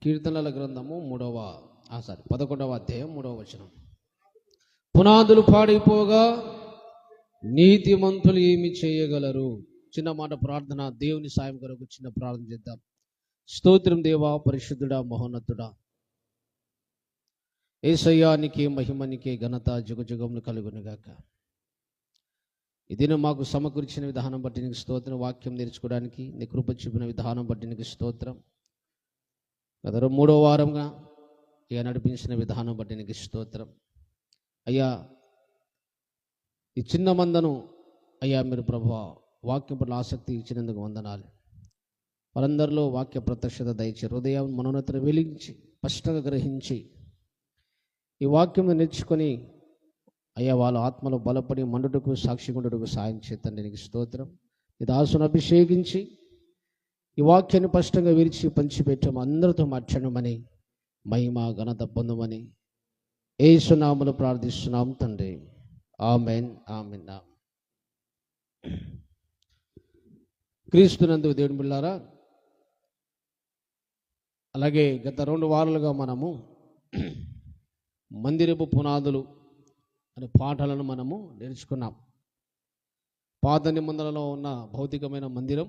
కీర్తనల గ్రంథము 11వ అధ్యాయం 3వ వచనం. పునాదులు పాడైపోగా నీతిమంతులు ఏమి చేయగలరు? చిన్న మాట ప్రార్థన, దేవుని సాయం కొరకు చిన్న ప్రార్థన చేద్దాం. స్తోత్రం దేవా, పరిశుద్ధుడా, మహోన్నతుడా, యేసయ్యానికి మహిమనికి ఘనత జుగజుగములు కలుగునుగాక. ఇది మాకు సమకూర్చిన విధానం బట్టి నీకు స్తోత్రం. వాక్యం నేర్చుకోవడానికి నీ కృప చూపిన విధానం బట్టి నీకు స్తోత్రం. గత 3వ వారంగా ఇక నడిపించిన విధానం బట్టి నీకు స్తోత్రం. అయ్యా, ఈ చిన్న మందను అయ్యా మీరు ప్రభువా వాక్యం పట్ల ఆసక్తి ఇచ్చినందుకు వందనాలు. వారందరిలో వాక్య ప్రత్యక్షత దయచి హృదయం మనోన్నతను వెలిగించి స్పష్టంగా గ్రహించి ఈ వాక్యం నేర్చుకొని అయ్యా వాళ్ళ ఆత్మలో బలపడి మండుటకు సాక్షిగుండుటకు సాయం చేతండి. నీకు స్తోత్రం. ఈ దాసును అభిషేకించి ఈ వాక్యాన్ని స్పష్టంగా విరిచి పంచిపెట్టాము. అందరితో మాట్లాడమని మహిమ ఘనత పొందమని యేసు నామములో ప్రార్థిస్తున్నాం తండ్రి. Amen, amen. క్రీస్తునందు దేవుని బిడ్డలారా, అలాగే గత 2 వారాలుగా మనము మందిరపు పునాదులు అనే పాఠాలను మనము నేర్చుకున్నాం. పాత నిబంధనలో ఉన్న భౌతికమైన మందిరం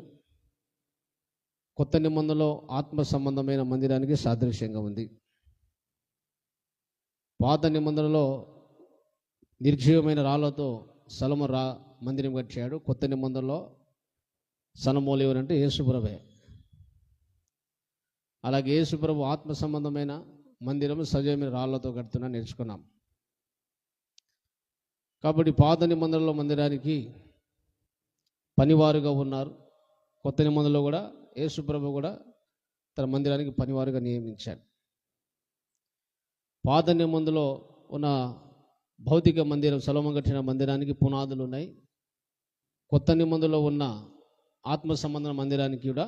కొత్త నిబంధనలో ఆత్మ సంబంధమైన మందిరానికి సాదృశ్యంగా ఉంది. పాత నిబంధనలో నిర్జీవమైన రాళ్లతో సొలొమోను మందిరం కట్టాడు. కొత్త నిబంధనలో సొలొమోను ఎవరంటే యేసుప్రభే. అలాగే యేసుప్రభు ఆత్మ సంబంధమైన మందిరం సజీవమైన రాళ్లతో కడుతున్నా నేర్చుకున్నాం. కాబట్టి పాత నిబంధనలో మందిరానికి పనివారుగా ఉన్నారు. కొత్త నిబంధనలో కూడా యేసుప్రభు కూడా తన మందిరానికి పనివారుగా నియమించాడు. పాత నిబంధనలో ఉన్న భౌతిక మందిరం సొలొమోను కట్టిన మందిరానికి పునాదులు ఉన్నాయి. కొత్త నిబంధనలో ఉన్న ఆత్మ సంబంధ మందిరానికి కూడా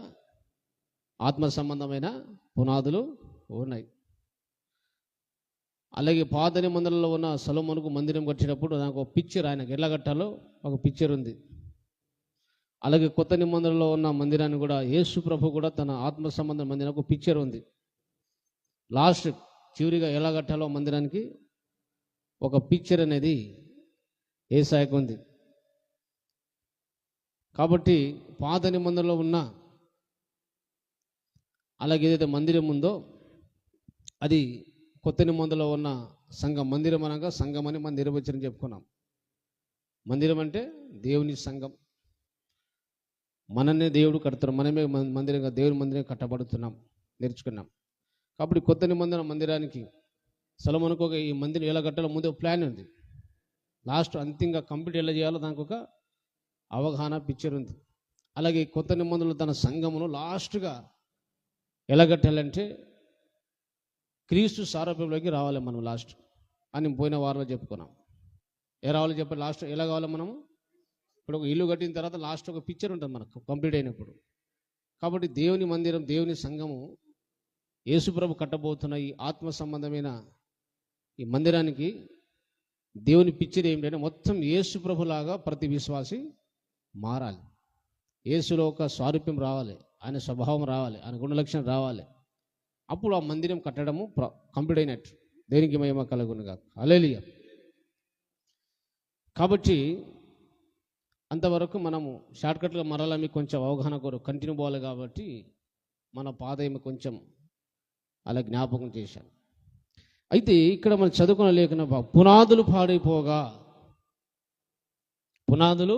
ఆత్మ సంబంధమైన పునాదులు ఉన్నాయి. అలాగే పాత నిబంధనలో ఉన్న సొలొమోనుకు మందిరం కట్టినప్పుడు నాకు ఒక పిక్చర్, ఆయనకు ఎలా కట్టాలో ఒక పిక్చర్ ఉంది. అలాగే కొత్త నిబంధనలో ఉన్న మందిరాన్ని కూడా యేసు ప్రభు కూడా తన ఆత్మ సంబంధ మందిరానికి ఒక పిక్చర్ ఉంది. లాస్ట్ చివరిగా ఎలా కట్టాలో మందిరానికి ఒక పిక్చర్ అనేది యేసయ్యకు ఉంది. కాబట్టి పాత నిబంధనలో ఉన్న అలాగే ఏదైతే మందిరం ఉందో అది కొత్త నిబంధనలో ఉన్న సంఘం. మందిరం అనగా సంఘం అని మనం నిర్వచనం చెప్పుకున్నాం. మందిరం అంటే దేవుని సంఘం. మననే దేవుడు కడతారు, మనమే మందిరంగా దేవుని మందిరం కట్టబడుతున్నాం నేర్చుకున్నాం. కాబట్టి కొత్త నిబంధన మందిరానికి సొలొమోనుకు ఒక ఈ మందిరం ఎలా కట్టాలో ముందు ప్లాన్ ఉంది. లాస్ట్ అంతిమంగా కంప్లీట్ ఎలా చేయాలో దానికి ఒక అవగాహన పిక్చర్ ఉంది. అలాగే కొత్త నిబంధనలు తన సంఘమును లాస్ట్గా ఎలా కట్టాలంటే క్రీస్తు సారూప్యంలోకి రావాలి మనం లాస్ట్ అని పోయిన వారంలో చెప్పుకున్నాం. ఏ రావాలో చెప్పాలి, లాస్ట్ ఎలా కావాలి మనము. ఇప్పుడు ఒక ఇల్లు కట్టిన తర్వాత లాస్ట్ ఒక పిక్చర్ ఉంటుంది మనకు కంప్లీట్ అయినప్పుడు. కాబట్టి దేవుని మందిరం, దేవుని సంఘము, యేసుప్రభు కట్టబోతున్న ఈ ఆత్మ సంబంధమైన ఈ మందిరానికి దేవుని పిక్చర్ ఏమిటంటే మొత్తం యేసుప్రభులాగా ప్రతి విశ్వాసి మారాలి. యేసులో ఒక సారూప్యం రావాలి, ఆయన స్వభావం రావాలి, ఆయన గుణలక్షణం రావాలి. అప్పుడు ఆ మందిరం కట్టడము కంప్లీట్ అయినట్టు. దేనికి మహిమ కలుగునుగా. హల్లెలూయా. కాబట్టి అంతవరకు మనము షార్ట్కట్గా మరలా మీకు కొంచెం అవగాహన కొరకు కంటిన్యూ పోవాలి. కాబట్టి మన పాదయం కొంచెం అలా జ్ఞాపకం చేశాను. అయితే ఇక్కడ మనం చదువుకున్న లేఖన పునాదులు పాడైపోగా పునాదులు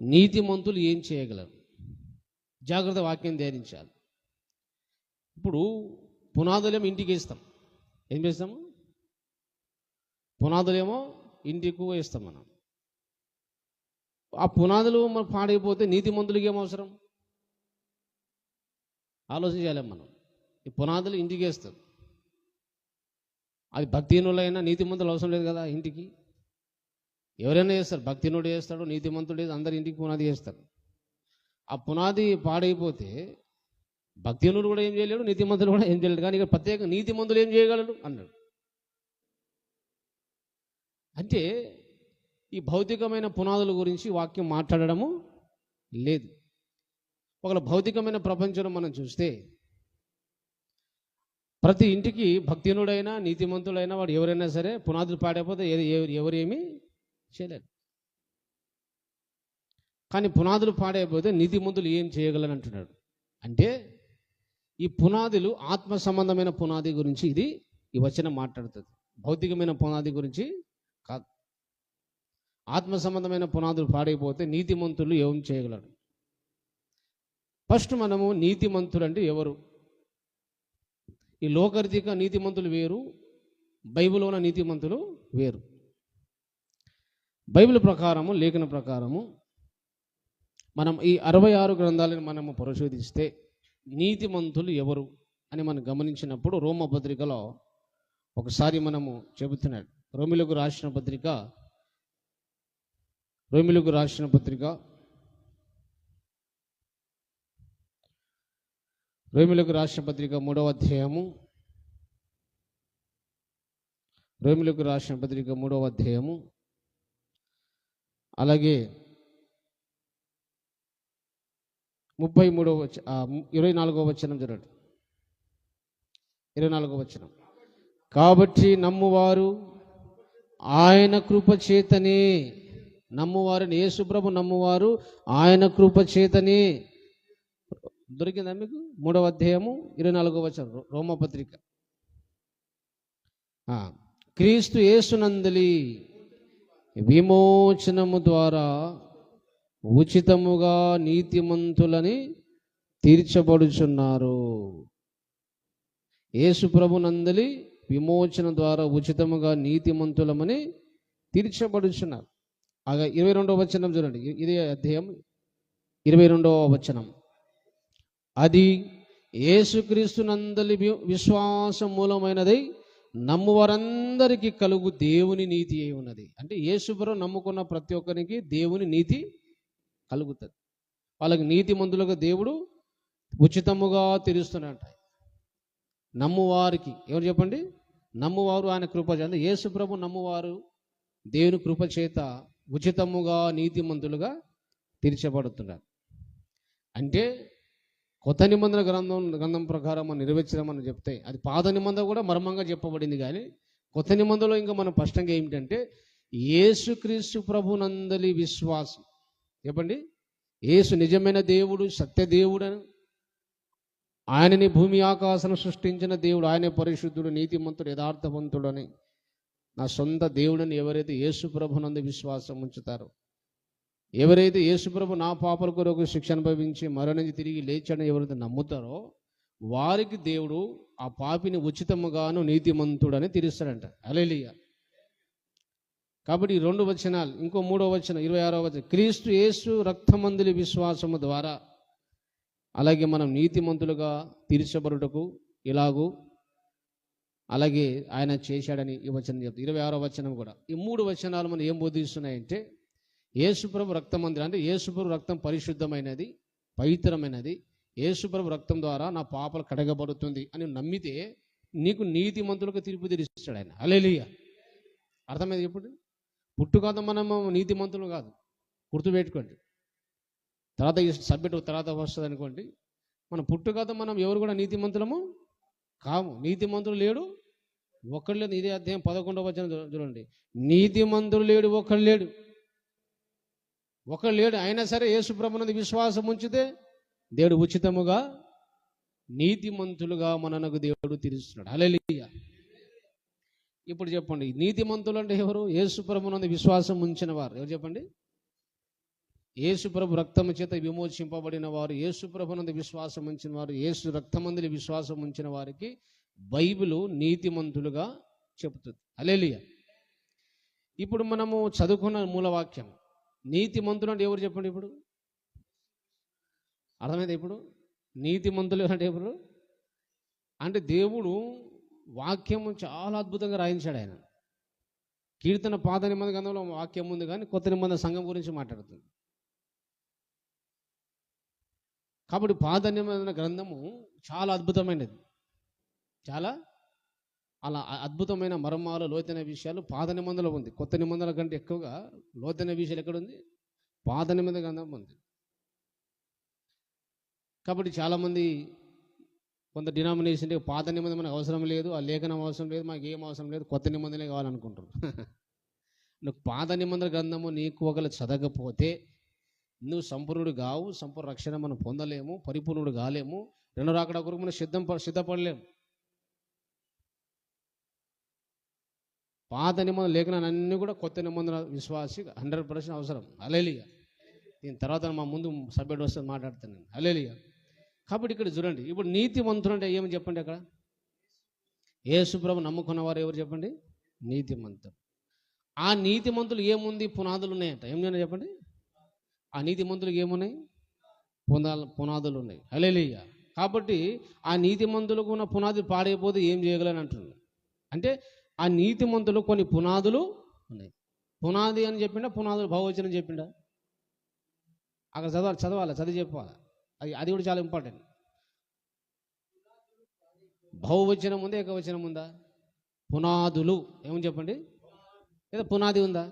నీతిమంతులు ఏం చేయగలరు? జాగ్రత్త వాక్యం ధ్యానించాలి. ఇప్పుడు పునాదులేమో ఇంటికి వేస్తాం. ఏం చేస్తాము? పునాదులేమో ఇంటికి వేస్తాం మనం. ఆ పునాదులు మనం పాడైపోతే నీతిమంతులకి ఏం అవసరం? ఆలోచించాలి మనం. ఈ పునాదులు ఇంటికి వేస్తారు. అది భక్తిహీనులైనా నీతిమంతులు అవసరం లేదు కదా ఇంటికి. ఎవరైనా చేస్తారు, భక్తిహీనుడు చేస్తాడు, నీతిమంతుడు అందరు ఇంటికి పునాది చేస్తారు. ఆ పునాది పాడైపోతే భక్తిహీనుడు కూడా ఏం చేయలేడు, నీతిమంతులు కూడా ఏం చేయలేడు. కానీ ఇక్కడ ప్రత్యేక నీతిమంతులు ఏం చేయగలడు అన్నాడు. అంటే ఈ భౌతికమైన పునాదుల గురించి వాక్యం మాట్లాడడము లేదు. ఒకవేళ భౌతికమైన ప్రపంచంలో మనం చూస్తే ప్రతి ఇంటికి భక్తిహీనుడైనా నీతిమంతుడైనా వాడు ఎవరైనా సరే పునాదులు పాడైపోతే ఎవరేమీ చేయలేరు. కానీ పునాదులు పాడైపోతే నీతిమంతులు ఏం చేయగలని అంటున్నాడు. అంటే ఈ పునాదులు ఆత్మ సంబంధమైన పునాది గురించి ఈ వచనం మాట్లాడుతుంది. భౌతికమైన పునాది గురించి కాదు. ఆత్మ సంబంధమైన పునాదులు పాడైపోతే నీతిమంతులు ఏం చేయగలరు? ఫస్ట్ మనము నీతిమంతులు అంటే ఎవరు? ఈ లోకరీతిక నీతిమంతులు వేరు, బైబిల్లో ఉన్న నీతిమంతులు వేరు. బైబిల్ ప్రకారము, లేఖన ప్రకారము మనం ఈ 66 గ్రంథాలను మనము పరిశోధిస్తే నీతిమంతులు ఎవరు అని మనం గమనించినప్పుడు రోమపత్రికలో ఒకసారి మనము చెబుతున్నాడు. రోమిలకు రాసిన పత్రిక 3వ అధ్యాయము, రోమిలకు రాసిన పత్రిక 3వ అధ్యాయము, అలాగే 24వ వచనం చూడండి. 24వ వచనం. కాబట్టి నమ్మువారు ఆయన కృప చేతనే, నమ్మువారిని యేసుప్రభు నమ్మువారు ఆయన కృప చేతనే. దొరికిందా మీకు? 3వ అధ్యాయము 24వ వచనం రోమపత్రిక. క్రీస్తు యేసునందలి విమోచనము ద్వారా ఉచితముగా నీతిమంతులని తీర్చబడుచున్నారు. యేసు ప్రభునందలి విమోచన ద్వారా ఉచితముగా నీతిమంతులమని తీర్చబడుచున్నారు. 22వ వచనం చూడండి. ఇదే అధ్యాయం 22వ వచనం. అది యేసుక్రీస్తునందలి విశ్వాసం మూలమైనది నమ్మువారందరికీ కలుగు దేవుని నీతి అయి ఉన్నది. అంటే యేసుప్రభు నమ్ముకున్న ప్రతి ఒక్కరికి దేవుని నీతి కలుగుతుంది. వాళ్ళకి నీతిమంతులుగా దేవుడు ఉచితముగా తీరుస్తున్నట్ట. నమ్మువారికి, ఎవరు చెప్పండి? నమ్మువారు ఆయన కృప చేత, యేసుప్రభు నమ్మువారు దేవుని కృప చేత ఉచితముగా నీతిమంతులుగా తీర్చబడుతున్నారు. అంటే కొత్త నిబంధన గ్రంథం ప్రకారం మనం నెరవేర్చమని చెప్తే అది పాత నిబంధన కూడా మర్మంగా చెప్పబడింది. కానీ కొత్త నిబంధనలో ఇంకా మనం స్పష్టంగా ఏమిటంటే యేసుక్రీస్తు ప్రభునందలి విశ్వాసం. చెప్పండి, యేసు నిజమైన దేవుడు, సత్య దేవుడు, ఆయనని భూమి ఆకాశం సృష్టించిన దేవుడు, ఆయనే పరిశుద్ధుడు, నీతిమంతుడు, యథార్థవంతుడు అని నా సొంత దేవుడని ఎవరైతే యేసు ప్రభునందు విశ్వాసం ఉంచుతారో, ఎవరైతే యేసుప్రభు నా పాపల కొరకు శిక్ష అనుభవించి మరణించి తిరిగి లేచాడని ఎవరైతే నమ్ముతారో వారికి దేవుడు ఆ పాపిని ఉచితముగాను నీతిమంతుడని తీరుస్తాడంట. హల్లెలూయా. కాబట్టి ఈ 2 వచనాలు, ఇంకో 3వ వచనం 26వ వచనం, క్రీస్తు యేసు రక్తమందులి విశ్వాసము ద్వారా అలాగే మనం నీతిమంతులుగా తీర్చబడుటకు ఇలాగూ అలాగే ఆయన చేశాడని ఈ వచనం చెప్తారు. 26వ వచనం కూడా. ఈ 3 వచనాలు మనం ఏం బోధిస్తున్నాయంటే యేసుప్రభు రక్తమందిరం అంటే యేసుప్రభు రక్తం పరిశుద్ధమైనది, పవిత్రమైనది. యేసుప్రభు రక్తం ద్వారా నా పాపలు కడగబడుతుంది అని నమ్మితే నీకు నీతిమంతులకు తీర్పు తీరుస్తాడు ఆయన. హల్లెలూయా. అర్థమైంది? ఇప్పుడు పుట్టుకాద మనము నీతిమంతులు కాదు, గుర్తుపెట్టుకోండి. తర్వాత ఈ సబ్జెక్ట్ తర్వాత వస్తుంది అనుకోండి. మన పుట్టుకాద మనం ఎవరు కూడా నీతిమంతులము కాము. నీతిమంతులు లేడు ఒక్కడు లేదు. ఇదే అధ్యాయం 11వ వచనం చూడండి. నీతిమంతులు లేడు ఒక్కడు లేడు. ఒకడు లేడు. అయినా సరే యేసు ప్రభునందు విశ్వాసం ఉంచితే దేవుడు ఉచితముగా నీతిమంతులుగా మనకు దేవుడు తీరుస్తున్నాడు. హల్లెలూయా. ఇప్పుడు చెప్పండి, నీతిమంతులు అంటే ఎవరు? యేసు ప్రభునందు విశ్వాసం ఉంచిన వారు. ఎవరు చెప్పండి? యేసు ప్రభు రక్తము చేత విమోచింపబడిన వారు, యేసు ప్రభునందు విశ్వాసం ఉంచిన వారు, యేసు రక్తమందులి విశ్వాసం ఉంచిన వారికి బైబిలు నీతిమంతులుగా చెబుతుంది. హల్లెలూయా. ఇప్పుడు మనము చదువుకున్న మూలవాక్యం నీతిమంతులు అంటే ఎవరు చెప్పండి? ఇప్పుడు అర్థమైంది? ఇప్పుడు నీతిమంతులు అంటే ఎవరు అంటే దేవుడు వాక్యం చాలా అద్భుతంగా రాయించాడు ఆయన. కీర్తన పాత నిబంధన గ్రంథంలో వాక్యం ఉంది, కానీ కొత్త నిబంధన సంఘం గురించి మాట్లాడుతుంది. కాబట్టి పాత నిబంధన గ్రంథము చాలా అద్భుతమైనది. చాలా అలా అద్భుతమైన మర్మాలు, లోతైన విషయాలు పాత నిబంధనలో ఉంది. కొత్త నిబంధనల కంటే ఎక్కువగా లోతైన విషయాలు ఎక్కడుంది? పాత నిబంధన గ్రంథం ఉంది. కాబట్టి చాలామంది కొంత డినామినేషన్ పాత నిబంధన మనకు అవసరం లేదు, ఆ లేఖనం అవసరం లేదు, మాకు ఏం అవసరం లేదు, కొత్త నిబంధనలే కావాలనుకుంటారు. నువ్వు పాత నిబంధన గ్రంథము నీకు ఒకరు చదవకపోతే నువ్వు సంపూర్ణుడు కావు, సంపూర్ణ రక్షణ మనం పొందలేము, పరిపూర్ణుడు కాలేము, రెండో రాకడ కొరకు మనం సిద్ధపడలేము. పాత నిబంధన లేఖనాలు అన్నీ కూడా కొత్త నిబంధన విశ్వాసి 100% అవసరం. హల్లెలూయా. దీని తర్వాత మా ముందు సభ్యుడు వస్తే మాట్లాడుతాను నేను. హల్లెలూయా. కాబట్టి ఇక్కడ చూడండి, ఇప్పుడు నీతిమంతులు అంటే ఏమని చెప్పండి. అక్కడ యేసు ప్రభు నమ్ముకున్న వారు ఎవరు చెప్పండి? నీతిమంతులు. ఆ నీతిమంతులు ఏముంది? పునాదులు ఉన్నాయంట. ఏమున్నాయి చెప్పండి? ఆ నీతిమంతులకు ఏమున్నాయి? పునాదులు ఉన్నాయి. హల్లెలూయా. కాబట్టి ఆ నీతిమంతులకు ఉన్న పునాది పాడైపోతే ఏం చేయగలని అంటున్నాడు. అంటే ఆ నీతిమంతులు కొన్ని పునాదులు ఉన్నాయి. పునాది అని చెప్పిండా, పునాదులు బహువచనం చెప్పిండా? అక్కడ చదవాలి, చదివి చెప్పాలి. అది కూడా చాలా ఇంపార్టెంట్. బహువచనం ఉందా, ఏకవచనం ఉందా? పునాదులు ఏమని చెప్పండి? లేదా పునాది ఉందా?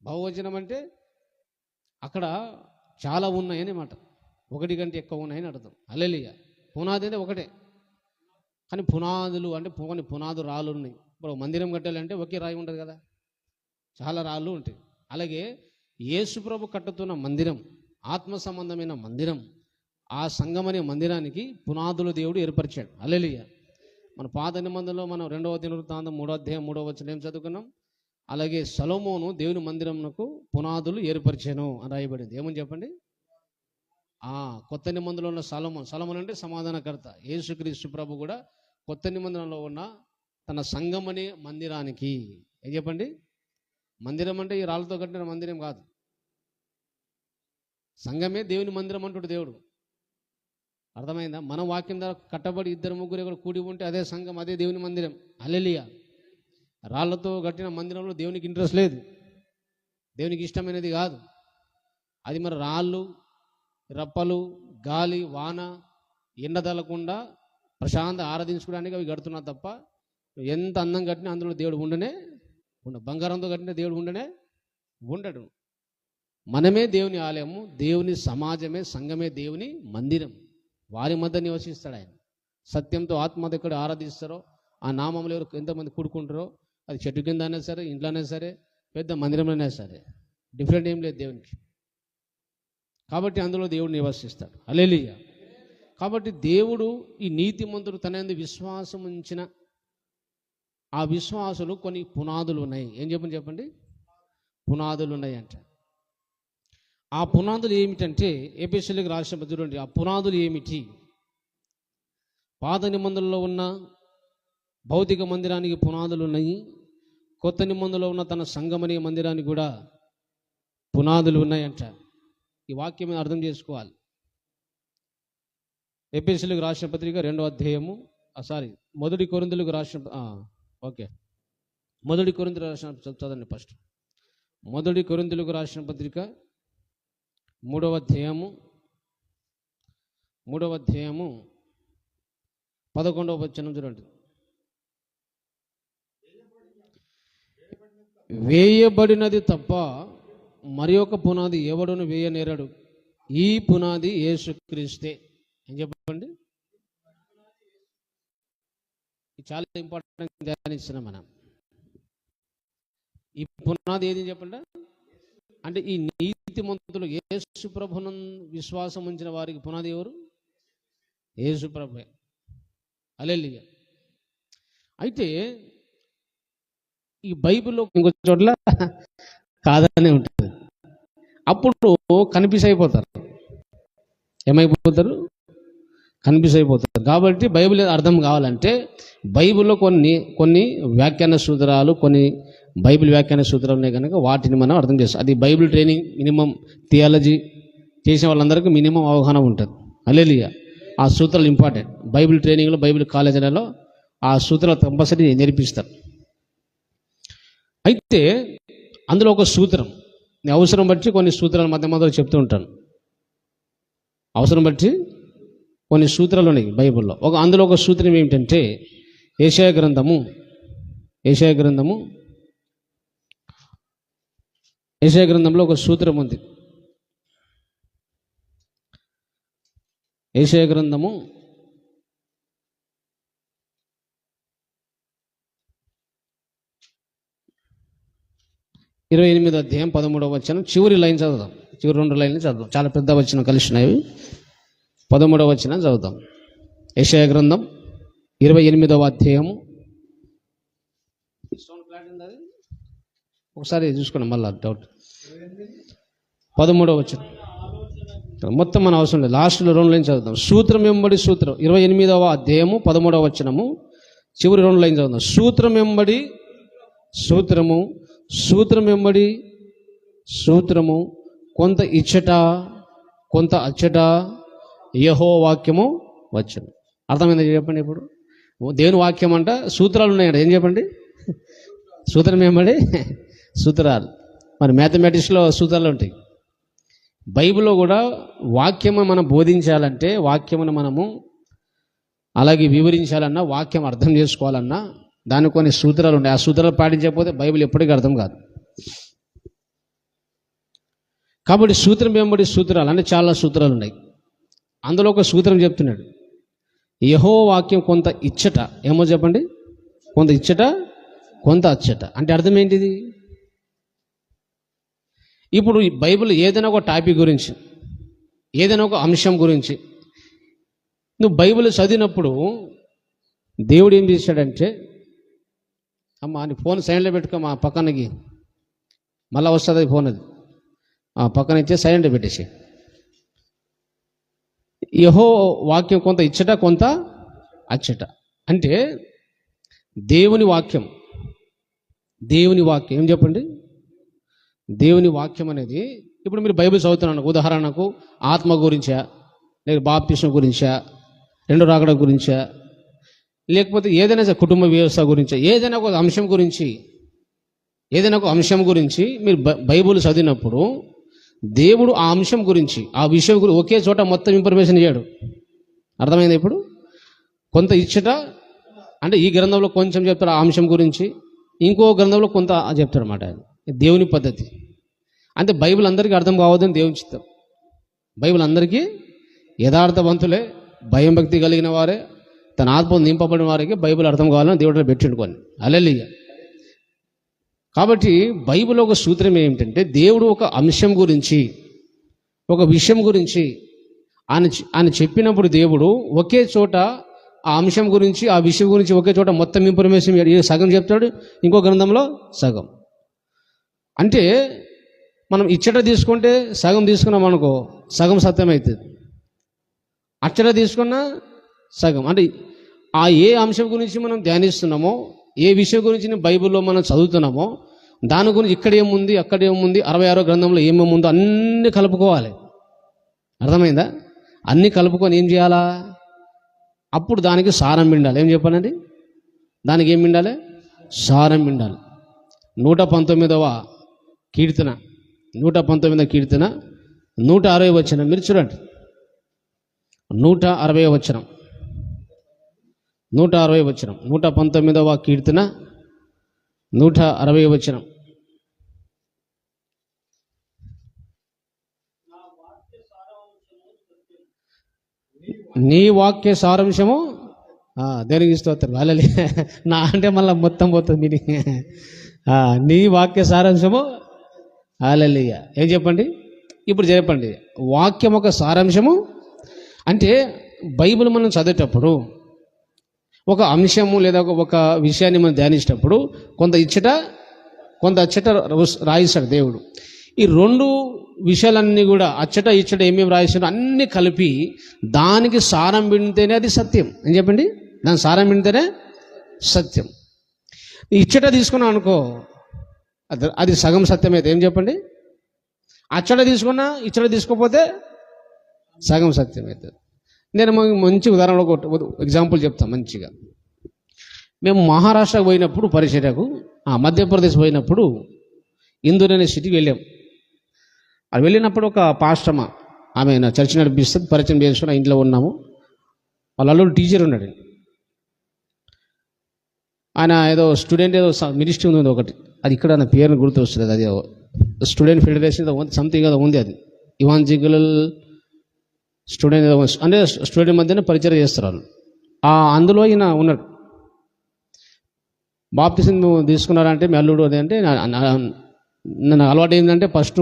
బహువచనం అంటే అక్కడ చాలా ఉన్నాయని మాట, ఒకటి కంటే ఎక్కువ ఉన్నాయని అర్థం. హల్లెలూయా. పునాది అంటే ఒకటే, కానీ పునాదులు అంటే కొన్ని పునాదు రాళ్ళు ఉన్నాయి. ఇప్పుడు మందిరం కట్టాలంటే ఒకే రాయి ఉంటుంది కదా, చాలా రాళ్ళు ఉంటాయి. అలాగే యేసు ప్రభు కట్టుతున్న మందిరం ఆత్మ సంబంధమైన మందిరం. ఆ సంఘం అనే మందిరానికి పునాదులు దేవుడు ఏర్పరిచాడు. హల్లెలూయా. మన పాత నిబంధనలో మనం 2వ దినవృత్తాంతం 3వ అధ్యాయం 3వ వచనం చదువుకున్నాం. అలాగే సొలొమోను దేవుని మందిరమునకు పునాదులు ఏర్పరిచాను అని రాయబడింది. ఏమని చెప్పండి? కొత్త నిబంధనలో ఉన్న సొలొమోను అంటే సమాధానకర్త. యేసుక్రీస్తు ప్రభు కూడా కొత్త నిబంధనలో ఉన్న తన సంఘం అనే మందిరానికి ఏం చెప్పండి? మందిరం అంటే ఈ రాళ్ళతో కట్టిన మందిరం కాదు, సంఘమే దేవుని మందిరం అంటుడు దేవుడు. అర్థమైందా? మన వాక్యం ద్వారా కట్టబడి 2-3 ఇక్కడ కూడి ఉంటే అదే సంఘం, అదే దేవుని మందిరం. హల్లెలూయా. రాళ్లతో కట్టిన మందిరంలో దేవునికి ఇంట్రెస్ట్ లేదు, దేవునికి ఇష్టమైనది కాదు. అది మరి రాళ్ళు, రప్పలు, గాలి, వాన, ఎండ తగలకుండా ప్రశాంత ఆరాధించుకోవడానికి అవి కడుతున్నా తప్ప ఎంత అందం కట్టినా అందులో దేవుడు బంగారంతో కట్టిన దేవుడు ఉండడు. మనమే దేవుని ఆలయము, దేవుని సమాజమే, సంఘమే దేవుని మందిరం. వారి మధ్య నివసిస్తాడు ఆయన. సత్యంతో ఆత్మ ఎక్కడ ఆరాధిస్తారో ఆ నామంలో ఎవరు ఎంతమంది కూడుకుంటారో, అది చెట్టు కింద అయినా సరే, ఇంట్లోనే సరే, పెద్ద మందిరంలోనే సరే, డిఫరెంట్ ఏం లేదు దేవునికి. కాబట్టి అందులో దేవుడు నివసిస్తాడు. హల్లెలూయా. కాబట్టి దేవుడు ఈ నీతిమంతుడు తన యందు విశ్వాసం ఉంచిన ఆ విశ్వాసులు కొన్ని పునాదులు ఉన్నాయి. ఏం చెప్పండి? పునాదులు ఉన్నాయి అంట. ఆ పునాదులు ఏమిటంటే ఎఫెసీయులకు రాసిన పత్రిక, ఆ పునాదులు ఏమిటి? పాత నిబంధనలో ఉన్న భౌతిక మందిరానికి పునాదులు ఉన్నాయి, కొత్త నిబంధనలో ఉన్న తన సంఘమనే మందిరానికి కూడా పునాదులు ఉన్నాయంట. ఈ వాక్యం అర్థం చేసుకోవాలి. ఎఫెసీయులకు రాసిన పత్రిక 2వ అధ్యాయము, మొదటి కొరింథీయులకు రాసిన మొదటి కొరింథీయులకు రాసిన చదవండి ఫస్ట్. మొదటి కొరింథీయులకు రాసిన పత్రిక 3వ అధ్యాయము 11వ వచనం చూడండి. వేయబడినది తప్ప మరి ఒక పునాది ఎవడును వేయనేరడు, ఈ పునాది యేసుక్రీస్తే. ఏం చెప్పండి? చాలా ఇంపార్టెంట్ ధ్యానిస్తున్నాం మనం. ఈ పునాది ఏది చెప్పండి? అంటే ఈ నీతిమంతులు యేసు ప్రభును విశ్వాసం ఉంచిన వారికి పునాది ఎవరు? యేసు ప్రభువే. హల్లెలూయా. అయితే ఈ బైబిల్లో ఇంకో చోట్ల కాదనే ఉంటుంది. అప్పుడు కన్ఫ్యూజ్ అయిపోతారు. ఏమైపోతారు? కన్ఫ్యూజ్ అయిపోతారు. కాబట్టి బైబిల్ అర్థం కావాలంటే బైబిల్లో కొన్ని వ్యాఖ్యాన సూత్రాలు, కొన్ని బైబిల్ వ్యాఖ్యాన సూత్రాలు ఉన్నాయి కనుక వాటిని మనం అర్థం చేస్తాం. అది బైబిల్ ట్రైనింగ్ మినిమం థియాలజీ చేసిన వాళ్ళందరికీ మినిమం అవగాహన ఉంటుంది. హల్లెలూయా. ఆ సూత్రాలు ఇంపార్టెంట్. బైబిల్ ట్రైనింగ్లో, బైబిల్ కాలేజీలలో ఆ సూత్రాలు కంపల్సరీ నేర్పిస్తారు. అయితే అందులో ఒక సూత్రం, అవసరం బట్టి కొన్ని సూత్రాలు మధ్యలో చెప్తూ ఉంటాను. అవసరం బట్టి కొన్ని సూత్రాలు ఉన్నాయి బైబిల్లో. అందులో ఒక సూత్రం ఏమిటంటే యెషయా గ్రంథంలో ఒక సూత్రం ఉంది. యెషయా గ్రంథము 28వ అధ్యాయం 13వ వచనం చివరి లైన్ చదువుదాం. చివరి 2 లైన్లు చదువుదాం. చాలా పెద్ద వచనం కలిసినవి. 13వ వచనం చదువుదాం. యెషయా గ్రంథం 28వ అధ్యాయము. ఒకసారి చూసుకోండి, మళ్ళీ డౌట్. 13వ వచనం మొత్తం మన అవసరం లేదు, లాస్ట్లో 2 లైన్ చదువుదాం. సూత్రం వెంబడి సూత్రం, 28వ అధ్యాయము 13వ వచనము చివరి 2 లైన్ చదువుదాం. సూత్రం వెంబడి సూత్రము, సూత్రం వెంబడి సూత్రము, కొంత ఇచ్చట కొంత అచ్చట యెహోవా వాక్యము వచ్చును. అర్థమైంది చెప్పండి. ఇప్పుడు దేవుని వాక్యం అంట సూత్రాలు ఉన్నాయంట. ఏం చెప్పండి? సూత్రం వెంబడి సూత్రాలు. మరి మ్యాథమెటిక్స్లో సూత్రాలు ఉంటాయి. బైబిల్లో కూడా వాక్యము మనం బోధించాలంటే, వాక్యమును మనము అలాగే వివరించాలన్నా, వాక్యం అర్థం చేసుకోవాలన్నా దానికి కొన్ని సూత్రాలు ఉన్నాయి. ఆ సూత్రాలు పాటించకపోతే బైబిల్ ఎప్పటికీ అర్థం కాదు. కాబట్టి సూత్రం వెంబడి సూత్రాలు అంటే చాలా సూత్రాలు ఉన్నాయి. అందులో ఒక సూత్రం చెప్తున్నాడు, యెహోవా వాక్యం కొంత ఇచ్చట. ఏమో చెప్పండి? కొంత ఇచ్చట కొంత అచ్చట అంటే అర్థం ఏంటిది? ఇప్పుడు ఈ బైబిల్ ఏదైనా ఒక టాపిక్ గురించి, ఏదైనా ఒక అంశం గురించి నువ్వు బైబిల్ చదివినప్పుడు దేవుడు ఏం చేశాడంటే, అమ్మా నీ ఫోన్ సైలెంట్లో పెట్టుకో, మా పక్కనకి మళ్ళీ వస్తుంది ఫోన్, అది పక్కన ఇచ్చే సైలెంట్లో పెట్టేసి. యెహోవా వాక్యం కొంత ఇచ్చట కొంత అచ్చట అంటే దేవుని వాక్యం. దేవుని వాక్యం ఏం చెప్పండి? దేవుని వాక్యం అనేది, ఇప్పుడు మీరు బైబిల్ చదువుతున్నాను, ఉదాహరణకు ఆత్మ గురించా, లేక బాప్తిస్మం గురించా, 2 రాకడ గురించా, లేకపోతే ఏదైనా కుటుంబ వ్యవస్థ గురించా, ఏదైనా ఒక అంశం గురించి, ఏదైనా ఒక అంశం గురించి మీరు బైబిల్ చదివినప్పుడు దేవుడు ఆ అంశం గురించి, ఆ విషయం గురించి ఒకే చోట మొత్తం ఇన్ఫర్మేషన్ ఇచ్చాడు. అర్థమైంది? ఇప్పుడు కొంత ఇచ్చట అంటే ఈ గ్రంథంలో కొంచెం చెప్తాడు ఆ అంశం గురించి, ఇంకో గ్రంథంలో కొంత చెప్తాడు అన్నమాట. దేవుని పద్ధతి. అంటే బైబిల్ అందరికీ అర్థం కావద్దని దేవుని చిత్తం. బైబిల్ అందరికీ యథార్థవంతులే, భయం భక్తి కలిగిన వారే, తన ఆత్మ నింపబడిన వారికి బైబిల్ అర్థం కావాలని దేవుడు పెట్టిండుకొని. హల్లెలూయా. కాబట్టి బైబిల్ ఒక సూత్రం ఏమిటంటే, దేవుడు ఒక అంశం గురించి, ఒక విషయం గురించి ఆయన చెప్పినప్పుడు దేవుడు ఒకే చోట ఆ అంశం గురించి, ఆ విషయం గురించి ఒకే చోట మొత్తం ఇన్ఫర్మేషన్ సగం చెప్తాడు, ఇంకో గ్రంథంలో సగం. అంటే మనం ఇచ్చట తీసుకుంటే సగం తీసుకున్నాం అనుకో, సగం సత్యం అవుతుంది. అచ్చట తీసుకున్నా సగం. అంటే ఆ ఏ అంశం గురించి మనం ధ్యానిస్తున్నామో, ఏ విషయం గురించి బైబిల్లో మనం చదువుతున్నామో దాని గురించి ఇక్కడ ఏముంది, అక్కడ ఏముంది, 66వ గ్రంథంలో ఏమేముందో అన్నీ కలుపుకోవాలి. అర్థమైందా? అన్నీ కలుపుకొని ఏం చేయాలా? అప్పుడు దానికి సారం పిండాలి. ఏం చెప్పాలండి? దానికి ఏం పిండాలి? సారం పిండాలి. 119వ కీర్తన, 119వ కీర్తన 160వ వచనం మీరు చూడండి. 160వ వచనం, 160వ వచనం, 119వ కీర్తన 160వ వచనం. నీ వాక్య సారాంశము దేనికి స్తోత్రం. హల్లెలూయా. నా అంటే మళ్ళీ మొత్తం పోతుంది మీనింగ్. నీ వాక్య సారాంశము. హల్లెలూయా. ఏం చెప్పండి? ఇప్పుడు చెప్పండి, వాక్యం ఒక సారాంశము అంటే బైబిల్ మనం చదివేటప్పుడు ఒక అంశము లేదా ఒక విషయాన్ని మనం ధ్యానించేటప్పుడు కొంత ఇచ్చట కొంత అచ్చట రాయిస్తాడు దేవుడు. ఈ 2 విషయాలన్నీ కూడా అచ్చట ఇచ్చట ఏమేమి రాయిస్తాడో అన్నీ కలిపి దానికి సారం పిండితేనే అది సత్యం. ఏం చెప్పండి? దాని సారం పిండితేనే సత్యం. ఇచ్చట తీసుకున్నాం అనుకో, అది సగం సత్యం అయితే. ఏం చెప్పండి? అచ్చట తీసుకున్నా ఇచ్చట తీసుకోకపోతే సగం సత్యం అవుతుంది. నేను మంచి ఉదాహరణ ఒక ఎగ్జాంపుల్ చెప్తాను మంచిగా. మేము మహారాష్ట్రకు పోయినప్పుడు పరిచర్యకు, మధ్యప్రదేశ్ పోయినప్పుడు ఇందూర్ అనే సిటీకి వెళ్ళాం. అది వెళ్ళినప్పుడు ఒక పాస్టమ్మ, ఆమె నా చర్చి నడిపిస్తుంది, పరిచయం చేసుకుని ఇంట్లో ఉన్నాము. వాళ్ళ అల్లుడు టీచర్ ఉన్నాడు. ఆయన ఏదో స్టూడెంట్ ఏదో మినిస్ట్రీ ఉంది ఒకటి, అది ఇక్కడ నా పేరుని గుర్తు వస్తుంది. అది స్టూడెంట్ ఫెడరేషన్ సంథింగ్ ఏదో ఉంది. అది ఇవాంజికల్ స్టూడెంట్ అంటే స్టూడెంట్ మధ్యన పరిచయం చేస్తారు వాళ్ళు. అందులో ఈయన ఉన్నాడు. బాప్తిసం తీసుకున్నారంటే మీ అల్లుడు అది అంటే నన్ను అలవాటు ఏంటంటే ఫస్ట్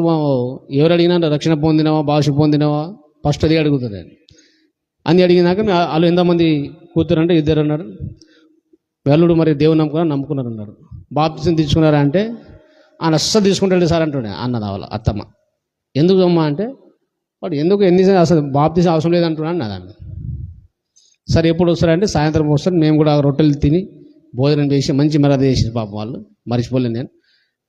ఎవరు అడిగినా రక్షణ పొందినవా, భాష పొందినవా, ఫస్ట్ అది అడుగుతుంది అని. అని అడిగినాక వాళ్ళు ఎంతమంది కూతురు అంటే 2 అన్నారు. అల్లుడు మరి దేవుని నమ్ముకున్నారు అన్నారు. బాప్తిసం తీసుకున్నారా అంటే ఆయన అస్సలు తీసుకుంటాడు సార్ అంటుండే అన్నది వాళ్ళ అత్తమ్మ. ఎందుకు అమ్మా అంటే వాడు ఎందుకు అసలు బాప్తిసం అవసరం లేదంటున్నాను అన్నదాన్ని. సరే ఎప్పుడు వస్తారంటే సాయంత్రం వస్తారు. మేము కూడా రొట్టెలు తిని భోజనం చేసి మంచి మర్యాద చేసి పాపం వాళ్ళు మర్చిపోలేను నేను.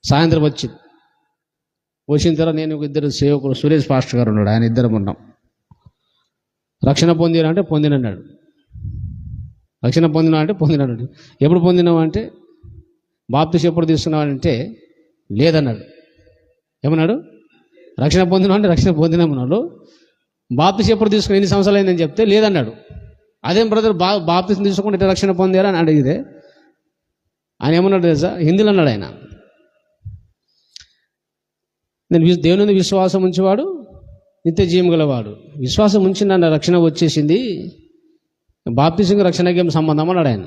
సాయంత్రం వచ్చిన తర్వాత నేను 2 సేవకుడు సురేష్ పాస్టర్ గారు ఉన్నాడు, ఆయన 2 ఉన్నాం. రక్షణ పొందినా అంటే పొందినన్నాడు. రక్షణ పొందినా అంటే పొందినన్నాడు. ఎప్పుడు పొందినావు అంటే బాప్తిసం ఎప్పుడు తీసుకున్నావు అంటే లేదన్నాడు. ఏమన్నాడు? రక్షణ పొందినావు అంటే రక్షణ పొందినామన్నాడు. బాప్తిసం ఎప్పుడు తీసుకుని ఎన్ని సంవత్సరాలు అయిందని చెప్తే లేదన్నాడు. అదేం బ్రదర్ బాప్తిసం తీసుకుంటే ఇట్లా రక్షణ పొందారా అని అడిగితే ఆయన ఏమన్నాడు తెలుసా? హిందీలో అన్నాడు ఆయన, నేను దేవుని విశ్వాసం ఉంచేవాడు నిత్య జీవం గలవాడు. విశ్వాసం ఉంచి నన్ను రక్షణ వచ్చేసింది, బాప్తిసం రక్షణకి ఏం సంబంధం అన్నాడు ఆయన.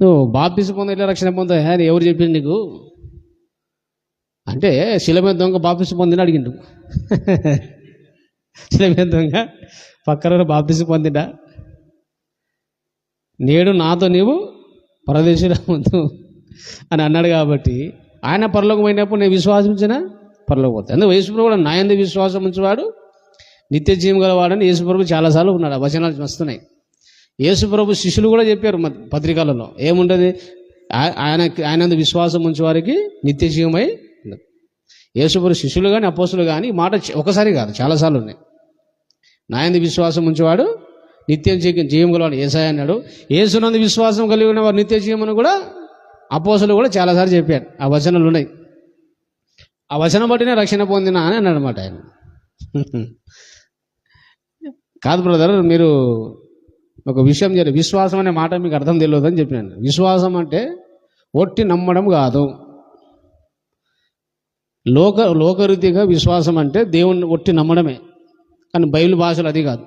నువ్వు బాప్తిసం పొంద ఇట్లా రక్షణ పొందా అని ఎవరు చెప్పింది నీకు అంటే శిల మీద దొంగ బాప్తిసం పొందిన అడిగిండు. శిల మీద దొంగ పక్కన బాప్తిసం పొందిండా? నేడు నాతో నీవు పరదేశుల ముందు అని అన్నాడు. కాబట్టి ఆయన పరలోకం పోయినప్పుడు నేను విశ్వాసించిన పరలోకి పోతాను. అందుకే యేసుప్రభు కూడా నా యందు విశ్వాసం ఉంచేవాడు నిత్య జీవం గలవాడని యేసుప్రభు చాలాసార్లు ఉన్నాడు. ఆ వచనాలు వస్తున్నాయి. యేసుప్రభు శిష్యులు కూడా చెప్పారు పత్రికలలో. ఏముంటుంది? ఆయన విశ్వాసం ఉంచేవారికి నిత్య జీవమై. యేసుప్రభు శిష్యులు కానీ అపోస్తులు కానీ మాట ఒకసారి కాదు చాలాసార్లు ఉన్నాయి. నా యందు విశ్వాసం ఉంచేవాడు నిత్యం జీవం గలవాడు యేసయ్య అన్నాడు. యేసునందు విశ్వాసం కలిగి ఉన్న వారు నిత్య జీవమని కూడా అపోస్తులు కూడా చాలాసార్లు చెప్పాడు. ఆ వచనాలు ఉన్నాయి. ఆ వచనం బట్టినే రక్షణ పొందినా అని అన్నాడు అనమాట ఆయన. కాదు బ్రదర్, మీరు ఒక విషయం విశ్వాసం అనే మాట మీకు అర్థం తెలియదు అని చెప్పినాను. విశ్వాసం అంటే ఒట్టి నమ్మడం కాదు. లోకరీతిగా విశ్వాసం అంటే దేవుణ్ణి ఒట్టి నమ్మడమే, కానీ బైబిల్ భాషలో అది కాదు.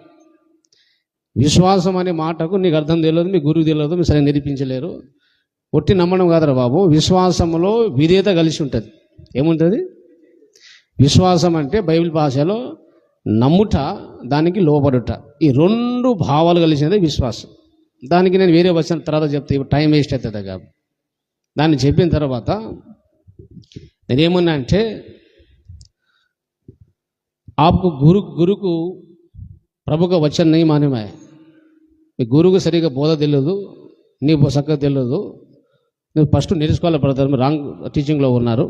విశ్వాసం అనే మాటకు నీకు అర్థం తెలియదు, మీ గురువు తెలియదు, మీరు సరిగ్గా నిరూపించలేరు. ఒట్టి నమ్మడం కాదురా బాబు. విశ్వాసంలో విధేయత కలిసి ఉంటుంది. ఏముంటుంది? విశ్వాసం అంటే బైబిల్ భాషలో నమ్ముట, దానికి లోబడుట, ఈ 2 భావాలు కలిసినది విశ్వాసం. దానికి నేను వేరే వచ్చిన తర్వాత చెప్తే టైం వేస్ట్ అవుతుంది కాబట్టి దాన్ని చెప్పిన తర్వాత నేనేమన్నా అంటే आपको गुरु को प्रभु का वचन नहीं माने में మీ గురువుకు సరిగా బోధ తెలియదు, నీకు చక్కగా తెలియదు. నువ్వు ఫస్ట్ నేర్చుకోవాలి బ్రదర్, మీరు రాంగ్ టీచింగ్లో ఉన్నారు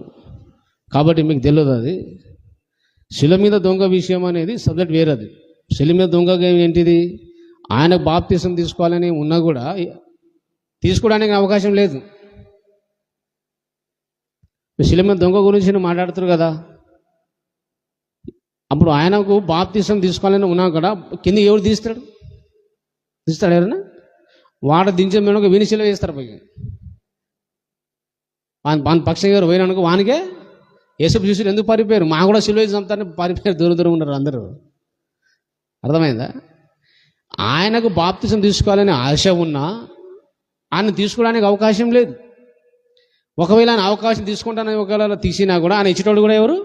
కాబట్టి మీకు తెలియదు. అది శిల మీద దొంగ విషయం అనేది సబ్జెక్ట్ వేరేది. శిల మీద దొంగ ఏంటిది? ఆయనకు బాప్తిసం తీసుకోవాలని ఉన్నా కూడా తీసుకోవడానికి అవకాశం లేదు. శిల మీద దొంగ గురించి నువ్వు మాట్లాడుతారు కదా, అప్పుడు ఆయనకు బాప్తిసం తీసుకోవాలని ఉన్నా కూడా కింద ఎవరు తీస్తాడు ఎవరన్నా? వాడ దించే మేము విని శిల వేస్తారు. పైకి వాని పక్షం గారు పోయినానుకో వానికే యేసు శిష్యులు ఎందుకు పారిపోయారు? మా కూడా శిలువ వేసి చంపుతారని పారిపోయారు, దూరం ఉన్నారు అందరూ. అర్థమైందా? ఆయనకు బాప్తిసం తీసుకోవాలని ఆశ ఉన్నా ఆయన తీసుకోవడానికి అవకాశం లేదు. ఒకవేళ ఆయన అవకాశం తీసుకుంటానని ఒకవేళ తీసినా కూడా ఆయన ఇచ్చేటోళ్ళు కూడా ఎవరు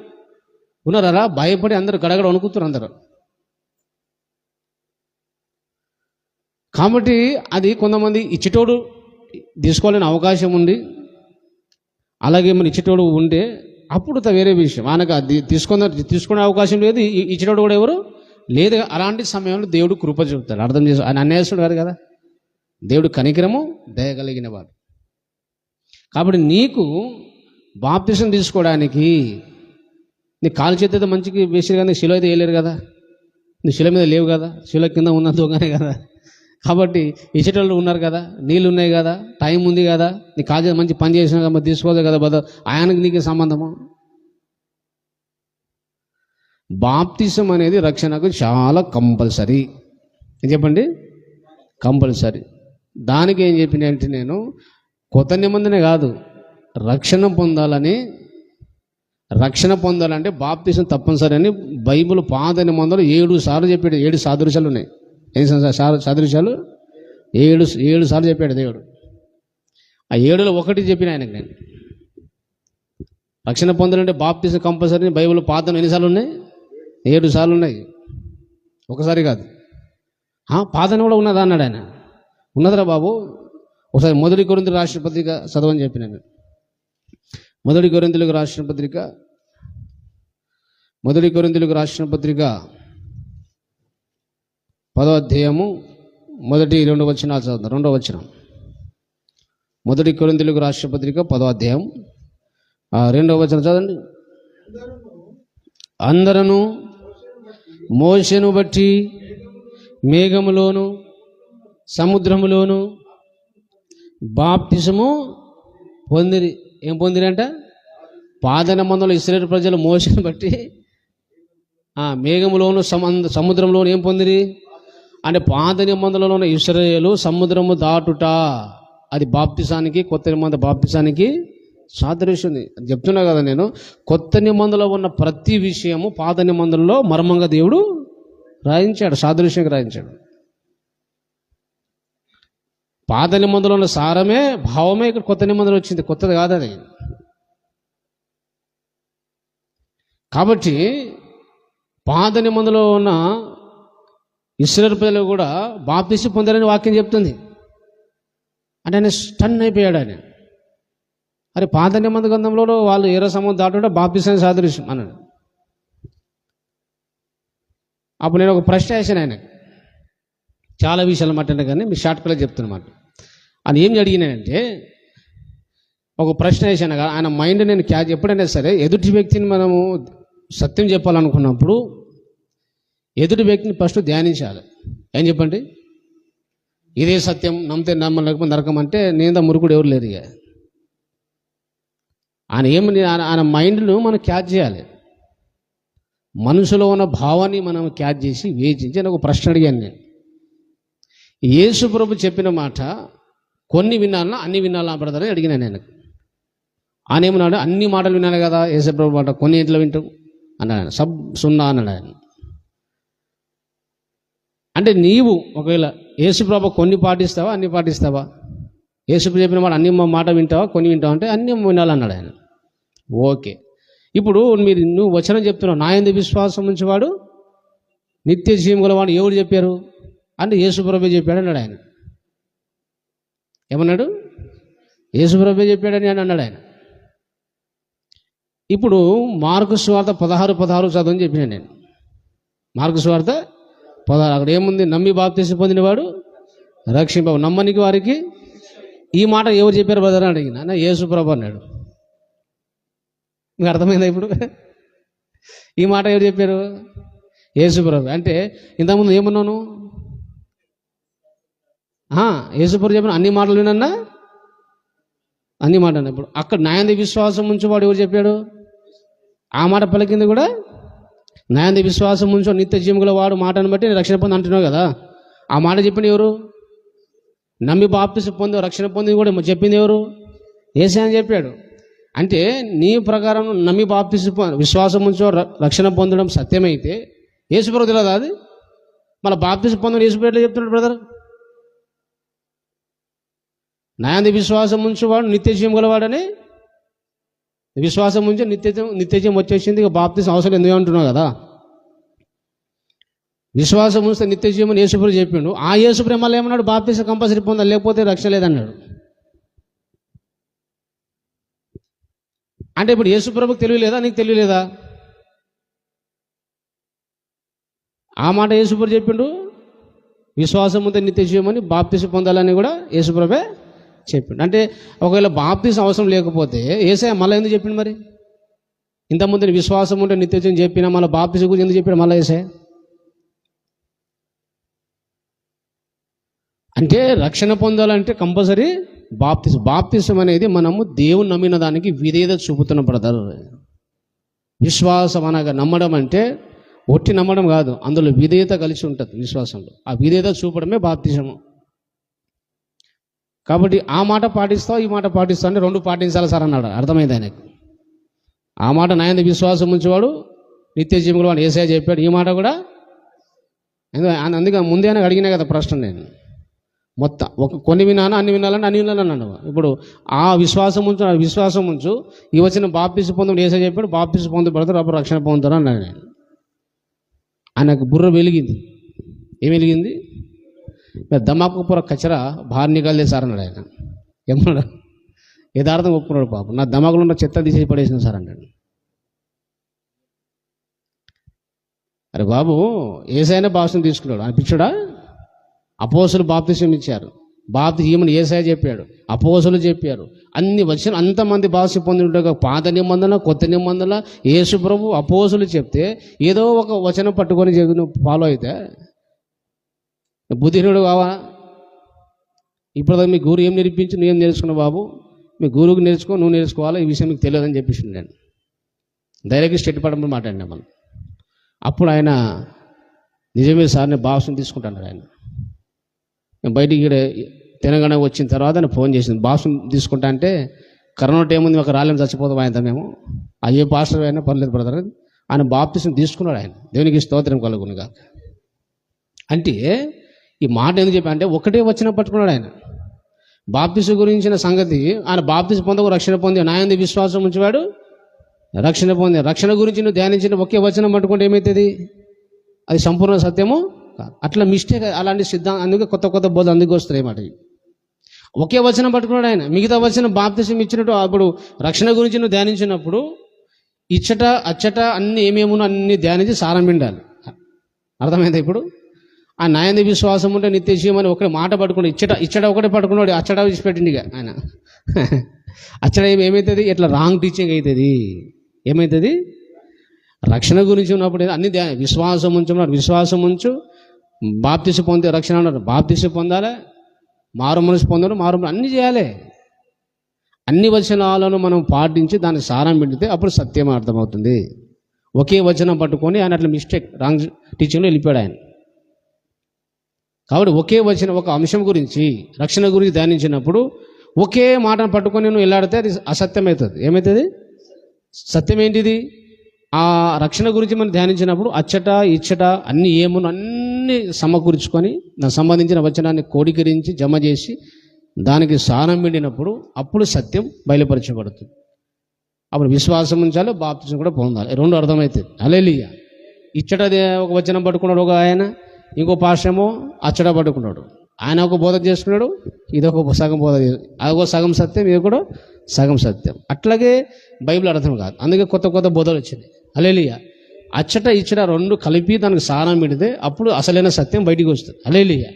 ఉన్నారా? భయపడి అందరూ గడగడ వణుకుతున్నారు అందరూ. కాబట్టి అది కొంతమంది ఇచ్చేటోడు తీసుకోవాలని అవకాశం ఉంది, అలాగే మన ఇచ్చేటోడు ఉంటే అప్పుడు వేరే విషయం. ఆయనకు తీసుకునే అవకాశం లేదు, ఇచ్చేటోడు కూడా ఎవరు లేదు. అలాంటి సమయంలో దేవుడు కృప చూపుతాడు. అర్థం చేసు, ఆయన అన్యాయస్తుడు కాదు కదా, దేవుడు కనికరము దయగలిగిన వాడు. కాబట్టి నీకు బాప్తిసం తీసుకోవడానికి నీ కాలు చేతితో మంచికి వేసారు కదా, శిల అయితే వేయలేరు కదా, నీ శిల మీద లేవు కదా, శిల కింద ఉన్న దొంగనే కదా. కాబట్టి ఇచ్చేటోళ్ళు ఉన్నారు కదా, నీళ్ళు ఉన్నాయి కదా, టైం ఉంది కదా, నీ కాలు చేతి మంచి పని చేసినా కదా, తీసుకోదు కదా బద, ఆయనకు నీకు సంబంధము. బాప్తిసం అనేది రక్షణకు చాలా కంపల్సరీ. చెప్పండి, కంపల్సరీ. దానికి ఏం చెప్పిన అంటే నేను కొత్త నిబంధన కాదు, రక్షణ పొందాలని రక్షణ పొందాలంటే బాప్తిసం తప్పనిసరి అని బైబిల్ పాత నిబంధనలు 7 సార్లు చెప్పాడు. 7 సాదృశ్యాలు ఉన్నాయి. ఏం సాదృశ్యాలు? 7 సార్లు చెప్పాడు దేవుడు. ఆ 7లో ఒకటి చెప్పిన ఆయనకు నేను. రక్షణ పొందాలంటే బాప్తిసం కంపల్సరీ బైబిల్ పాత ఎన్నిసార్లు ఉన్నాయి? 7 సార్లు ఉన్నాయి. ఒకసారి కాదు. పాతని కూడా ఉన్నదా అన్నాడు ఆయన. ఉన్నదరా బాబు, ఒకసారి 1 కొరింథీయులకు రాసిన పత్రిక చదవని చెప్పిన నేను. 1 కొరింథీయులకు రాసిన పత్రిక 1 కొరింథీయులకు రాసిన పత్రిక 10వ అధ్యాయము 1-2 వచనాలు చదువుతాం. 2వ వచనం. 1 కొరింథీయులకు రాసిన పత్రిక 10వ అధ్యాయం 2వ వచనం చదవండి. అందరూ మోషేను బట్టి మేఘములోను సముద్రములోను బాప్తిసము పొందిరి. ఏం పొందిరంట? పాత నిబంధనలో ఇశ్రాయేలు ప్రజలు మోషేను బట్టి మేఘములోను సముద్రంలోను ఏం పొందిరి అంటే పాత నిబంధనలో ఉన్న ఇశ్రాయేలు సముద్రము దాటుట, అది బాప్తిసానికి, కొత్త నిబంధన బాప్తిసానికి సాదృశ్యం. చెప్తున్నా కదా నేను, కొత్త నిబంధనలో ఉన్న ప్రతి విషయము పాత నిబంధనలో మర్మంగా దేవుడు రాయించాడు, సాదృశ్యంగా రాయించాడు. పాత నిబంధనలో ఉన్న సారమే, భావమే ఇక్కడ కొత్త నిబంధన వచ్చింది, కొత్తది కాదు అది. కాబట్టి పాత నిబంధనలో ఉన్న ఇశ్రాయేలు ప్రజలు కూడా బాప్తిసం పొందారని వాక్యం చెప్తుంది. అంటే ఆయన స్టన్ అయిపోయాడు ఆయన. అరే పాత నిబంధన గ్రంథంలో వాళ్ళు ఎర్ర సముద్రం దాటుకుంటే బాప్తిసం సాదృశ్యం అన్నాడు. అప్పుడు నేను ఒక ప్రశ్న వేసాను ఆయనకు, చాలా విషయాలు మాట్లాడినా కానీ మీ షార్ట్ కట్లో చెప్తున్నమాట. అని ఏం అడిగినానంటే ఒక ప్రశ్న వేసాను. ఆయన మైండ్ నేను ఎప్పుడైనా సరే ఎదుటి వ్యక్తిని మనము సత్యం చెప్పాలనుకున్నప్పుడు ఎదుటి వ్యక్తిని ఫస్ట్ ధ్యానించాలి. ఏం చెప్పండి? ఇదే సత్యం, నమ్మితే నమ్మలేకపోతే నరకం అంటే నేను మురుగుడు ఎవరు లేరు. ఇక ఆయన మైండ్ను మనం క్యాచ్ చేయాలి. మనసులో ఉన్న భావాన్ని మనం క్యాచ్ చేసి వేచించి అని ఒక ప్రశ్న అడిగాను నేను. యేసు ప్రభు చెప్పిన మాట కొన్ని వినాలన్నా అన్ని వినాలా బ్రదర్ అని అడిగినాను నేను. ఆయన ఏమన్నాడు? అన్ని మాటలు వినాలి కదా యేసు ప్రభు మాట, కొన్ని ఇంట్లో వింటాం అన్నాడు. సబ్ సున్నా అన్నాడు ఆయన. అంటే నీవు ఒకవేళ యేసు ప్రభు కొన్ని పాటిస్తావా అన్ని పాటిస్తావా? యేసు చెప్పిన మాట అన్ని మాట వింటావా కొన్ని వింటావా అంటే అన్ని వినాలన్నాడు ఆయన. ఓకే, ఇప్పుడు నువ్వు వచనం చెప్తున్నావు, నా యందు విశ్వాసం ఉంచేవాడు నిత్య జీవం గలవాడు ఎవరు చెప్పారు అంటే యేసు ప్రభు చెప్పాడు అన్నాడు ఆయన. ఏమన్నాడు? యేసు ప్రభు చెప్పాడని అని అన్నాడు ఆయన. ఇప్పుడు మార్కు సువార్త 16 చదవని చెప్పిన నేను. మార్కు సువార్త 16 అక్కడ ఏముంది? నమ్మి బాప్తిసం పొందినవాడు రక్షింప, నమ్మనికి వారికి. ఈ మాట ఎవరు చెప్పారు బ్రదర్ అని అడిగిన. యేసు ప్రభు అన్నాడు. మీకు అర్థమైందా ఇప్పుడు? ఈ మాట ఎవరు చెప్పారు? యేసు ప్రభు. అంటే ఇంతకుముందు ఏమన్నాను? యేసు ప్రభు చెప్పిన అన్ని మాటలు వినన్నా అన్ని మాట అన్న. ఇప్పుడు అక్కడ నా యందు విశ్వాసం ఉంచేవాడు ఎవరు చెప్పాడు? ఆ మాట పలికింది కూడా నా యందు విశ్వాసం ఉంచో నిత్య జీవం గల వాడు మాటను బట్టి నేను రక్షణ పొంది అంటున్నావు కదా. ఆ మాట చెప్పింది ఎవరు? నమ్మి బాప్తిసం పొంది రక్షణ పొంది కూడా చెప్పింది ఎవరు? యేసయ్య అని చెప్పాడు. అంటే నీ ప్రకారం నమ్మి బాప్తిసం విశ్వాసం ఉంచో రక్షణ పొందడం సత్యమైతే యేసు ప్రభు తెలియదా అది? మళ్ళీ బాప్తిసం పొందడం యేసు ప్రభు చెప్తున్నాడు బ్రదర్. నా యందు విశ్వాసం ఉంచేవాడు నిత్య జీవం గలవాడని, విశ్వాసం ఉంచి నిత్య జీవం వచ్చేసింది, ఇక బాప్తిసం అవసరం ఎందుకు అంటున్నావు కదా. విశ్వాసం ఉంచితే నిత్య జీవం యేసుప్రభు చెప్పిండు. ఆ యేసుప్రభు మళ్ళీ ఏమన్నాడు? బాప్తిసం కంపల్సరీ పొందాలి, లేకపోతే రక్షణ లేదన్నాడు. అంటే ఇప్పుడు యేసుప్రభుకి తెలియలేదా? నీకు తెలియలేదా? ఆ మాట యేసుప్రభు చెప్పిండు. విశ్వాసం ఉంటే నిత్య జీవం అని, బాప్తిసం పొందాలని కూడా యేసుప్రభే చెప్పిండు. అంటే ఒకవేళ బాప్తిసం అవసరం లేకపోతే యేసయ్య మళ్ళీ ఎందుకు చెప్పిండు? మరి ఇంతకుముందు విశ్వాసం ఉంటే నిత్య జీవం చెప్పినా మళ్ళీ బాప్తిసం గురించి ఎందుకు చెప్పాడు మళ్ళీ యేసయ్య? అంటే రక్షణ పొందాలంటే కంపల్సరీ బాప్తిసం అనేది మనము దేవుని నమ్మిన దానికి విధేయత చూపుతున్న బ్రదర్. విశ్వాసం అనగా నమ్మడం అంటే ఒట్టి నమ్మడం కాదు, అందులో విధేయత కలిసి ఉంటుంది విశ్వాసంలో. ఆ విధేయత చూపడమే బాప్తిసము. కాబట్టి ఆ మాట పాటిస్తావు ఈ మాట పాటిస్తావు అంటే రెండు పాటించాలి సార్ అన్నాడు. అర్థమైంది ఆయనకు. ఆ మాట నా యందు విశ్వాసం ఉంచేవాడు నిత్య జీవంలో వాడు యేసయ్య చెప్పాడు. ఈ మాట కూడా అందుకే ముందే అడిగినా కదా ప్రశ్న నేను. మొత్తం కొన్ని వినానా అన్ని వినాలని అన్ని వినాలన్నాను. ఇప్పుడు ఆ విశ్వాసం ఉంచు ఈ వచ్చిన బాప్తిసం పొందుడు యేసయ్య చెప్పాడు. బాప్తిసం పొందబడతారు, అప్పుడు రక్షణ పొందుతారు అన్నాడు నేను. ఆయనకు బుర్ర వెలిగింది. ఏం వెలిగింది? దమాకుపుర కచరా బాహర్ నికాలే సార్ అన్నాడు ఆయన. ఏమన్నాడు? యథార్థం ఒప్పుకున్నాడు. పాపం నా దమాకులో ఉన్న చెత్త తీసి పడేసిన సార్ అన్నాడు. అరే బాబు, యేసయ్యనే బాప్తిసం తీసుకున్నాడు అనిపించాడా? అపోస్తులు బాప్తిసం ఇచ్చారు. ఈమెను యేసయ్య చెప్పాడు, అపోస్తులు చెప్పారు. అన్ని వచ్చిన అంతమంది బాప్తిసం పొంది ఉంటారు. పాత నిబంధన కొత్త నిబంధన యేసు ప్రభు అపోస్తులు చెప్తే ఏదో ఒక వచనం పట్టుకొని ఫాలో అయితే బుద్ధిహీనుడు కావా? ఇప్పుడు మీ గురువు ఏం నేర్పించి నువ్వేం నేర్చుకున్నావు బాబు? మీ గురువుకి నేర్చుకో, నువ్వు నేర్చుకోవాలా, ఈ విషయం మీకు తెలియదని చెప్పేసి నేను డైరెక్ట్గా స్టేట్ పడమని మాట్లాడినా మనం. అప్పుడు ఆయన నిజమే సార్ నేను బాప్తిసం తీసుకుంటాను. ఆయన నేను బయటికి తెలంగాణ వచ్చిన తర్వాత ఆయన ఫోన్ చేసింది, బాప్తిసం తీసుకుంటా అంటే కరోనా టైం ఉంది, ఒక రాళ్ళని చచ్చిపోతాం ఆయన. మేము అయ్యే పాస్టర్ అయినా పర్లేదు బ్రదర్. ఆయన బాప్తిసం తీసుకున్నాడు. ఆయన దేవునికి స్తోత్రం కలుగునుగా. అంటే ఈ మాట ఎందుకు చెప్పా అంటే ఒకటే వచ్చిన పట్టుకున్నాడు ఆయన. బాప్తిసం గురించిన సంగతి ఆయన బాప్తిసం పొందకు రక్షణ పొంది నా యందు విశ్వాసం ఉంచేవాడు రక్షణ పొంది. రక్షణ గురించి నువ్వు ధ్యానించిన ఒకే వచనం పట్టుకుంటే ఏమవుతుంది? అది సంపూర్ణ సత్యము కాదు. అట్లా మిస్టేక్, అలాంటి సిద్ధాంతం. అందుకే కొత్త కొత్త బోధ అందుకు వస్తాయి మాట. ఒకే వచనం పట్టుకున్నాడు ఆయన. మిగతా వచనం బాప్తిసం ఇచ్చినట్టు అప్పుడు రక్షణ గురించి నువ్వు ధ్యానించినప్పుడు ఇచ్చట అచ్చట అన్ని ఏమేమునో అన్ని ధ్యానించి సారం పిండాలి. అర్థమైందా? ఇప్పుడు ఆ నా యందు విశ్వాసం ఉంటే నిత్య జీవం అని ఒకటి మాట పట్టుకున్నాడు. ఇచ్చట ఒకటే పట్టుకున్నాడు, అచ్చట విడిచిపెట్టింది ఆయన. అచ్చట ఏమవుతుంది? ఇట్లా రాంగ్ టీచింగ్ అవుతుంది. ఏమవుతుంది? రక్షణ గురించి ఉన్నప్పుడు అన్ని విశ్వాసం ఉంచున్నాడు. విశ్వాసం ఉంచు, బాప్తిసం పొందే రక్షణ అన్నారు. బాప్తిసం పొందాలి, మారు మనసు పొందడం, అన్ని చేయాలి. అన్ని వచనాలను మనం పాటించి దానికి సారం పెడితే అప్పుడు సత్యం అర్థమవుతుంది. ఒకే వచనం పట్టుకొని ఆయన అట్లా మిస్టేక్ రాంగ్ టీచింగ్లో వెళ్ళిపోయాడు ఆయన. కాబట్టి ఒకే వచ్చిన ఒక అంశం గురించి రక్షణ గురించి ధ్యానించినప్పుడు ఒకే మాటను పట్టుకొని నువ్వు వెళ్ళాడితే అది అసత్యం అవుతుంది. ఏమవుతుంది? సత్యం ఏంటిది? ఆ రక్షణ గురించి మనం ధ్యానించినప్పుడు అచ్చట ఇచ్చట అన్ని ఏమును అన్ని సమకూర్చుకొని దానికి సంబంధించిన వచనాన్ని కోడీకరించి జమ చేసి దానికి సారం పిండినప్పుడు అప్పుడు సత్యం బయలుపరచబడుతుంది. అప్పుడు విశ్వాసం ఉంచాలి, బాప్తిసం కూడా పొందాలి. రెండు అర్థమవుతుంది. హల్లెలూయా. ఇచ్చట ఒక వచనం పట్టుకున్నాడు ఒక ఆయన, ఇంకో పాశ్రమో అచ్చట పట్టుకున్నాడు. ఆయన ఒక బోధ చేసుకున్నాడు, ఇదొక సగం బోధ, అదొక సగం సత్యం, ఇది కూడా సగం సత్యం. అట్లాగే బైబిల్ అర్థం కాదు. అందుకే కొత్త కొత్త బోధలు వచ్చింది. హల్లెలూయా. అచ్చట ఇచ్చట రెండు కలిపి దానికి సారం పెడితే అప్పుడు అసలైన సత్యం బయటికి వస్తుంది. హల్లెలూయా.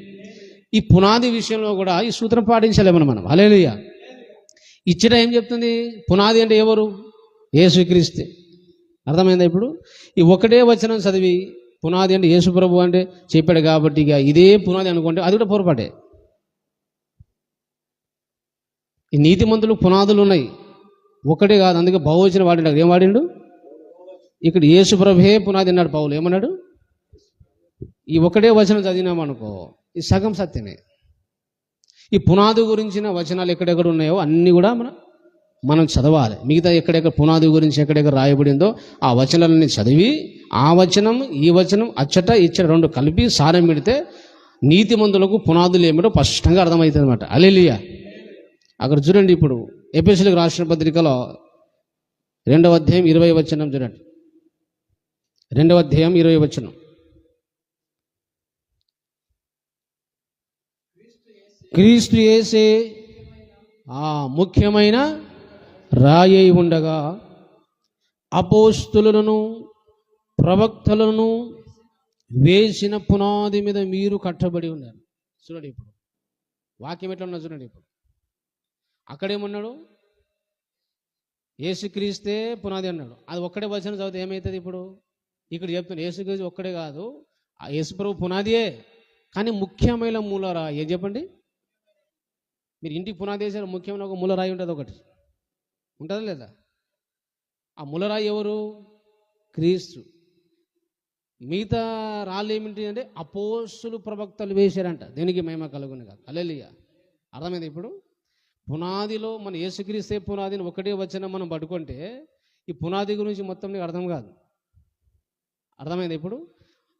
ఈ పునాది విషయంలో కూడా ఈ సూత్రం పాటించలేమని మనం. హల్లెలూయా. ఇచ్చట ఏం చెప్తుంది? పునాది అంటే ఎవరు? యేసుక్రీస్తు. అర్థమైందా? ఇప్పుడు ఈ ఒకటే వచనం చదివి పునాది అంటే యేసు ప్రభు అంటే చెప్పాడు కాబట్టి ఇక ఇదే పునాది అనుకుంటే అది కూడా పొరపాటే. ఈ నీతిమంతులు పునాదులు ఉన్నాయి, ఒకటే కాదు. అందుకే బహువచన వాడిండు. ఏం వాడిండు? ఇక్కడ యేసు ప్రభువే పునాది అన్నాడు పౌలు. ఏమన్నాడు? ఈ ఒకటే వచనం చదివినామనుకో ఈ సగం సత్యమే. ఈ పునాది గురించిన వచనాలు ఎక్కడెక్కడ ఉన్నాయో అన్నీ కూడా మనం చదవాలి. మిగతా ఎక్కడెక్కడ పునాది గురించి ఎక్కడెక్కడ రాయబడిందో ఆ వచనాలన్నీ చదివి ఆ వచనం ఈ వచనం అచ్చట ఇచ్చట రెండు కలిపి సారం పెడితే నీతిమంతులకు పునాదులు ఏమిటో స్పష్టంగా అర్థమవుతుంది అనమాట. హల్లెలూయా. అక్కడ చూడండి, ఇప్పుడు ఎఫెసీయులకు రాసిన పత్రికలో 2వ అధ్యాయం 20వ వచనం చూడండి. 2వ అధ్యాయం 20వ వచనం. క్రీస్తు యేసే ముఖ్యమైన రాయి ఉండగా అపోస్తులను ప్రవక్తలను వేసిన పునాది మీద మీరు కట్టబడి ఉన్నారు. చూడండి ఇప్పుడు వాక్యం ఎట్లా ఉన్నా చూడండి. ఇప్పుడు అక్కడేమన్నాడు? యేసుక్రీస్తే పునాది అన్నాడు. అది ఒక్కడే వచనం చదివితే ఏమవుతుంది? ఇప్పుడు ఇక్కడ చెప్తున్నాడు యేసుక్రీస్తు ఒక్కడే కాదు, ఆ యేసుప్రభు పునాదియే, కానీ ముఖ్యమైన మూలరాయి. ఏం చెప్పండి? మీరు ఇంటికి పునాది వేసారు, ముఖ్యమైన ఒక మూలరాయి ఉంటుంది, ఒకటి ఉంటుందా లేదా? ఆ మూలరాయి ఎవరు? క్రీస్తు. మిగతా రాళ్ళు ఏమిటి అంటే అపోస్తులు ప్రవక్తలు వేశారంట. దేనికి మహిమ కలుగును కాదు. హల్లెలూయా. అర్థమైంది? ఇప్పుడు పునాదిలో మన యేసుక్రీస్తే పునాదిని ఒకటే వచనం మనం పట్టుకుంటే ఈ పునాది గురించి మొత్తం నీకు అర్థం కాదు. అర్థమైంది? ఇప్పుడు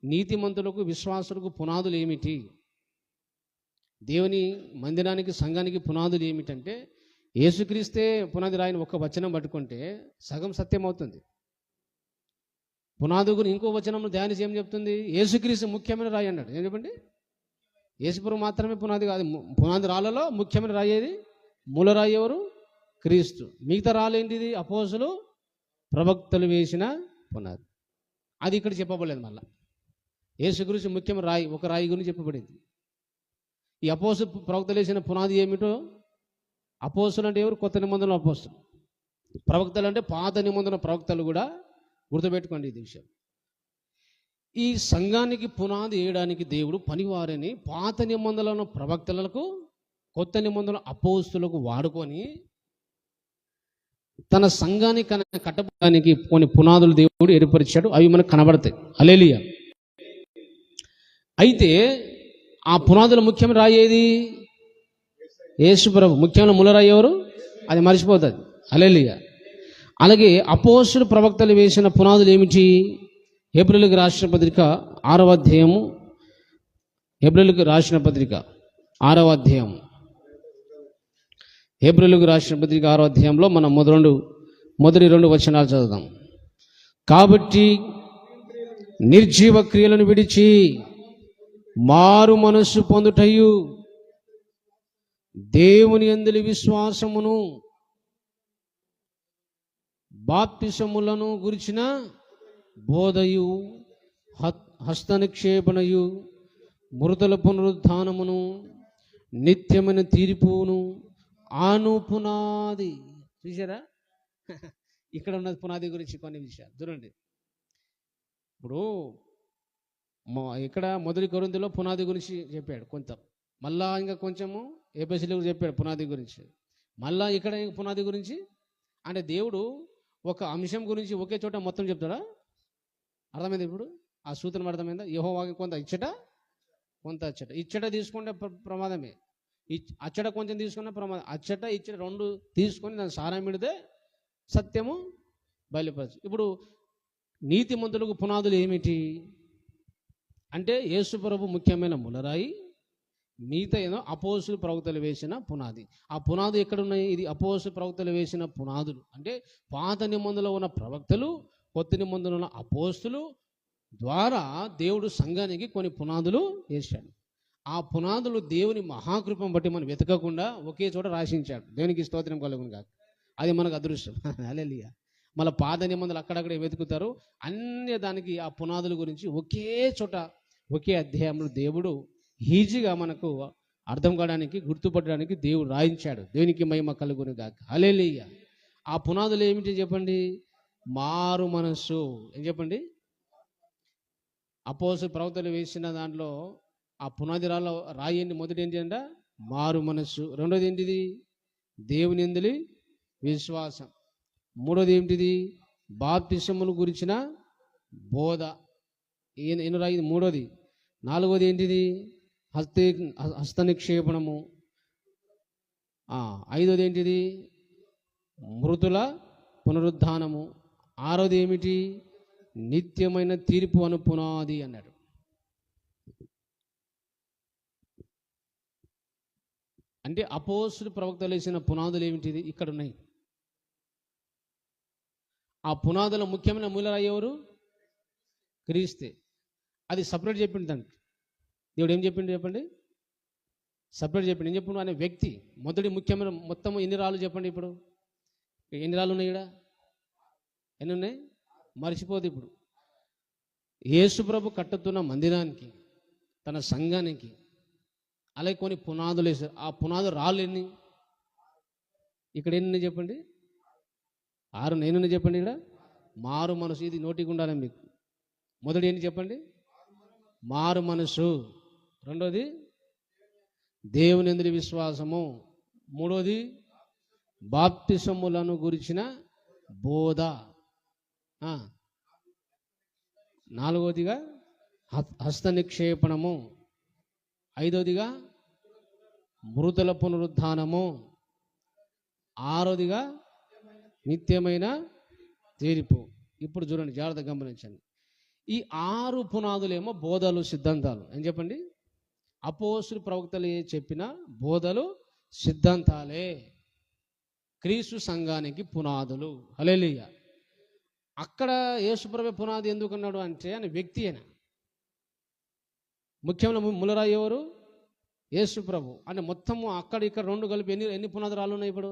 నీతిమంతులకు విశ్వాసులకు పునాదులు ఏమిటి, దేవుని మందిరానికి సంఘానికి పునాదులు ఏమిటంటే యేసుక్రీస్తే పునాది రాయిని ఒక్క వచనం పట్టుకుంటే సగం సత్యం అవుతుంది. పునాది గురించి ఇంకో వచనంలో ధ్యానించి ఏం చెప్తుంది? యేసుక్రీస్తు ముఖ్యమైన రాయి అన్నాడు. ఏం చెప్పండి? యేసుప్రభు మాత్రమే పునాది కాదు. పునాది రాళ్ళలో ముఖ్యమైన రాయి ఏది? మూల రాయి ఎవరు? క్రీస్తు. మిగతా రాళ్ళు ఏంటిది? అపోస్తులు ప్రవక్తలు వేసిన పునాది. అది ఇక్కడ చెప్పబడలేదు. మళ్ళీ యేసుక్రీస్తు ముఖ్యమైన రాయి, ఒక రాయి గురించి చెప్పబడింది. ఈ అపోస్తులు ప్రవక్తలు వేసిన పునాది ఏమిటో? అపోస్తులు అంటే ఎవరు? కొత్త నిబంధనల అపోస్తులు. ప్రవక్తలు అంటే పాత నిబంధన ప్రవక్తలు కూడా. గుర్తుపెట్టుకోండి ఇది విషయం. ఈ సంఘానికి పునాది వేయడానికి దేవుడు పనివారని పాత నిబంధనలను ప్రవక్తలకు, కొత్త నిబంధనల అపోస్తులకు వాడుకొని తన సంఘాన్ని కట్టడానికి కొన్ని పునాదులు దేవుడు ఏర్పరిచాడు. అవి మనకు కనబడతాయి. హల్లెలూయా. అయితే ఆ పునాదుల ముఖ్యమైన రాయి ఏది? యేసు ప్రభు. ముఖ్యమైన మూలరాయి ఎవరు? అది మర్చిపోతుంది. హల్లెలూయా. అలాగే అపోస్తులు ప్రవక్తలు వేసిన పునాదులు ఏమిటి? హెబ్రీయులకు రాసిన పత్రిక 6వ అధ్యాయము. హెబ్రీయులకు రాసిన పత్రిక 6వ అధ్యాయం. హెబ్రీయులకు రాసిన పత్రిక 6వ అధ్యాయంలో మనం మొదటి రెండు వచనాలు చదువుదాం. కాబట్టి నిర్జీవ క్రియలను విడిచి మారు మనస్సు పొందుటయు దేవుని యందు విశ్వాసమును బాప్తిసములను గురించిన బోధయు హస్తనిక్షేపణయు మృతుల పునరుద్ధానమును నిత్యమైన తీర్పును ఆను పునాది. చూసారా? ఇక్కడ ఉన్నది పునాది గురించి కొన్ని విషయాలు చూడండి. ఇప్పుడు ఇక్కడ మొదటి కొరింథీలో పునాది గురించి చెప్పాడు కొంత, మళ్ళా ఇంకా కొంచెము ఎఫెసీయులకు చెప్పాడు పునాది గురించి, మళ్ళా ఇక్కడ పునాది గురించి. అంటే దేవుడు ఒక అంశం గురించి ఒకే చోట మొత్తం చెప్తాడా? అర్థమైంది? ఇప్పుడు ఆ సూత్రం అర్థమైందా? యెహోవాకి కొంత ఇచ్చట, కొంత అచ్చట. ఇచ్చట తీసుకుంటే ప్రమాదమే, అచ్చట కొంచెం తీసుకున్న ప్రమాదం. అచ్చట ఇచ్చట రెండు తీసుకొని దాని సారం పెడితే సత్యము బయలుపరచు. ఇప్పుడు నీతిమంతులకు పునాదులు ఏమిటి అంటే యేసు ప్రభు ముఖ్యమైన మూలరాయి, మిగతా ఏదో అపోస్తులు ప్రవక్తలు వేసిన పునాది. ఆ పునాది ఎక్కడున్నాయి? ఇది అపోస్తులు ప్రవక్తలు వేసిన పునాదులు. అంటే పాత నిబంధనలో ఉన్న ప్రవక్తలు, కొత్త నిబంధనలో ఉన్న అపోస్తులు ద్వారా దేవుడు సంఘానికి కొన్ని పునాదులు వేశాడు. ఆ పునాదులు దేవుని మహాకృపను బట్టి మనం వెతకకుండా ఒకే చోట రాసించాడు. దేవునికి స్తోత్రం కలుగును గాక. అది మనకు అదృష్టం. హల్లెలూయా. మళ్ళీ పాత నిబంధనలు అక్కడక్కడే వెతుకుతారు. అన్ని దానికి ఆ పునాదుల గురించి ఒకే చోట ఒకే అధ్యాయంలో దేవుడు ఈజీగా మనకు అర్థం కావడానికి, గుర్తుపట్టడానికి దేవుడు రాయించాడు. దేవునికి మహిమ కలుగును గాక. హల్లెలూయా. ఆ పునాదులు ఏమిటి చెప్పండి? మారు మనస్సు. ఏం చెప్పండి? అపోస్తలులు ప్రవక్తలు వేసిన దాంట్లో ఆ పునాది రాయి ఏంటి? మొదటి ఏంటి అంట? మారు మనస్సు. రెండోది ఏంటిది? దేవుని యందు విశ్వాసం. మూడోది ఏంటిది? బాప్తిసమును గురించిన బోధ. ఎన్ని రాయి? మూడోది. నాలుగోది ఏంటిది? హస్తనిక్షేపణము. ఐదోది ఏంటిది? మృతుల పునరుద్ధానము. ఆరోది ఏమిటి? నిత్యమైన తీర్పు అను పునాది అన్నాడు. అంటే అపోస్తులు ప్రవక్తలు వేసిన పునాదులు ఏమిటిది? ఇక్కడ ఉన్నాయి. ఆ పునాదుల ముఖ్యమైన మూలరాయి ఎవరు? క్రీస్తే. అది సపరేట్ చెప్పిండు. దానికి దేవుడు ఏం చెప్పిండు చెప్పండి? సపరేట్ చెప్పిండు. ఏం చెప్పిండు? అనే వ్యక్తి మొదటి ముఖ్యమైన మొత్తం ఎన్ని రాళ్ళు చెప్పండి? ఇప్పుడు ఎన్ని రాళ్ళు ఉన్నాయి? ఇక్కడ ఎన్ని ఉన్నాయి? మర్చిపోదు. ఇప్పుడు యేసు ప్రభు కట్టుతున్న మందిరానికి, తన సంఘానికి అలాగే కొన్ని పునాదులు వేశారు. ఆ పునాదు రాళ్ళు ఎన్ని? ఇక్కడ ఎన్ని చెప్పండి? 6. నేను చెప్పండి. ఇక్కడ మారు మనసు. ఇది నోటికి ఉండాలి మీకు. మొదటి ఏంటి చెప్పండి? మారు మనసు. రెండోది దేవుని యందు విశ్వాసము. మూడోది బాప్తిసములను గురించిన బోధ. నాలుగోదిగా హస్త నిక్షేపణము. ఐదోదిగా మృతుల పునరుద్ధానము. ఆరోదిగా నిత్యమైన తీర్పు. ఇప్పుడు చూడండి, జాగ్రత్తగా గమనించండి. ఈ 6 పునాదులేమో బోధలు, సిద్ధాంతాలు. ఏం చెప్పండి? అపోస్తులు, ప్రవక్తలు చెప్పిన బోధలు, సిద్ధాంతాలే క్రీస్తు సంఘానికి పునాదులు. హల్లెలూయా. అక్కడ యేసుప్రభు పునాది ఎందుకన్నాడు అంటే ఆయన వ్యక్తి అయిన ముఖ్యమైన మూలరాయి ఎవరు? యేసుప్రభు. అంటే మొత్తము అక్కడ ఇక్కడ రెండు కలిపి ఎన్ని పునాది రాళ్ళు ఉన్నాయి? ఇప్పుడు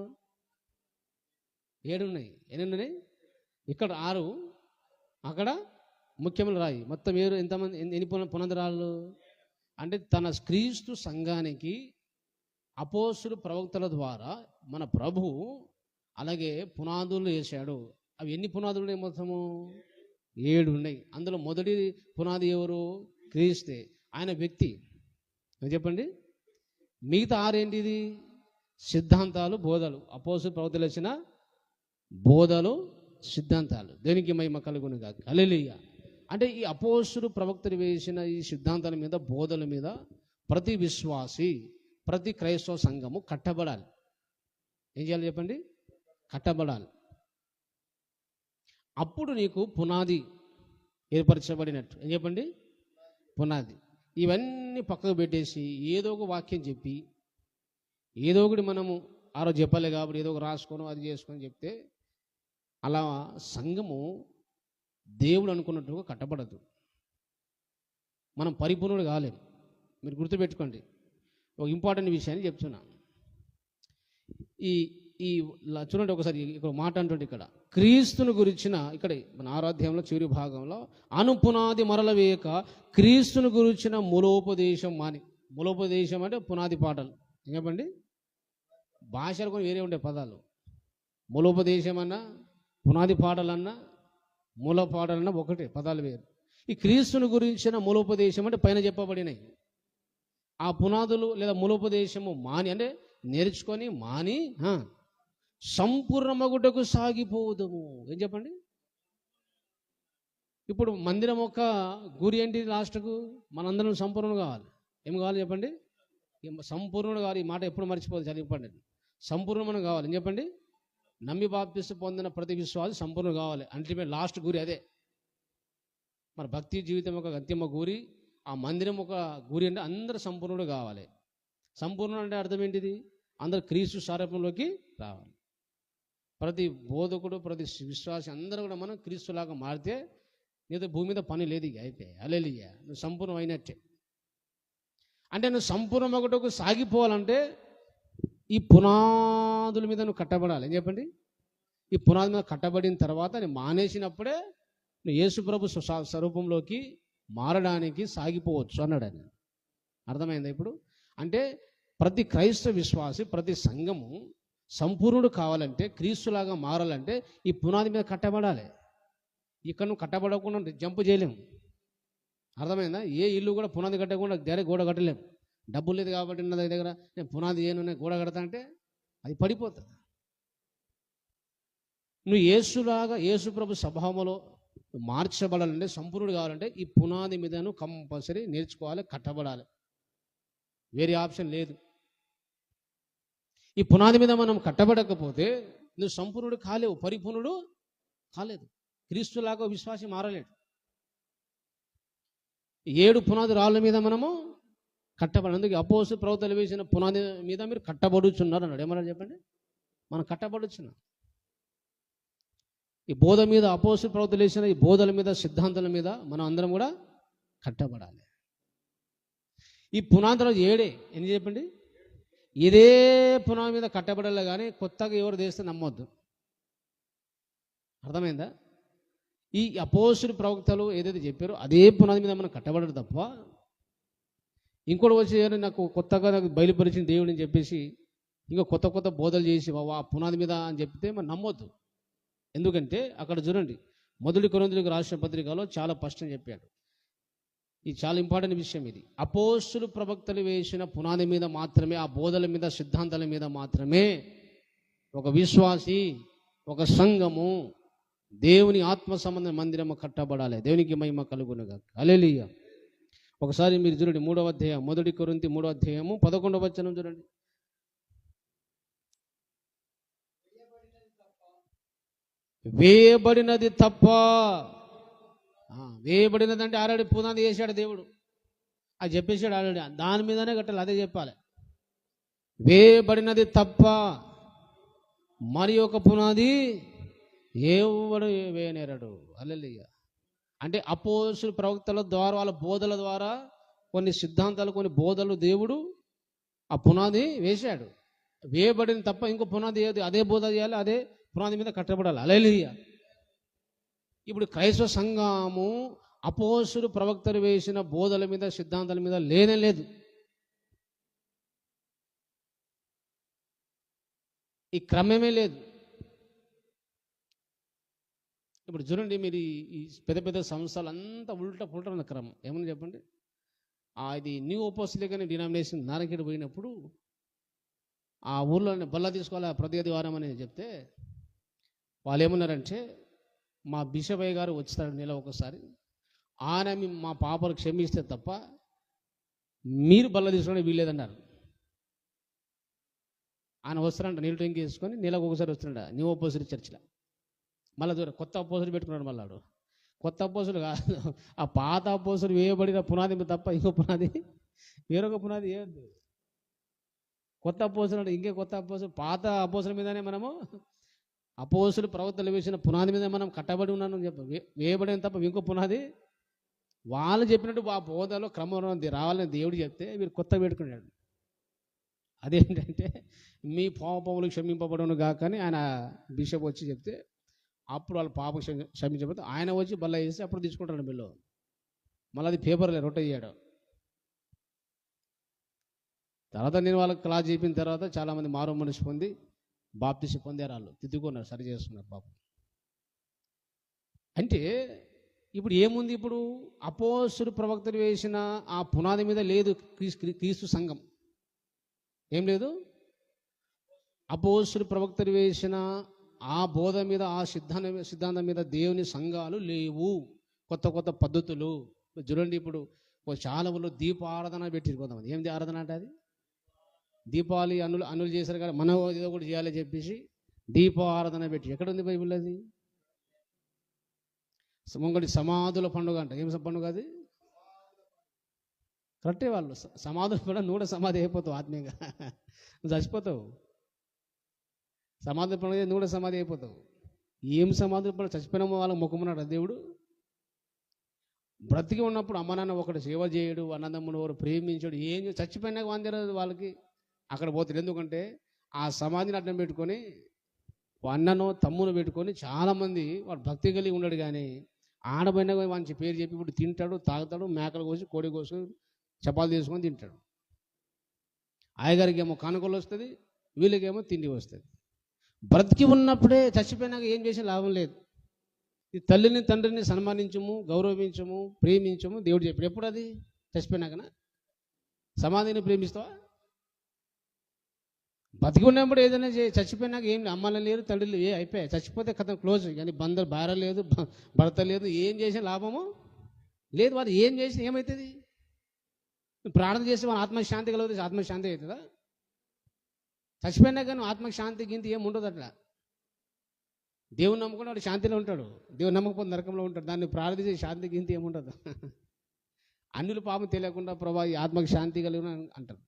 7 ఉన్నాయి. ఎన్ని ఉన్నాయి? ఇక్కడ 6, అక్కడ ముఖ్యమైన రాయి. మొత్తం ఎంతమంది, ఎన్ని పునాది రాళ్ళు? అంటే తన క్రీస్తు సంఘానికి అపోస్తులు, ప్రవక్తల ద్వారా మన ప్రభువు అలాగే పునాదులు వేశాడు. అవి ఎన్ని పునాదులు ఉన్నాయి? మొత్తము 7 ఉన్నాయి. అందులో మొదటి పునాది ఎవరు? క్రీస్తే, ఆయన వ్యక్తి. చెప్పండి. మిగతా 6 ఏంటిది? సిద్ధాంతాలు, బోధలు. అపోస్తులు, ప్రవక్తలు వేసిన బోధలు, సిద్ధాంతాలు. దేనికి మహిమ కలుగును గాక. హల్లెలూయా. అంటే ఈ అపోస్తులు, ప్రవక్తలు వేసిన ఈ సిద్ధాంతాల మీద, బోధల మీద ప్రతి విశ్వాసి, ప్రతి క్రైస్తవ సంఘము కట్టబడాలి. ఏం చేయాలి చెప్పండి? కట్టబడాలి. అప్పుడు నీకు పునాది ఏర్పరచబడినట్టు. ఏం చెప్పండి? పునాది. ఇవన్నీ పక్కకు పెట్టేసి ఏదో ఒక వాక్యం చెప్పి, ఏదో ఒకటి మనము ఆ రోజు చెప్పలే కాబట్టి ఏదో ఒక రాసుకొని అది చేసుకొని చెప్తే అలా సంఘము దేవుడు అనుకున్నట్టుగా కట్టబడదు. మనం పరిపూర్ణుడు కాలేము. మీరు గుర్తుపెట్టుకోండి. ఒక ఇంపార్టెంట్ విషయాన్ని చెప్తున్నా. ఈ చూడండి ఒకసారి, ఇక్కడ మాట అంటుంటే ఇక్కడ క్రీస్తుని గురించిన, ఇక్కడ మన ఆరాధ్యంలో చివరి భాగంలో అనుపునాది మరల వేయక క్రీస్తుని గురించిన మూలోపదేశం మాని. మూలోపదేశం అంటే పునాది పాటలు. చెప్పండి. భాషలు కూడా వేరే ఉండే పదాలు. మూలోపదేశం అన్నా, పునాది పాటలన్నా, మూల పాటలన్నా ఒకటే, పదాలు వేరు. ఈ క్రీస్తుని గురించిన మూలోపదేశం అంటే పైన చెప్పబడినాయి. ఆ పునాదులు లేదా మూలోపదేశము మాని అంటే నేర్చుకొని మాని సంపూర్ణమగుటకు సాగిపోదుము. ఏం చెప్పండి? ఇప్పుడు మందిరం యొక్క గురి ఏంటి? లాస్ట్కు మనందరం సంపూర్ణం కావాలి. ఏం కావాలి చెప్పండి? సంపూర్ణుడు కావాలి. ఈ మాట ఎప్పుడు మర్చిపోదు, చదివిపండి. సంపూర్ణమని కావాలి. ఏం చెప్పండి? నమ్మి బాప్తిస్తు పొందిన ప్రతి విశ్వాసి సంపూర్ణం కావాలి. అల్టిమేట్ లాస్ట్ గురి అదే. మన భక్తి జీవితం ఒక అంతిమ గురి, ఆ మందిరం ఒక గురి. అంటే అందరూ సంపూర్ణుడు కావాలి. సంపూర్ణం అంటే అర్థం ఏంటిది? అందరు క్రీస్తు స్వరూపంలోకి రావాలి. ప్రతి బోధకుడు, ప్రతి విశ్వాసి అందరూ కూడా మనం క్రీస్తులాగా మారితే నీతో భూమి మీద పని లేదు. ఇక అయిపోయి హల్లెలూయా, నువ్వు సంపూర్ణం అయినట్టే. అంటే నువ్వు సంపూర్ణం ఒకటకు సాగిపోవాలంటే ఈ పునాదుల మీద నువ్వు కట్టబడాలి. ఏం చెప్పండి? ఈ పునాది మీద కట్టబడిన తర్వాత నేను మానేసినప్పుడే నువ్వు యేసు ప్రభు స్వరూపంలోకి మారడానికి సాగిపోవచ్చు అన్నాడు ఆయన. అర్థమైందా ఇప్పుడు? అంటే ప్రతి క్రైస్తవ విశ్వాసి, ప్రతి సంఘము సంపూర్ణుడు కావాలంటే, క్రీస్తులాగా మారాలంటే ఈ పునాది మీద కట్టబడాలి. ఇక్కడ నువ్వు కట్టబడకుండా జంపు చేయలేము. అర్థమైందా? ఏ ఇల్లు కూడా పునాది కట్టకుండా డైరెక్ట్ గోడ కట్టలేము. డబ్బులు లేదు కాబట్టి నా దగ్గర నేను పునాది చేయను, గోడ కడతా అంటే అది పడిపోతుంది. నువ్వు యేసులాగా, యేసు ప్రభు స్వభావంలో మార్చబడాలంటే, సంపూర్ణుడు కావాలంటే ఈ పునాది మీద నువ్వు కంపల్సరీ నేర్చుకోవాలి, కట్టబడాలి. వేరే ఆప్షన్ లేదు. ఈ పునాది మీద మనం కట్టబడకపోతే నువ్వు సంపూర్ణుడు కాలేవు, పరిపూర్ణుడు కాలేదు. క్రీస్తులాగా విశ్వాసి మారలేడు. 7 పునాది రాళ్ళ మీద మనము కట్టబడి, అందుకే అపోస్తలులు, ప్రవక్తలు వేసిన పునాది మీద మీరు కట్టబడుచున్నారు అన్నాడు. ఏమన్నా చెప్పండి? మనం కట్టబడుచున్నాం. ఈ బోధ మీద, అపోస్తలులు, ప్రవక్తలు వేసిన ఈ బోధల మీద, సిద్ధాంతాల మీద మనం అందరం కూడా కట్టబడాలి. ఈ పునాదులు 7 ఎన్ని చెప్పండి? ఇదే పునాది మీద కట్టబడాలి కానీ కొత్తగా ఎవరు చేస్తే నమ్మొద్దు. అర్థమైందా? ఈ అపోస్తలులు, ప్రవక్తలు ఏదైతే చెప్పారో అదే పునాది మీద మనం కట్టబడరు తప్ప ఇంకోటి వచ్చి నాకు కొత్తగా నాకు బయలుపరిచిన దేవుడు అని చెప్పేసి ఇంకా కొత్త కొత్త బోధలు చేసి ఆ పునాది మీద అని చెప్తే మనం నమ్మొద్దు. ఎందుకంటే అక్కడ చూడండి, 1 కొరింథీయులకు రాసిన పత్రికలో చాలా స్పష్టంగా చెప్పాడు. ఇది చాలా ఇంపార్టెంట్ విషయం. ఇది అపోస్తలులు, ప్రవక్తలు వేసిన పునాది మీద మాత్రమే, ఆ బోధల మీద, సిద్ధాంతాల మీద మాత్రమే ఒక విశ్వాసి, ఒక సంఘము, దేవుని ఆత్మ సంబంధ మందిరము కట్టబడాలి. దేవునికి మహిమ కలుగునుగా. హల్లెలూయా. ఒకసారి మీరు చూడండి 3వ అధ్యాయం, 1 కొరింథీ 3వ అధ్యాయము 11వ వచనం చూడండి. వేయబడినది తప్ప. వేయబడినది అంటే ఆల్రెడీ పునాది వేసాడు దేవుడు, అది చెప్పేశాడు ఆల్రెడీ, దాని మీదనే కట్టాలి, అదే చెప్పాలి. వేయబడినది తప్ప మరి ఒక పునాది ఎవడు వేయనేరడు. హల్లెలూయా. అంటే అపోస్తలుల ప్రవక్తల ద్వారా, వాళ్ళ బోధల ద్వారా కొన్ని సిద్ధాంతాలు, కొన్ని బోధలు దేవుడు ఆ పునాది వేశాడు. వేయబడిన తప్ప ఇంకో పునాది ఏది, అదే బోధ చేయాలి, అదే పునాది మీద కట్టబడాలి. హల్లెలూయా. ఇప్పుడు క్రైస్తవ సంఘము అపోస్తలుల ప్రవక్తలు వేసిన బోధల మీద, సిద్ధాంతాల మీద లేనే లేదు. ఈ క్రమమే లేదు. ఇప్పుడు చూడండి, మీరు ఈ పెద్ద పెద్ద సంస్థలు అంతా ఉల్టా పుల్టా ఉన్న క్రమం ఏమని చెప్పండి. ఇది న్యూ అపోస్తలిక్ అనే డినామినేషన్ నారాయణఖేడ్ పోయినప్పుడు ఆ ఊర్లోనే బల్ల తీసుకోవాలి ప్రతి ఆదివారం అని చెప్తే వాళ్ళు ఏమన్నారంటే, మా బిషప్ అయ్య గారు వచ్చారు నెల ఒకసారి, ఆయన మా పాపలు క్షమిస్తే తప్ప మీరు బల్ల తీసుకోవడానికి వీల్లేదన్నారు. ఆయన వస్తారంట నీళ్ళు ట్యాంక్ వేసుకొని, నెలకు ఒకసారి వస్తున్నాడు న్యూ అపోస్తలిక్ చర్చిలో. మళ్ళీ దూరం కొత్త అపోస్తలుడు పెట్టుకున్నాడు. మళ్ళీ కొత్త అపోస్తలుడు కాదు, ఆ పాత అపోస్తలుడు వేయబడిన పునాది తప్ప ఇంకో పునాది, వేరొక పునాది వేయద్దు. కొత్త అపోస్తలుడు ఇంకే కొత్త అపోస్తలుడు, పాత అపోస్తలుల మీదనే మనము, అపోస్తలుల ప్రవక్తలు వేసిన పునాది మీద మనం కట్టబడి ఉన్నాను చెప్ప, వేయబడిన తప్ప ఇంకో పునాది. వాళ్ళు చెప్పినట్టు ఆ బోధలో క్రమం రావాలని దేవుడు చెప్తే వీరు కొత్త పెట్టుకున్నాడు. అదేంటంటే, మీ పాపములు క్షమింపబడును గాక అని ఆయన బిషప్ వచ్చి చెప్తే, అప్పుడు వాళ్ళ పాపం క్షమించబడితే ఆయన వచ్చి బల్ల వేసి అప్పుడు తీసుకుంటాడు బిల్లు. మళ్ళీ అది పేపర్లే రొట్టె చేయడం. తర్వాత నేను వాళ్ళకి క్లాస్ చెప్పిన తర్వాత చాలామంది మారు మనసు పొంది బాప్తిసం పొందారు, వాళ్ళు తిద్దుకున్నారు, సరి చేస్తున్నారు పాపం. అంటే ఇప్పుడు ఏముంది, ఇప్పుడు అపోస్తలుల ప్రవక్తలు వేసిన ఆ పునాది మీద లేదు క్రీస్తు సంఘం. ఏం లేదు, అపోస్తలుల ప్రవక్తలు వేసిన ఆ బోధ మీద, ఆ సిద్ధాంతం మీద దేవుని సంఘాలు లేవు. కొత్త కొత్త పద్ధతులు చూడండి. ఇప్పుడు చాలా ఊళ్ళో దీప ఆరాధన పెట్టిరు కొంతమంది. ఏంది ఆరాధన అంటే, అది దీపావళి అన్నులు చేశారు కదా, మనం ఏదో ఒకటి చేయాలని చెప్పేసి దీప ఆరాధన పెట్టి. ఎక్కడ ఉంది బైబిల్ అది? ఇంకోటి సమాధుల పండుగ అంట. ఏం పండుగ అది? కరెక్టే, వాళ్ళు సమాధుల పండుగ, నువ్వు కూడా సమాధి అయిపోతావు ఆత్మీయంగా, నువ్వు చచ్చిపోతావు. సమాధి పండుగ నువ్వు కూడా సమాధి అయిపోతావు. ఏం సమాధుల పండుగ? చచ్చిపోయిన వాళ్ళకి మొక్కమున్నాడు దేవుడు. బ్రతికి ఉన్నప్పుడు అమ్మ నాన్న ఒకటి సేవ చేయడు, అన్నదమ్ముడు ఒకరు ప్రేమించాడు, ఏం చచ్చిపోయినాక వందరదు వాళ్ళకి అక్కడ పోతాడు. ఎందుకంటే ఆ సమాధిని అడ్డం పెట్టుకొని అన్ననో తమ్మును పెట్టుకొని చాలామంది వాడు భక్తి కలిగి ఉన్నాడు, కానీ ఆడబడిన మంచి పేరు చెప్పి ఇప్పుడు తింటాడు, తాగుతాడు, మేకలు కోసి కోడి కోసి చపాలు తీసుకొని తింటాడు. ఆయగారికి ఏమో కానుకలు వస్తుంది, వీళ్ళకేమో తిండి వస్తుంది. బ్రతికి ఉన్నప్పుడే చచ్చిపోయినాక ఏం చేసే లాభం లేదు. ఈ తల్లిని తండ్రిని సన్మానించము, గౌరవించము, ప్రేమించము దేవుడు చెప్పాడు. ఎప్పుడు అది? చచ్చిపోయినాకనా? సమాధిని ప్రేమిస్తావా? బతికి ఉన్నప్పుడు ఏదైనా చచ్చిపోయినాక ఏం అమ్మాయిలు లేరు, తండ్రులు అయిపోయాయి. చచ్చిపోతే కథ క్లోజ్. కానీ భార్య లేదు, భర్త లేదు, ఏం చేసిన లాభము లేదు. వాడు ఏం చేసినా ఏమవుతుంది? ప్రార్థన చేస్తే మన ఆత్మశాంతి కలుగుతుంది, ఆత్మశాంతి అవుతుందా? చచ్చిపోయినా కానీ ఆత్మశాంతి గింతి ఏమి ఉండదు అట్లా. దేవుని నమ్ముకుని వాడు శాంతిలో ఉంటాడు, దేవుని నమ్మకపోతే నరకంలో ఉంటాడు. దాన్ని ప్రార్థించే శాంతి గింతి ఏముండదు. అన్యులు పాపం తెలియకుండా ప్రభా ఈ ఆత్మకు శాంతి కలిగిన అంటారు.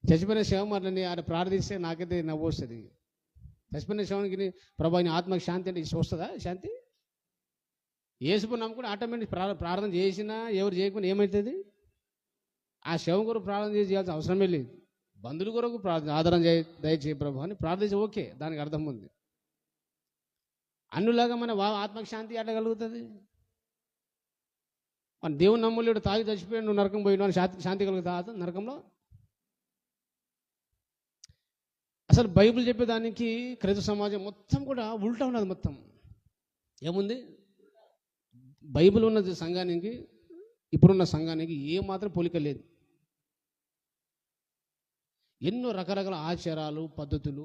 చచ్చిపోయిన శవం అట్లని ఆడ ప్రార్థిస్తే నాకైతే నవ్వు వస్తుంది. చచ్చిపోయిన శవానికి ప్రభా నీ ఆత్మకు శాంతి అంటే వస్తుందా శాంతి? యేసుని నమ్ముకుని ఆటోమేటిక్ ప్రార్థన చేసినా ఎవరు చేయకుండా ఏమవుతుంది? ఆ శవం కొరకు ప్రార్థన చేయాల్సిన అవసరమే లేదు. బంధువుల కొరకు ఆదరణ దయచేయ ప్రభు అని ప్రార్థించి ఓకే, దానికి అర్థం ఉంది. అన్నులాగా మన ఆత్మకు శాంతి ఎట్లా కలుగుతుంది? మన దేవుని నమ్ములేడు, తాగి చచ్చిపోయాడు, నువ్వు నరకం పోయినావు, శాంతి కలుగుతా నరకంలో? అసలు బైబిల్ చెప్పేదానికి క్రైస్తవ సమాజం మొత్తం కూడా ఉల్టా ఉన్నది. మొత్తం ఏముంది? బైబిల్ ఉన్నది సంఘానికి, ఇప్పుడున్న సంఘానికి ఏమాత్రం పోలిక లేదు. ఎన్నో రకరకాల ఆచారాలు, పద్ధతులు.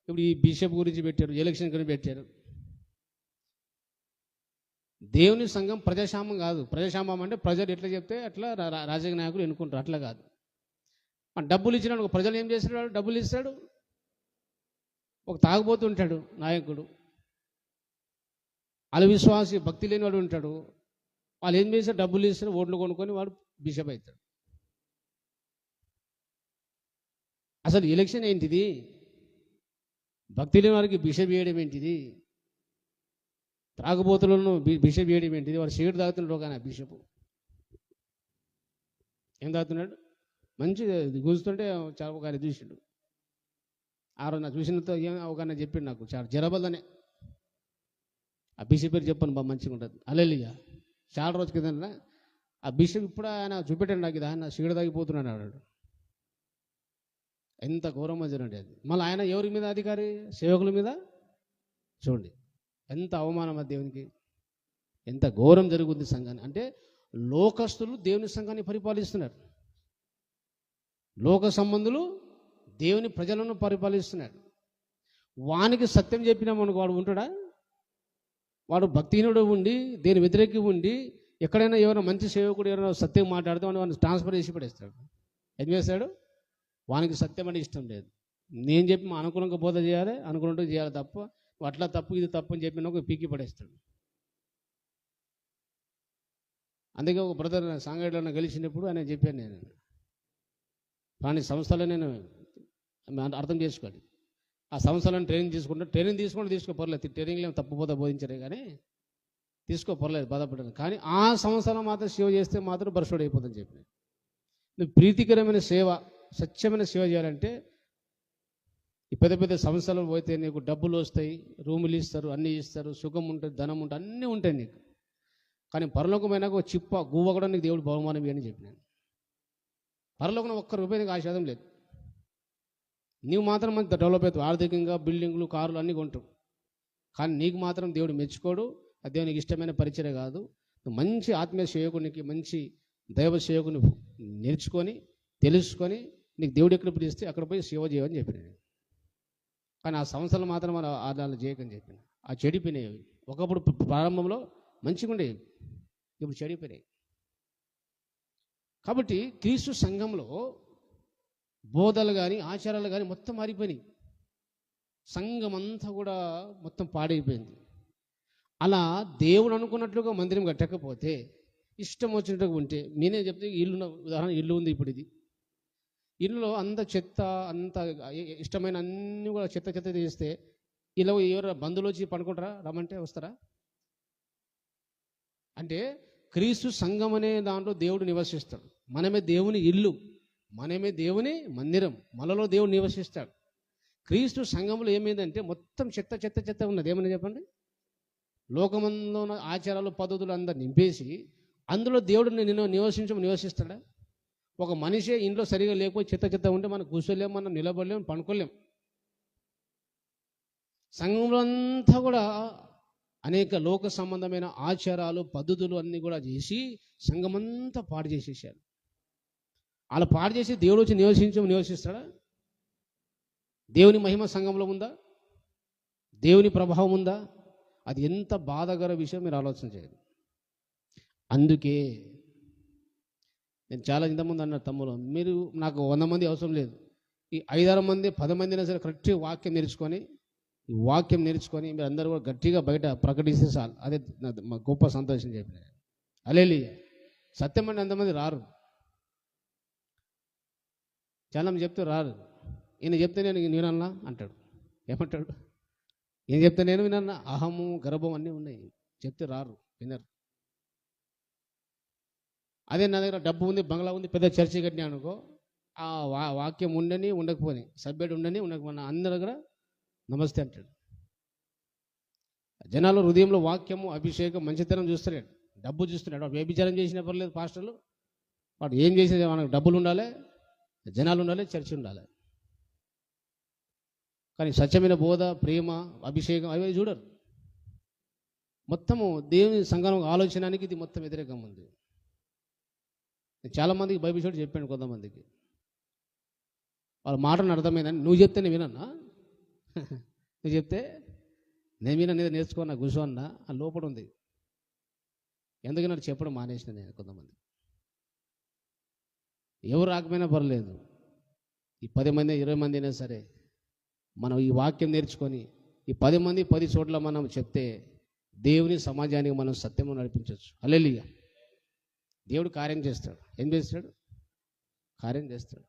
ఇప్పుడు ఈ బిషప్ గురించి పెట్టారు, ఎలక్షన్ గురించి పెట్టారు. దేవుని సంఘం ప్రజాస్వామ్యం కాదు. ప్రజాస్వామ్యం అంటే ప్రజలు ఎట్లా చెప్తే అట్లా రాజకీయ నాయకులు ఎన్నుకుంటారు, అట్లా కాదు. డబ్బులు ఇచ్చినాడు, ప్రజలు ఏం చేస్తాడు? డబ్బులు ఇస్తాడు. ఒక తాగుబోతూ ఉంటాడు నాయకుడు, వాళ్ళ విశ్వాసి భక్తి లేని వాడు ఉంటాడు. వాళ్ళు ఏం చేస్తారు, డబ్బులు ఇస్తారు, ఓట్లు కొనుక్కొని వాడు బిషప్ అవుతాడు. అసలు ఎలక్షన్ ఏంటిది? భక్తి లేని వారికి బిషప్ చేయడం ఏంటిది? త్రాగుబోతులను బిషప్ చేయడం ఏంటిది? వాడు సిగరెట్ తాగుతున్నాడు కానీ బిషప్ ఏం తాగుతున్నాడు? మంచి కూర్చుంటే చాలా ఒక ఆయన చూసిండు. ఆ రోజు నా చూసినంత ఏం ఒక ఆయన చెప్పిండు నాకు, చాలా జరబల్దనే ఆ బిషప్ పేరు చెప్పాను బాగా మంచిగా ఉంటుంది. అల్లెలిగా చాలా రోజు కింద ఆ బిషప్ ఇప్పుడు ఆయన చూపెట్టాడు నాకు, ఇది ఆయన సిగరెట్ తాగిపోతున్నాడు అన్నాడు. ఎంత ఘోరమో జరండి అది. మళ్ళీ ఆయన ఎవరి మీద అధికారి? సేవకుల మీద. చూడండి ఎంత అవమానం అది దేవునికి, ఎంత ఘోరం జరుగుతుంది సంఘాన్ని. అంటే లోకస్తులు దేవుని సంఘాన్ని పరిపాలిస్తున్నారు, లోక సంబంధులు దేవుని ప్రజలను పరిపాలిస్తున్నాడు. వానికి సత్యం చెప్పినామనుకో వాడు ఉంటాడా? వాడు భక్తిహీనుడు ఉండి దేని వ్యతిరేకి ఉండి ఎక్కడైనా ఎవరైనా మంచి సేవకుడు ఎవరైనా సత్యం మాట్లాడితే వాడిని ట్రాన్స్ఫర్ చేసి పడేస్తాడు. ఏం చేస్తాడు? వానికి సత్యం అంటే ఇష్టం లేదు. నేను చెప్పి మా అనుకూలంగా బోధ చేయాలి, అనుకున్నట్టు చేయాలి తప్ప అట్లా తప్పు ఇది తప్పు అని చెప్పిన ఒక పీకి పడేస్తాడు. అందుకే ఒక బ్రదర్ సాంగడిలో గెలిచినప్పుడు ఆయన చెప్పాను, నేను కానీ సంస్థలో నేను అర్థం చేసుకోవాలి. ఆ సంస్థలను ట్రైనింగ్ తీసుకోపర్లేదు, ట్రైనింగ్లో తప్పు బోధ బోధించరే కానీ తీసుకోపర్లేదు, బాధపడను. కానీ ఆ సంస్థలో మాత్రం సేవ చేస్తే మాత్రం భ్రష్టుడు అయిపోతుందని చెప్పిన. నువ్వు ప్రీతికరమైన సేవ, స్వచ్ఛమైన సేవ చేయాలంటే ఈ పెద్ద పెద్ద సంస్థలు పోతే నీకు డబ్బులు వస్తాయి, రూములు ఇస్తారు, అన్నీ ఇస్తారు, సుఖం ఉంటుంది, ధనం ఉంటుంది, అన్నీ ఉంటాయి నీకు. కానీ పరలోకమైన ఒక చిప్ప గువ్వ కూడా నీకు దేవుడు బహుమానం అని చెప్పినాను. పరలోకం ఒక్క రూపాయి నీకు ఆశీర్వాదం లేదు. నీవు మాత్రం అంత డెవలప్ అవుతావు, ఆర్థికంగా బిల్డింగ్లు కార్లు అన్నీ కొంటావు. కానీ నీకు మాత్రం దేవుడు మెచ్చుకోడు. అది దేవునికి ఇష్టమైన పరిచయం కాదు. నువ్వు మంచి ఆత్మీయ సేవకునికి, మంచి దైవ సేవకుని నేర్చుకొని తెలుసుకొని నీకు దేవుడు ఎక్కడ పిలిస్తే అక్కడ పోయి సేవ చేయమని చెప్పినాను. కానీ ఆ సంస్థలు మాత్రం మన ఆధారాలు చేయకని చెప్పిన. ఆ చెడిపోయినాయి. ఒకప్పుడు ప్రారంభంలో మంచిగా ఉండేవి, ఇప్పుడు చెడిపోయినాయి. కాబట్టి క్రీస్తు సంఘంలో బోధలు కానీ ఆచారాలు కానీ మొత్తం మారిపోయినాయి. సంఘం అంతా కూడా మొత్తం పాడైపోయింది. అలా దేవుడు అనుకున్నట్లుగా మందిరం కట్టకపోతే ఇష్టం వచ్చినట్టుగా ఉంటే, నేనే చెప్తే ఇల్లు ఉదాహరణ, ఇల్లు ఉంది ఇప్పుడు, ఇది ఇల్లులో అంత చెత్త, అంత ఇష్టమైన అన్నీ కూడా చెత్త చెత్త చేస్తే ఇలా ఎవరు బంధువులు వచ్చి పడుకుంటారా? రమ్మంటే వస్తారా? అంటే క్రీస్తు సంఘం అనే దాంట్లో దేవుడు నివసిస్తాడు. మనమే దేవుని ఇల్లు, మనమే దేవుని మందిరం, మనలో దేవుడు నివసిస్తాడు. క్రీస్తు సంఘంలో ఏమైందంటే మొత్తం చెత్త చెత్త చెత్త ఉన్నది. ఏమని చెప్పండి? లోకమంలో ఉన్న ఆచారాలు పద్ధతులు అందరు నింపేసి అందులో దేవుడు నివసిస్తాడా? ఒక మనిషే ఇంట్లో సరిగా లేకపోతే చెత్త చెత్త ఉంటే మనం కూర్చోలేం, మనం నిలబడలేం, పనుకోలేం. సంఘంలో అంతా కూడా అనేక లోక సంబంధమైన ఆచారాలు పద్ధతులు అన్నీ కూడా చేసి సంఘమంతా పాడు చేసేసారు. అలా పాడు చేసి దేవుడు వచ్చి నివసిస్తాడా? దేవుని మహిమ సంఘంలో ఉందా? దేవుని ప్రభావం ఉందా? అది ఎంత బాధాకర విషయం మీరు ఆలోచన చేయండి. అందుకే నేను చాలా ఇంతమంది అన్నారు, తమ్ముడు మీరు నాకు 100 మంది అవసరం లేదు, ఈ 5-6 మంది 10 మంది అయినా సరే కరెక్ట్గా వాక్యం నేర్చుకొని మీరు అందరూ కూడా గట్టిగా బయట ప్రకటిస్తే చాలు, అదే మా గొప్ప సంతోషం చెప్పిన. హల్లెలూయా. సత్యం అంటే అంతమంది రారు, చాలా మంది చెప్తే రారు. ఈయన చెప్తే నేను వినన్నా అంటాడు. ఏమంటాడు? ఈయన చెప్తే నేను వినన్నా, అహము గర్భం అన్నీ ఉన్నాయి, చెప్తే రారు, వినరు. అదే నా దగ్గర డబ్బు ఉంది, బంగ్లా ఉంది, పెద్ద చర్చి కట్టినా అనుకో, ఆ వాక్యం ఉండని ఉండకపోని, సభ్యుడు ఉండని ఉండకపోయినా అందరి దగ్గర నమస్తే అంటాడు. జనాలు హృదయంలో వాక్యము, అభిషేకం, మంచితనం చూస్తున్నాడు, డబ్బు చూస్తున్నాడు. వాడు వ్యభిచారం చేసినా పర్లేదు, పాస్టర్లు వాడు ఏం చేసినా మనకు డబ్బులు ఉండాలి, జనాలు ఉండాలి, చర్చి ఉండాలి. కానీ స్వచ్ఛమైన బోధ, ప్రేమ, అభిషేకం అవి చూడరు. మొత్తము దేవుని సంఘం ఆలోచనకి ఇది మొత్తం వ్యతిరేకంగా ఉంది. చాలామందికి బైబిల్ చోటు చెప్పాను, కొంతమందికి వాళ్ళ మాటను అర్థమైందని. నువ్వు చెప్తే నేను వినన్నా, నువ్వు చెప్తే నేను వినని నేర్చుకున్నా, కూర్చోన్నా అని లోపల ఉంది. ఎందుకన్నా చెప్పడం మానేసిన నేను. కొంతమంది ఎవరు రాకపోయినా పర్లేదు, ఈ 10 మంది 20 మంది అయినా సరే, మనం ఈ వాక్యం నేర్చుకొని ఈ 10 మంది 10 చోట్ల మనం చెప్తే దేవుని సమాజానికి మనం సత్యము నడిపించవచ్చు. హల్లెలూయా. దేవుడు కార్యం చేస్తాడు. ఏం చేస్తాడు? కార్యం చేస్తాడు.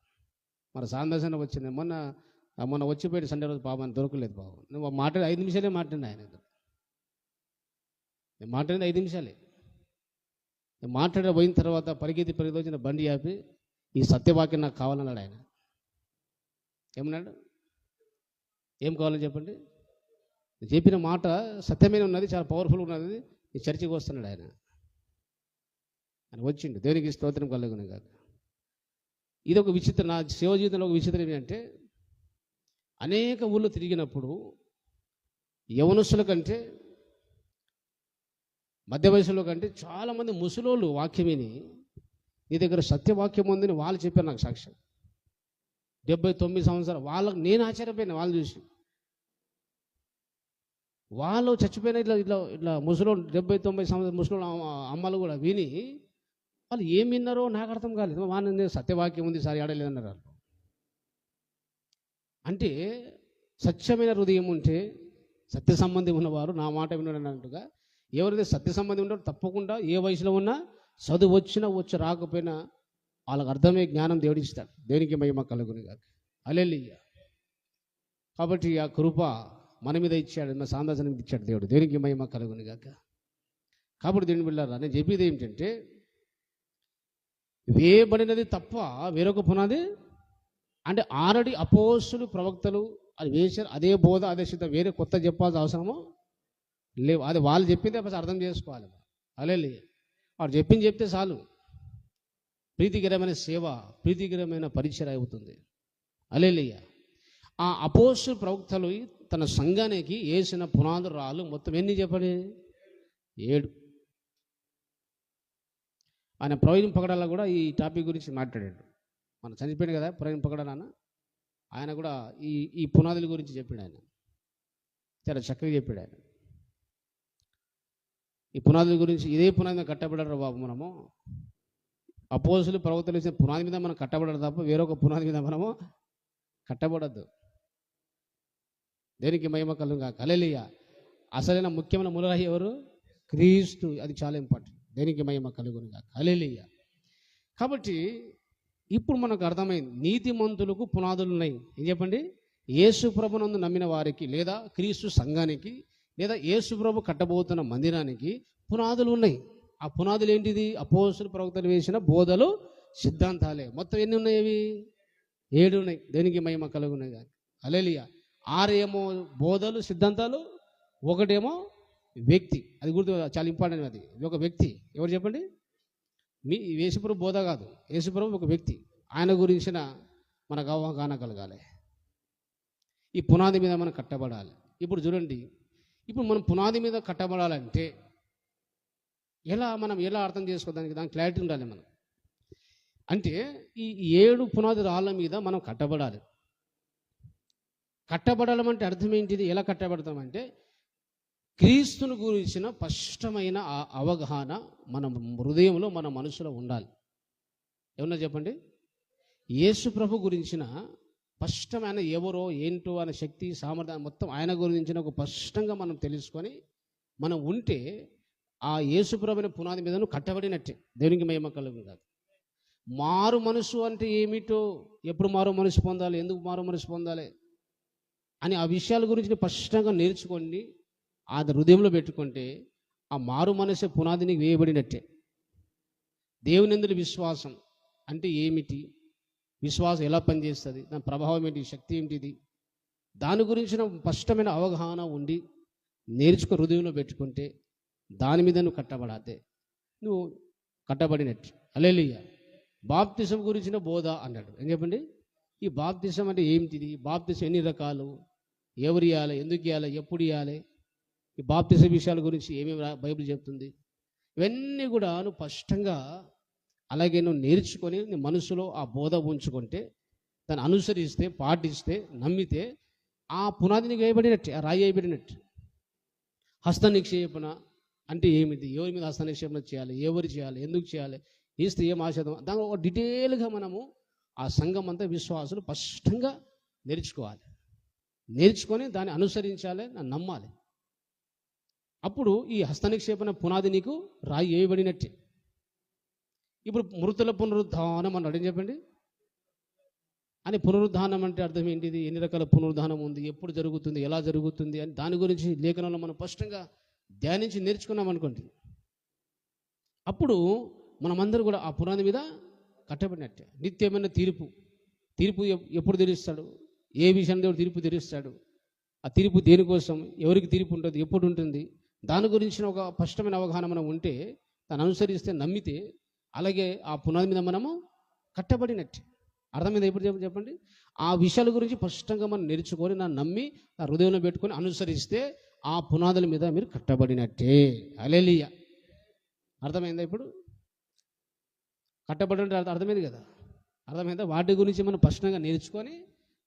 మన సందర్శన వచ్చింది మొన్న వచ్చిపోయాడు సండే రోజు. పాపం దొరకలేదు. బాబు నువ్వు మాట్లాడి 5 నిమిషాలే మాట్లాడినా ఆయన. నేను మాట్లాడింది 5 నిమిషాలే. నేను మాట్లాడి పోయిన తర్వాత పరిగెత్తి వచ్చిన బండి ఆపి ఈ సత్యవాక్యం నాకు కావాలన్నాడు ఆయన. ఏమన్నాడు? ఏం కావాలని చెప్పండి. చెప్పిన మాట సత్యమైన ఉన్నది, చాలా పవర్ఫుల్ ఉన్నది. ఈ చర్చికి వస్తున్నాడు ఆయన. ఆయన వచ్చిండు. దేవునికి స్తోత్రం కలుగును కాక. ఇది ఒక విచిత్రం. నా సేవ జీవితంలో ఒక విచిత్రం ఏంటంటే, అనేక ఊళ్ళో తిరిగినప్పుడు యవనస్తుల కంటే, మధ్య వయసులో కంటే చాలామంది ముసలోళ్ళు వాక్యం విని నీ దగ్గర సత్యవాక్యం ఉందని వాళ్ళు చెప్పారు నాకు సాక్ష్యం. 79 సంవత్సరాలు వాళ్ళకు నేను ఆశ్చర్యపోయినా. వాళ్ళు చూసి వాళ్ళు చచ్చిపోయిన ఇట్లా ముసలోళ్ళు 70-90 సంవత్సరాలు ముసలోళ్ళు అమ్మలు కూడా విని వాళ్ళు ఏం విన్నారో నాకు అర్థం కాలేదు. వాళ్ళు సత్యవాక్యం ఉంది సార్ ఆడలేదన్నారు వాళ్ళు. అంటే సత్యమైన హృదయం ఉంటే సత్య సంబంధం ఉన్నవారు నా మాట వినన్నట్టుగా, ఎవరైతే సత్య సంబంధం ఉంటారో తప్పకుండా ఏ వయసులో ఉన్నా చదువు వచ్చినా వచ్చి రాకపోయినా వాళ్ళకి అర్థమయ్యే జ్ఞానం దేవుడిస్తాడు. దేవునికి మహిమ కలుగును గాక. హల్లెలూయా. కాబట్టి ఆ కృప మన మీద ఇచ్చాడు, మన సాందర్శనం మీద ఇచ్చాడు దేవుడు. దేవునికి మహిమ కలుగును గాక. కాబట్టి దేవుని బిడ్డలారా, నేను చెప్పేది ఏమిటంటే, వేయబడినది తప్ప వేరొక పునాది అంటే ఆల్రెడీ అపోస్తులు ప్రవక్తలు అది వేశారు. అదే బోధ అదే సిద్ధం, వేరే కొత్త చెప్పాల్సిన అవసరము లేవు. అది వాళ్ళు చెప్పిందే ఫస్ట్ అర్థం చేసుకోవాలి. హల్లెలూయా. వాడు చెప్తే చాలు. ప్రీతికరమైన సేవ, ప్రీతికరమైన పరిచయం అవుతుంది. హల్లెలూయా. ఆ అపోస్తులు ప్రవక్తలు తన సంఘానికి వేసిన పునాదులు రాళ్ళు మొత్తం ఎన్ని చెప్పండి? 7. ఆయన ప్రవీణ్ పగడాల కూడా ఈ టాపిక్ గురించి మాట్లాడాడు. మన చనిపోయాడు కదా ప్రవీణ్ పగడాల ఆయన కూడా ఈ పునాదుల గురించి చెప్పాడు. ఆయన చాలా చక్కగా చెప్పాడు. ఆయన ఈ పునాదుల గురించి, ఇదే పునాది మీద కట్టబడారు బాబు. మనము అపోస్తులు ప్రవక్తలు వేసిన పునాది మీద మనం కట్టబడరు తప్ప వేరొక పునాది మీద మనము కట్టబడద్దు. దేనికి మహిమ కలుగుగా. హల్లెలూయా. అసలైన ముఖ్యమైన మూలరాయి ఎవరు? క్రీస్తు. అది చాలా ఇంపార్టెంట్. దేనికి మహిమ కలుగునుగా. హల్లెలూయా. కాబట్టి ఇప్పుడు మనకు అర్థమైంది, నీతిమంతులకు పునాదులు ఉన్నాయి. ఏం చెప్పండి? యేసు ప్రభునందు నమ్మిన వారికి, లేదా క్రీస్తు సంఘానికి, లేదా యేసు ప్రభు కట్టబోతున్న మందిరానికి పునాదులు ఉన్నాయి. ఆ పునాదులు ఏంటిది? అపోస్తులు ప్రవక్తలు వేసిన బోధలు, సిద్ధాంతాలే. మొత్తం ఎన్ని ఉన్నాయి? అవి 7 ఉన్నాయి. దేనికి మహిమ కలుగునుగా. హల్లెలూయా. 6 ఏమో బోధలు, సిద్ధాంతాలు, 1 ఏమో వ్యక్తి. అది గుర్తు, చాలా ఇంపార్టెంట్. అది ఒక వ్యక్తి. ఎవరు చెప్పండి? మీ యేసుప్రభు బోధ కాదు. యేసుప్రభు ఒక వ్యక్తి. ఆయన గురించిన మనకు అవగాహన కలగాలి. ఈ పునాది మీద మనం కట్టబడాలి. ఇప్పుడు చూడండి, ఇప్పుడు మనం పునాది మీద కట్టబడాలంటే ఎలా అర్థం చేసుకోవడానికి దానికి క్లారిటీ ఉండాలి మనం. అంటే ఈ 7 పునాది రాళ్ళ మీద మనం కట్టబడాలి. కట్టబడాలంటే అర్థం ఏంటిది? ఎలా కట్టబడతామంటే, క్రీస్తుని గురించిన స్పష్టమైన అవగాహన మన హృదయంలో, మన మనసులో ఉండాలి. ఏమన్నా చెప్పండి? యేసు ప్రభు గురించిన స్పష్టమైన ఎవరో ఏంటో అనే శక్తి, సామర్థ్యం మొత్తం ఆయన గురించిన ఒక స్పష్టంగా మనం తెలుసుకొని మనం ఉంటే ఆ యేసు ప్రభుని పునాది మీదను కట్టబడినట్టే. దేవునికి మహిమ కలుగును కాదు. మారు మనసు అంటే ఏమిటో, ఎప్పుడు మారు మనసు పొందాలి, ఎందుకు మారు మనసు పొందాలి అని ఆ విషయాల గురించి స్పష్టంగా నేర్చుకోండి. ఆ హృదయంలో పెట్టుకుంటే ఆ మారు మనసే పునాదిని వేయబడినట్టే. దేవునియందు విశ్వాసం అంటే ఏమిటి, విశ్వాసం ఎలా పనిచేస్తుంది, దాని ప్రభావం ఏంటి, శక్తి ఏంటిది, దాని గురించిన స్పష్టమైన అవగాహన ఉండి నేర్చుకో, హృదయంలో పెట్టుకుంటే దాని మీద నువ్వు కట్టబడాతే నువ్వు కట్టబడినట్టు. హల్లెలూయా. బాప్తిసం గురించిన బోధ అన్నాడు. ఏం చెప్పండి? ఈ బాప్తిసం అంటే ఏమిటిది, బాప్తిసం ఎన్ని రకాలు, ఎవరు ఇవ్వాలి, ఎందుకు ఇవ్వాలి, ఎప్పుడు ఇవ్వాలి, ఈ బాప్తిసం విషయాల గురించి ఏమేమి బైబిల్ చెప్తుంది, ఇవన్నీ కూడా నువ్వు స్పష్టంగా అలాగే నువ్వు నేర్చుకొని నీ మనసులో ఆ బోధ ఉంచుకుంటే, దాన్ని అనుసరిస్తే, పాటిస్తే, నమ్మితే ఆ పునాదిని వేయబడినట్టు, ఆ రాయి వేయబడినట్టు. హస్త నిక్షేపణ అంటే ఏమిటి, ఎవరి మీద హస్త నిక్షేపణ చేయాలి, ఎవరు చేయాలి, ఎందుకు చేయాలి, ఈ స్త్రీ ఏం ఆశయం, దాని ఒక డీటెయిల్గా మనము ఆ సంఘం అంతా విశ్వాసులు స్పష్టంగా నేర్చుకోవాలి. నేర్చుకొని దాన్ని అనుసరించాలి, నమ్మాలి. అప్పుడు ఈ హస్తనిక్షేపణ పునాది నీకు రాయి వేయబడినట్టే. ఇప్పుడు మృతుల పునరుద్ధానం అన్నాడు. ఏం చెప్పండి అని. పునరుద్ధానం అంటే అర్థం ఏంటిది? ఎన్ని రకాల పునరుద్ధానం ఉంది, ఎప్పుడు జరుగుతుంది, ఎలా జరుగుతుంది అని దాని గురించి లేఖనంలో మనం స్పష్టంగా ధ్యానించి నేర్చుకున్నాం అనుకోండి. అప్పుడు మనమందరూ కూడా ఆ పునాది మీద కట్టబడినట్టే. నిత్యమైన తీర్పు ఎప్పుడు తీరుస్తాడు? ఏ విషయం దేవుడు తీర్పు తీరుస్తాడు? ఆ తీర్పు దేనికోసం, ఎవరికి తీర్పు ఉంటుంది, ఎప్పుడు ఉంటుంది, దాని గురించిన ఒక స్పష్టమైన అవగాహన మనం ఉంటే, దాన్ని అనుసరిస్తే, నమ్మితే, అలాగే ఆ పునాది మీద మనము కట్టబడినట్టే. అర్థమైంది? ఎప్పుడు చెప్పండి. ఆ విషయాల గురించి స్పష్టంగా మనం నేర్చుకొని, నా నమ్మి, నా హృదయంలో పెట్టుకొని అనుసరిస్తే ఆ పునాదుల మీద మీరు కట్టబడినట్టే. హల్లెలూయా. అర్థమైందా? ఇప్పుడు కట్టబడి అర్థమైంది కదా? అర్థమైందా? వాటి గురించి మనం స్పష్టంగా నేర్చుకొని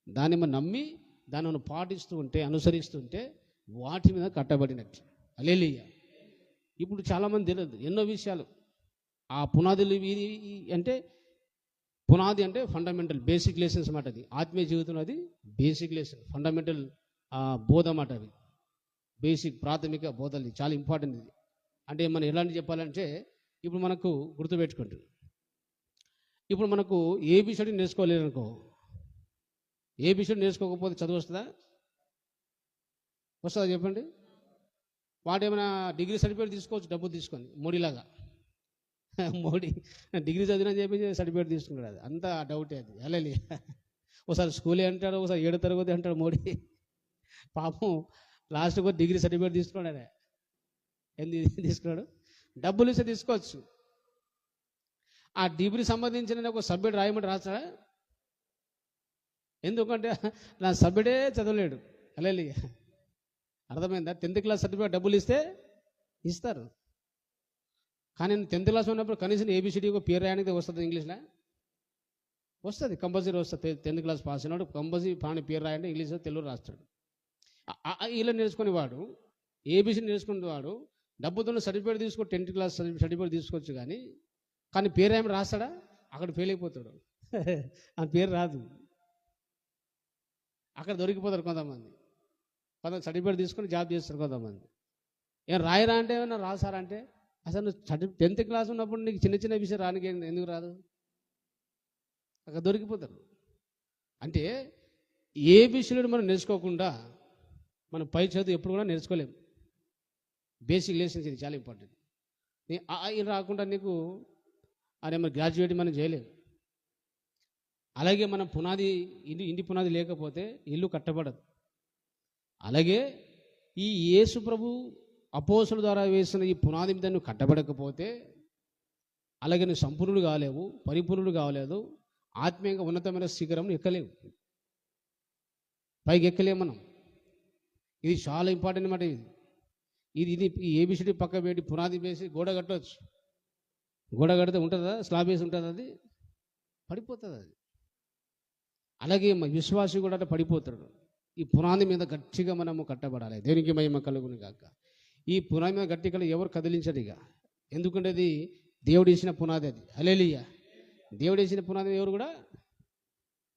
దాన్ని మనం నమ్మి దాన్ని మనం పాటిస్తూ ఉంటే, అనుసరిస్తుంటే వాటి మీద కట్టబడినట్టు. హల్లెలూయా. ఇప్పుడు చాలామంది తెలియదు ఎన్నో విషయాలు. ఆ పునాదులు అంటే పునాది అంటే ఫండమెంటల్ బేసిక్ లెసన్స్ అన్నమాట. అది ఆత్మీయ జీవితంలో అది బేసిక్ లెసన్, ఫండమెంటల్ బోధ అన్నమాట. అవి బేసిక్ ప్రాథమిక బోధలు చాలా ఇంపార్టెంట్. ఇది అంటే మనం ఎలాంటి చెప్పాలంటే, ఇప్పుడు మనకు గుర్తుపెట్టుకుంటుంది, ఇప్పుడు మనకు ఏబిసిడి నేర్చుకోలేదు అనుకో, ఏబిసిడి నేర్చుకోకపోతే చదువు వస్తుందా? చెప్పండి. వాడు ఏమైనా డిగ్రీ సర్టిఫికేట్ తీసుకోవచ్చు డబ్బులు తీసుకొని, మోడీలాగా. మోడీ డిగ్రీ చదివినా చెప్పి సర్టిఫికేట్ తీసుకున్నాడు. అది అంతా డౌటే. అది వెళ్ళాలి. ఒకసారి స్కూలే అంటాడు, ఒకసారి 7వ తరగతి అంటాడు మోడీ. పాపం లాస్ట్కి డిగ్రీ సర్టిఫికేట్ తీసుకున్నాడు. ఎందుకు తీసుకున్నాడు? డబ్బులు ఇస్తే తీసుకోవచ్చు. ఆ డిగ్రీ సంబంధించిన ఒక సబ్జెక్ట్ రాయమంటే రాస్తాడా? ఎందుకంటే నా సబ్జెక్టే చదవలేడు. వెళ్ళాలి. అర్థమైందా? 10th క్లాస్ సర్టిఫికేట్ డబ్బులు ఇస్తే ఇస్తారు. కానీ 10th క్లాస్ ఉన్నప్పుడు కనీసం ఏబిసిడి ఒక పేరు రాయడానికి వస్తుంది. ఇంగ్లీష్లో వస్తుంది, కంపల్సరీ వస్తుంది. 10th క్లాస్ పాస్ అయినాడు కంపల్సరీ పేరు రాయంటే ఇంగ్లీష్లో తెలుగు రాస్తాడు. ఇలా నేర్చుకునేవాడు, ఏబిసిడి నేర్చుకునేవాడు డబ్బుతో సర్టిఫికేట్ తీసుకో, 10th క్లాస్ సర్టిఫికేట్ తీసుకోవచ్చు. కానీ పేరు ఏమి రాస్తాడా? అక్కడ ఫెయిల్ అయిపోతాడు. ఆ పేరు రాదు. అక్కడ దొరికిపోతారు కొంతమంది. సర్టిఫికేట్ తీసుకొని జాబ్ చేస్తారు కొంతమంది. ఏం రాయరా అంటే ఏమన్నా రాసారంటే, అసలు నువ్వు 10th క్లాస్ ఉన్నప్పుడు నీకు చిన్న చిన్న విషయం రానికి ఎందుకు రాదు? అక్కడ దొరికిపోతారు. అంటే ఏ విషయంలో మనం నేర్చుకోకుండా మనం పై చదువు ఎప్పుడు కూడా నేర్చుకోలేము. బేసిక్ లెసన్స్ ఇది చాలా ఇంపార్టెంట్. ఇది రాకుండా నీకు మరి గ్రాడ్యుయేట్ మనం చేయలేము. అలాగే మనం పునాది ఇంటి పునాది లేకపోతే ఇల్లు కట్టబడదు. అలాగే ఈ యేసు ప్రభు అపోస్తుల ద్వారా వేసిన ఈ పునాది మీద నువ్వు కట్టబడకపోతే, అలాగే నువ్వు సంపూర్ణుడు కాలేవు, పరిపూర్ణుడు కావలేదు, ఆత్మీయంగా ఉన్నతమైన శిఖరం ఎక్కలేవు, పైకి ఎక్కలేము మనం. ఇది చాలా ఇంపార్టెంట్ అన్నమాట. ఇది ఈ ఏబిసిడి పక్క పెట్టి పునాది వేసి గోడ కట్టవచ్చు. గోడ కడితే ఉంటుందా? స్లాబ్ వేసి ఉంటుంది, అది పడిపోతుంది. అది అలాగే విశ్వాసి కూడా పడిపోతాడు. ఈ పునాది మీద గట్టిగా మనము కట్టబడాలి. దేనికి మహిమ కలుగును గాక. ఈ పునాది మీద గట్టిగా ఎవరు కదిలించడు ఇక. ఎందుకంటే అది దేవుడు వేసిన పునాది. అది హల్లెలూయా. దేవుడు వేసిన పునాది ఎవరు కూడా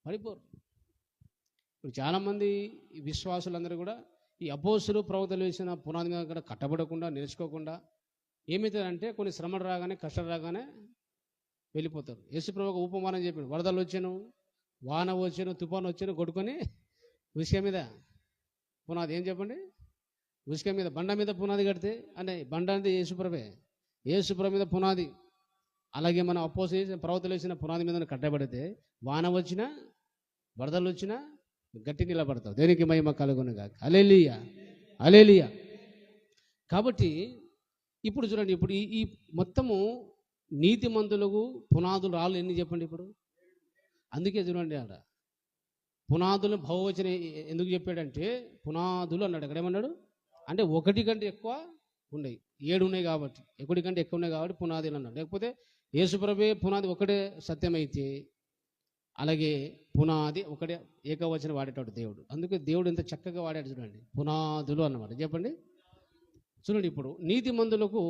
పడిపోరు. ఇప్పుడు చాలామంది విశ్వాసులందరూ కూడా ఈ అపోస్తులు ప్రవక్తలు వేసిన పునాది మీద కూడా కట్టబడకుండా, నేర్చుకోకుండా ఏమవుతుందంటే కొన్ని శ్రమలు రాగానే, కష్టాలు రాగానే వెళ్ళిపోతారు. యేసు ప్రభువుకు ఉపమానం చెప్పాడు. వరదలు వచ్చాను, వాన వచ్చాను, తుఫాను వచ్చాను, కొట్టుకొని ఉసుక మీద పునాది. ఏం చెప్పండి? ఉసుక మీద, బండ మీద పునాది కడితే అంటే బండ అంటే యేసుప్రభే. యేసుప్రభు మీద పునాది. అలాగే మనం అపోస్తలులు ప్రవక్తలు వేసిన పునాది మీద కట్టబడితే వాన వచ్చినా, వరదలు వచ్చినా గట్టి నిలబడతావు. దేనికి మహిమ కలుగును గాక. హల్లెలూయా, హల్లెలూయా. కాబట్టి ఇప్పుడు చూడండి, ఇప్పుడు ఈ మొత్తము నీతిమంతులకు పునాదులు రాళ్ళు ఎన్ని చెప్పండి ఇప్పుడు. అందుకే చూడండి, అక్కడ పునాదులు బహువచన ఎందుకు చెప్పాడంటే, పునాదులు అన్నాడు. అక్కడ ఏమన్నాడు అంటే 1 కంటే ఎక్కువ ఉన్నాయి, 7 ఉన్నాయి కాబట్టి, 1 కంటే ఎక్కువ ఉన్నాయి కాబట్టి పునాదులు అన్నాడు. లేకపోతే యేసుప్రభువే పునాది ఒకటే సత్యమైతే, అలాగే పునాది ఒకటే ఏకవచనం వాడేటాడు దేవుడు. అందుకే దేవుడు ఎంత చక్కగా వాడాడు చూడండి, పునాదులు అన్నమాట. చెప్పండి. చూడండి, ఇప్పుడు నీతిమంతులకు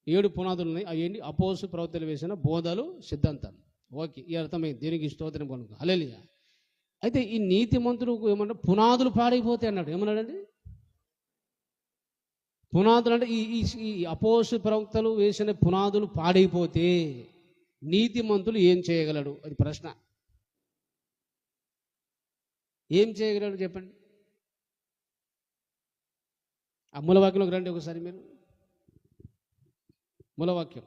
7 పునాదులు ఉన్నాయి. అవి ఏంటి? అపోస్తలులు ప్రవక్తలు వేసిన బోధలు, సిద్ధాంతాలు. ఓకే, ఈ అర్థమైంది. దీనికి స్తోత్రం కొనుక్కో. హల్లెలూయా. అయితే ఈ నీతిమంతులకు ఏమన్నా పునాదులు పాడైపోతాయి అన్నాడు. ఏమన్నాడండి? పునాదులు అంటే ఈ ఈ ఈ అపోస్తల ప్రవక్తలు వేసిన పునాదులు పాడైపోతే నీతిమంతులు ఏం చేయగలడు? అది ప్రశ్న. ఏం చేయగలడు చెప్పండి? ఆ మూలవాక్యంలోకి రండి ఒకసారి మీరు. మూలవాక్యం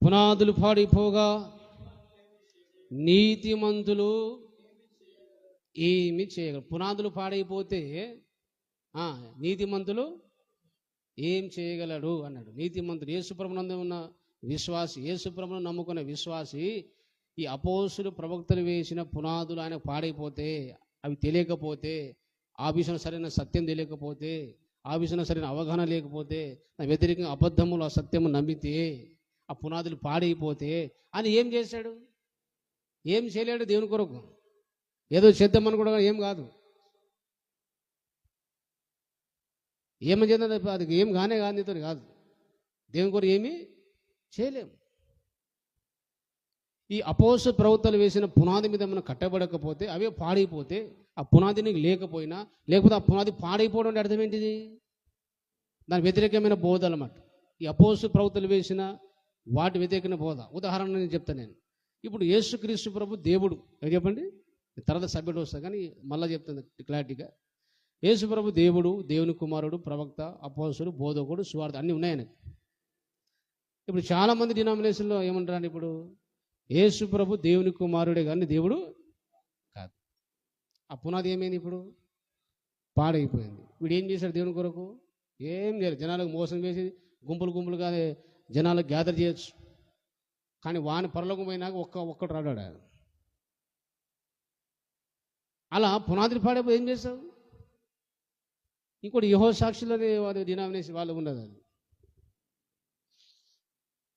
పునాదులు పాడిపోగా నీతిమంతులు ఏమి చేయగలరు? పునాదులు పాడైపోతే నీతిమంతులు ఏం చేయగలడు అన్నాడు. నీతిమంతుడు యేసుప్రభునందు ఉన్న విశ్వాసి, యేసుప్రభును నమ్ముకున్న విశ్వాసి ఈ అపోస్తులు ప్రవక్తలు వేసిన పునాదులు ఆయన పాడైపోతే, అవి తెలియకపోతే, ఆ విషయంలో సరైన సత్యం తెలియకపోతే, ఆ విషయంలో సరైన అవగాహన లేకపోతే, వ్యతిరేకంగా అబద్ధములు అసత్యము నమ్మితే, ఆ పునాదులు పాడైపోతే అని ఏం చేశాడు? ఏం చేయలేడు దేవుని కొరకు. ఏదో చేద్దామని కూడా ఏం కాదు. ఏమని చేద్దాం అది ఏం కానే కాదు, నీతో కాదు. దేవుని కొరకు ఏమీ చేయలేము. ఈ అపోస్తల ప్రవక్తలు వేసిన పునాది మీద మనం కట్టబడకపోతే, అవే పాడైపోతే, ఆ పునాది నీకు లేకపోయినా, లేకపోతే ఆ పునాది పాడైపోవడం అంటే అర్థం ఏంటిది? దాని వ్యతిరేకమైన బోధ అన్నమాట. ఈ అపోస్తల ప్రవక్తలు వేసిన వాటి వ్యతిరేకమైన బోధ. ఉదాహరణ నేను చెప్తాను. నేను ఇప్పుడు యేసుక్రీస్తు ప్రభు దేవుడు చెప్పండి, తర్వాత సబ్జెక్ట్ వస్తా కానీ మళ్ళీ చెప్తాను క్లారిటీగా. యేసు ప్రభు దేవుడు, దేవుని కుమారుడు, ప్రవక్త, అపోస్తలుడు, బోధకుడు, సువార్త అన్నీ ఉన్నాయి. ఇప్పుడు చాలామంది డినామినేషన్లో ఏమంటారు? ఇప్పుడు యేసు ప్రభు దేవుని కుమారుడే కానీ దేవుడు కాదు. ఆ పునాది ఏమైంది? ఇప్పుడు పాడైపోయింది. వీడు ఏం చేశాడు దేవుని కొరకు? ఏం చేయలేదు. జనాలకు మోసం చేసి గుంపులు గుంపులుగా జనాలకు గ్యాదర్ చేయొచ్చు, కానీ వాని పరలోకం పోయినాక ఒక్కడు రాడాడు. అలా పునాదిని పాడైపోయి ఏం చేస్తావు? ఇంకోటి యెహోవా సాక్షులనే వాడు డినామినేషన్ వాళ్ళు ఉన్నది. అది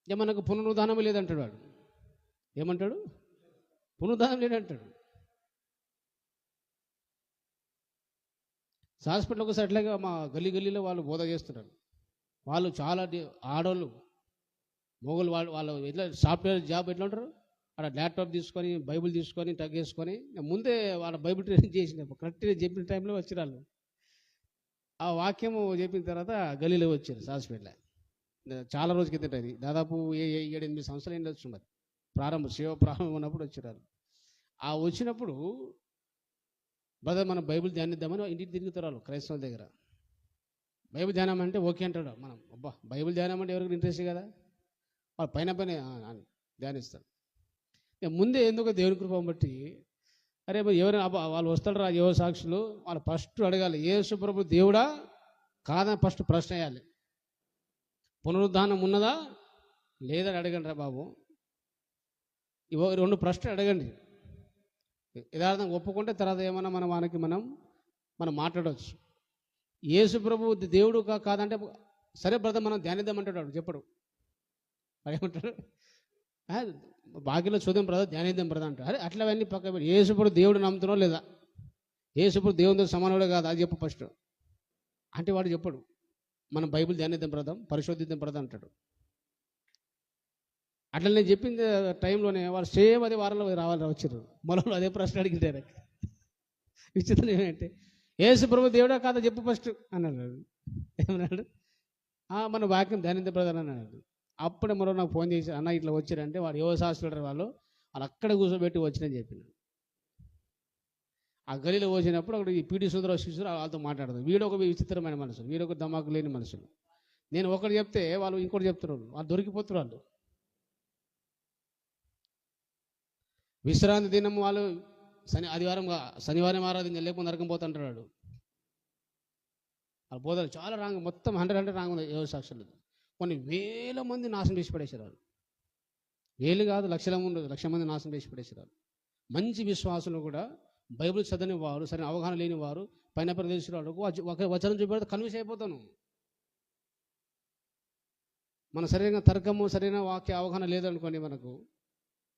ఏమన్నకు పునరుద్ధానం లేదంటాడు వాడు. ఏమంటాడు? పునరుద్ధానం లేదంటాడు. హాస్పిటల్ ఒకసారి అట్లాగా మా గల్లీలో వాళ్ళు బోధ చేస్తున్నారు. వాళ్ళు చాలా ఆడవాళ్ళు, మొగలు, వాళ్ళు ఎట్లా సాఫ్ట్వేర్ జాబ్ ఎట్లా ఉంటారు? అక్కడ ల్యాప్టాప్ తీసుకొని బైబిల్ తీసుకొని టగ్ వేసుకొని ముందే వాళ్ళ బైబిల్ ట్రైనింగ్ చేసిన కరెక్ట్గా చెప్పిన టైంలో వచ్చిరాళ్ళు. ఆ వాక్యము చెప్పిన తర్వాత గల్లీలో వచ్చారు హాస్పిటల్. చాలా రోజు కిందట, అది దాదాపు 7-8 సంవత్సరాలు ఉండొచ్చు. మరి శివ ప్రారంభం ఉన్నప్పుడు వచ్చారు. ఆ వచ్చినప్పుడు బ్రదర్ మనం బైబిల్ ధ్యానిద్దామని ఇంటికి తిరుగుతారు వాళ్ళు క్రైస్తవుల దగ్గర. బైబిల్ ధ్యానం అంటే ఓకే అంటాడు. మనం అబ్బా బైబిల్ ధ్యానం అంటే ఎవరికి ఇంట్రెస్ట్ కదా, వాళ్ళు పైన ధ్యానిస్తారు. ముందే ఎందుకో దేవుని కృపను బట్టి అరే ఎవరైనా వాళ్ళు వస్తాడు రా యువ సాక్షులు, వాళ్ళు ఫస్ట్ అడగాలి యేసు ప్రభు దేవుడా కాదని ఫస్ట్ ప్రశ్న వేయాలి. పునరుద్ధానం ఉన్నదా లేదని అడగండి రా బాబు. 2 ప్రశ్నలు అడగండి. యథార్థంగా ఒప్పుకుంటే తర్వాత ఏమన్నా మనం మాట్లాడవచ్చు. యేసు ప్రభు దేవుడు కాదంటే సరే బ్రదర్ మనం ధ్యానిద్దామంటాడు. చెప్పడు. ఏమంటాడు? బాకీలో చూద్దాం బ్రదర్, ధ్యానిద్దాం బ్రదర్ అంటారు. అరే అట్లా అవన్నీ పక్క పెట్టి యేసు ప్రభు దేవుడు నమ్ముతున్నావు లేదా, యేసు ప్రభు దేవునితో సమానుడే కాదు అది చెప్పు ఫస్ట్ అంటే వాడు చెప్పడు. మనం బైబిల్ ధ్యానిద్దాం బ్రదర్, పరిశోధిద్దాం బ్రదర్ అంటాడు. అట్లా నేను చెప్పిన టైంలోనే వాళ్ళు సేమ్ అదే వారంలో వచ్చారు. మొదలు అదే ప్రశ్న అడిగితే విచిత్రం ఏమంటే యేసు ప్రభు దేవుడా కాదా చెప్పు ఫస్ట్ అన్నాడు. ఏమన్నాడు? మన వాక్యం ధ్యానిద్దాం బ్రదర్ అన్నాడు. అప్పుడే మరో నాకు ఫోన్ చేసి అన్న ఇట్లా వచ్చారంటే వాడు యువ శాస్త్రుడు వాళ్ళు అక్కడ కూర్చోబెట్టి వచ్చినని చెప్పినాడు. ఆ గలిలో వచ్చినప్పుడు అక్కడ ఈ పీడి సుందరరావు శిష్యుడు వాళ్ళతో మాట్లాడదు. వీడు ఒక విచిత్రమైన మనుషులు, వీడు ఒక దమాకు లేని మనుషులు. నేను ఒకటి చెప్తే వాళ్ళు ఇంకోటి చెప్తున్నారు. వాళ్ళు దొరికిపోతున్నారు. వాళ్ళు విశ్రాంతి దినం వాళ్ళు శనివారం ఆరాధన లేకుండా నరకం పోతుంటాడు. వాళ్ళ బోధలు చాలా రాంగ్, మొత్తం 100 రాంగ్ ఉంది. యువ సాక్షులు కొన్ని వేల మంది నాశనం చేసి పడేసారు. వేలు కాదు లక్షల మంది నాశనం చేసి పడేసారు. మంచి విశ్వాసులు కూడా బైబిల్ చదివిన వారు, సరైన అవగాహన లేని వారు, పైన ప్రదేశం వాళ్ళకు ఒక వచనం చూపెడితే కన్విన్స్ అయిపోతాను. మన సరైన తర్కము సరైన వాక్య అవగాహన లేదనుకోండి, మనకు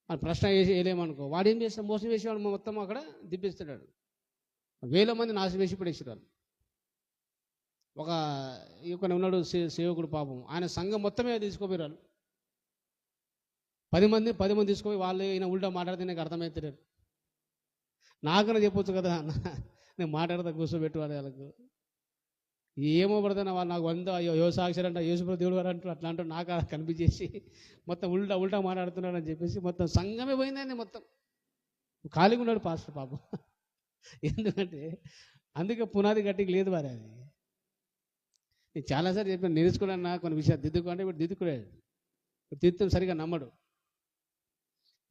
మన ప్రశ్న వేయలేమనుకో, వాడు ఏం చేస్తాడు? మోసం వేసేవాడు మొత్తం అక్కడ దిప్పిస్తున్నాడు. వేల మంది నాశనం వేసి పడేసారు. ఒక ఉన్నాడు సేవకుడు పాపం, ఆయన సంఘం మొత్తమే తీసుకోపోయారు. 10 మంది తీసుకుపోయి వాళ్ళు ఈయన ఉల్టా మాట్లాడితే నాకు అర్థమవుతారు. నాకన్నా చెప్పొచ్చు కదా అన్న, నేను మాట్లాడతా కూర్చోబెట్టు అని వాళ్ళకు. ఏమో పడతాను వాళ్ళు నాకు వంద యోసాక్షరి అంట యేసుప్రభు దేవుడు గారు అంటారు, అట్లా అంటారు. నాకు అలా కనిపించేసి మొత్తం ఉల్టా ఉల్టా మాట్లాడుతున్నాడు అని చెప్పేసి మొత్తం సంఘమే పోయిందండి. మొత్తం ఖాళీగా ఉన్నాడు పాస్టర్ పాపం. ఎందుకంటే అందుకే పునాది గట్టికి లేదు వారి. అది నేను చాలాసార్లు చెప్పాను, నేర్చుకున్నాను కొన్ని విషయాలు దిద్దుకో అంటే ఇప్పుడు దిద్దుకున్నాడు. ఇప్పుడు దిద్దుతాం సరిగా నమ్మడు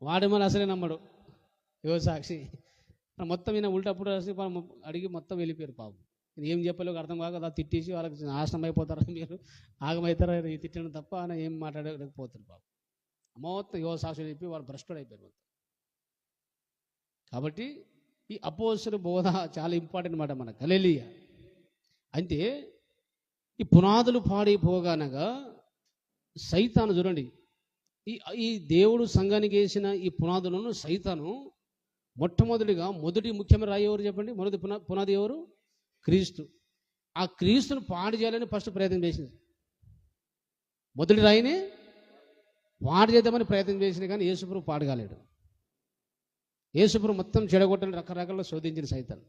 వాడు, మన అసలే నమ్మడు యువసాక్షి. మొత్తం ఈయన ఉల్టప్పుడు అడిగి మొత్తం వెళ్ళిపోయారు పాపం. ఏం చెప్పలేక అర్థం కాక అలా తిట్టేసి వాళ్ళకి నాశనం అయిపోతారా, మీరు ఆగమవుతారా తిట్టడం తప్ప ఆయన ఏం మాట్లాడలేకపోతారు పాపం. మొత్తం యువసాక్షి చెప్పి వాళ్ళు భ్రష్టుడు అయిపోయారు మొత్తం. కాబట్టి ఈ అపోస్తలుల బోధ చాలా ఇంపార్టెంట్ మాట మన హల్లెలూయా. అంటే ఈ పునాదులు పాడైపోగానగా సైతాను చూడండి, ఈ దేవుడు సంఘానికి వేసిన ఈ పునాదులను సైతాను మొట్టమొదటిగా మొదటి ముఖ్యమైన రాయి ఎవరు చెప్పండి? మొదటి పునాది ఎవరు? క్రీస్తు. ఆ క్రీస్తును పాడు చేయాలని ఫస్ట్ ప్రయత్నం చేసింది. మొదటి రాయిని పాడు చేద్దామని ప్రయత్నం చేసింది, కానీ యేసుప్రభు పాడు కాలేడు. యేసుప్రభు మొత్తం చెడగొట్టని రకరకాల శోధించిన సైతాను.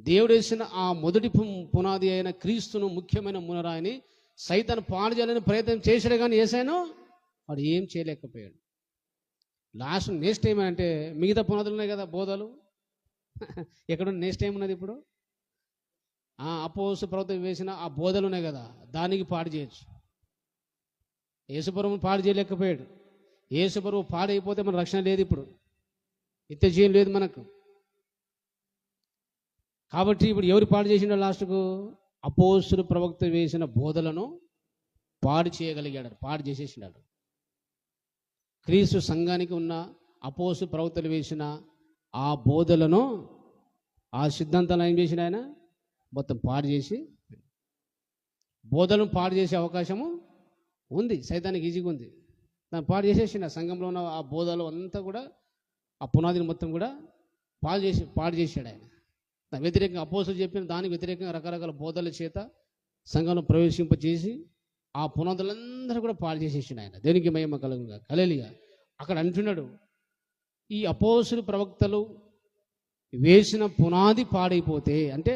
దేవుడు వేసిన ఆ మొదటి పునాది అయిన క్రీస్తును ముఖ్యమైన మునరాయిని సైతాను పాడు చేయాలని ప్రయత్నం చేశాడు, కానీ యేసయ్యను వాడు ఏం చేయలేకపోయాడు. లాస్ట్ నెక్స్ట్ ఏమంటే మిగతా పునాదులు ఉన్నాయి కదా బోధలు, ఎక్కడ నెక్స్ట్ ఏమున్నది ఇప్పుడు? అపోస్తలుల ప్రవక్తలు వేసిన ఆ బోధలు ఉన్నాయి కదా, దానికి పాడు చేయొచ్చు. యేసుప్రభువును పాడు చేయలేకపోయాడు. యేసుప్రభువు పాడైపోతే మన రక్షణ లేదు, ఇప్పుడు నిత్యజీవం లేదు మనకు. కాబట్టి ఇప్పుడు ఎవరు పాడు చేసిండో లాస్ట్కు? అపోస్తలుల ప్రవక్తలు వేసిన బోధలను పాడు చేయగలిగాడు, పాడు చేసేసినాడు. క్రీస్తు సంఘానికి ఉన్న అపోస్తలుల ప్రవక్తలు వేసిన ఆ బోధలను, ఆ సిద్ధాంతాలను ఏం చేసిన ఆయన మొత్తం పాడు చేసి, బోధలను పాడు చేసే అవకాశము ఉంది సైతానికి, ఈజీగా ఉంది. దాన్ని పాడు చేసేసిన సంఘంలో ఉన్న ఆ బోధలు అంతా కూడా, ఆ పునాదిని మొత్తం కూడా పాడు చేశాడు ఆయన. దాని వ్యతిరేకంగా అపోస్తలులు చెప్పిన దానికి వ్యతిరేకంగా రకరకాల బోధల చేత సంఘంలో ప్రవేశింపచేసి ఆ పునాదులందరూ కూడా పాడు చేసేసాడు ఆయన. దేనికి మహిమ కలుగుగా. హల్లెలూయా. అక్కడ అంటున్నాడు, ఈ అపోస్తలుల ప్రవక్తలు వేసిన పునాది పాడైపోతే, అంటే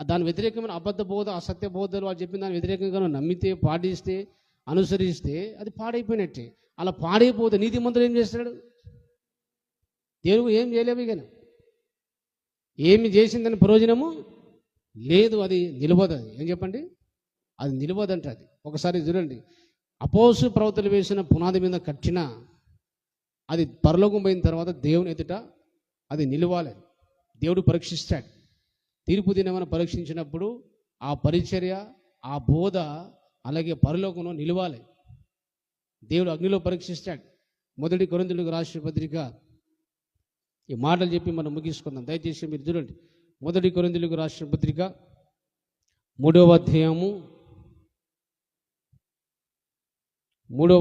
దాని వ్యతిరేకమైన అబద్ధ బోధ, అసత్య బోధలు వాళ్ళు చెప్పిన దాని వ్యతిరేకంగా నమ్మితే, పాటిస్తే, అనుసరిస్తే అది పాడైపోయినట్టే. అలా పాడైపోతే నీతిమంతుడు ఏం చేస్తాడు? దేవుడు ఏం చేయలేము, కానీ ఏమి చేసిందని ప్రయోజనము లేదు, అది నిలవదు. అది ఏం చెప్పండి, అది నిలవదంట. అది ఒకసారి చూడండి, అపోస్తలుల ప్రవక్తలు వేసిన పునాది మీద కట్టిన అది పరలోకం పోయిన తర్వాత దేవుని ఎదుట అది నిలవాలి. దేవుడు పరీక్షిస్తాడు. తీర్పు దినమని పరీక్షించినప్పుడు ఆ పరిచర్య, ఆ బోధ అలాగే పరలోకంలో నిలవాలి. దేవుడు అగ్నిలో పరీక్షిస్తాడు. మొదటి కొరింథీయులకు రాసిన పత్రిక, ఈ మాటలు చెప్పి మనం ముగించుకుందాం. దయచేసి మీరు చూడండి, మొదటి కొరింథీయులకు రాసిన పత్రిక 3వ అధ్యాయము 12వ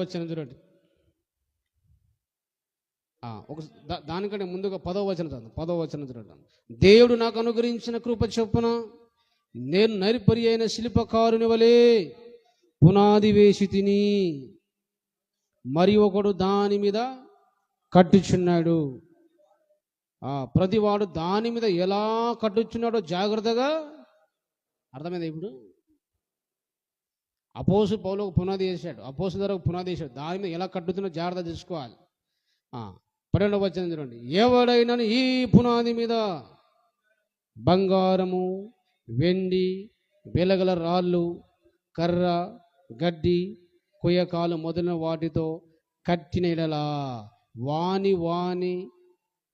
వచనం చూడండి. దానికంటే ముందుగా 10వ వచనం చూడండి. దేవుడు నాకు అనుగ్రహించిన కృప చొప్పున నేను నైర్పరి అయిన శిల్పకారుని వలె పునాది వేసి తిని, మరి ఒకడు దాని మీద కట్టుచున్నాడు. ప్రతివాడు దాని మీద ఎలా కట్టుచున్నాడో జాగ్రత్తగా. అర్థమైందా? ఇప్పుడు అపోస్తలుడు పౌలు ఒక పునాది వేసాడు, అపోస్తలుల ద్వారా ఒక పునాది వేసాడు. దాని మీద ఎలా కట్టుతున్నా జాగ్రత్త తీసుకోవాలి. 12వ వచనం చూడండి. ఎవడైనా ఈ పునాది మీద బంగారము, వెండి, వెలగల రాళ్ళు, కర్ర, గడ్డి, కొయ్యకాలు మొదలైన వాటితో కట్టిన యెడల వాని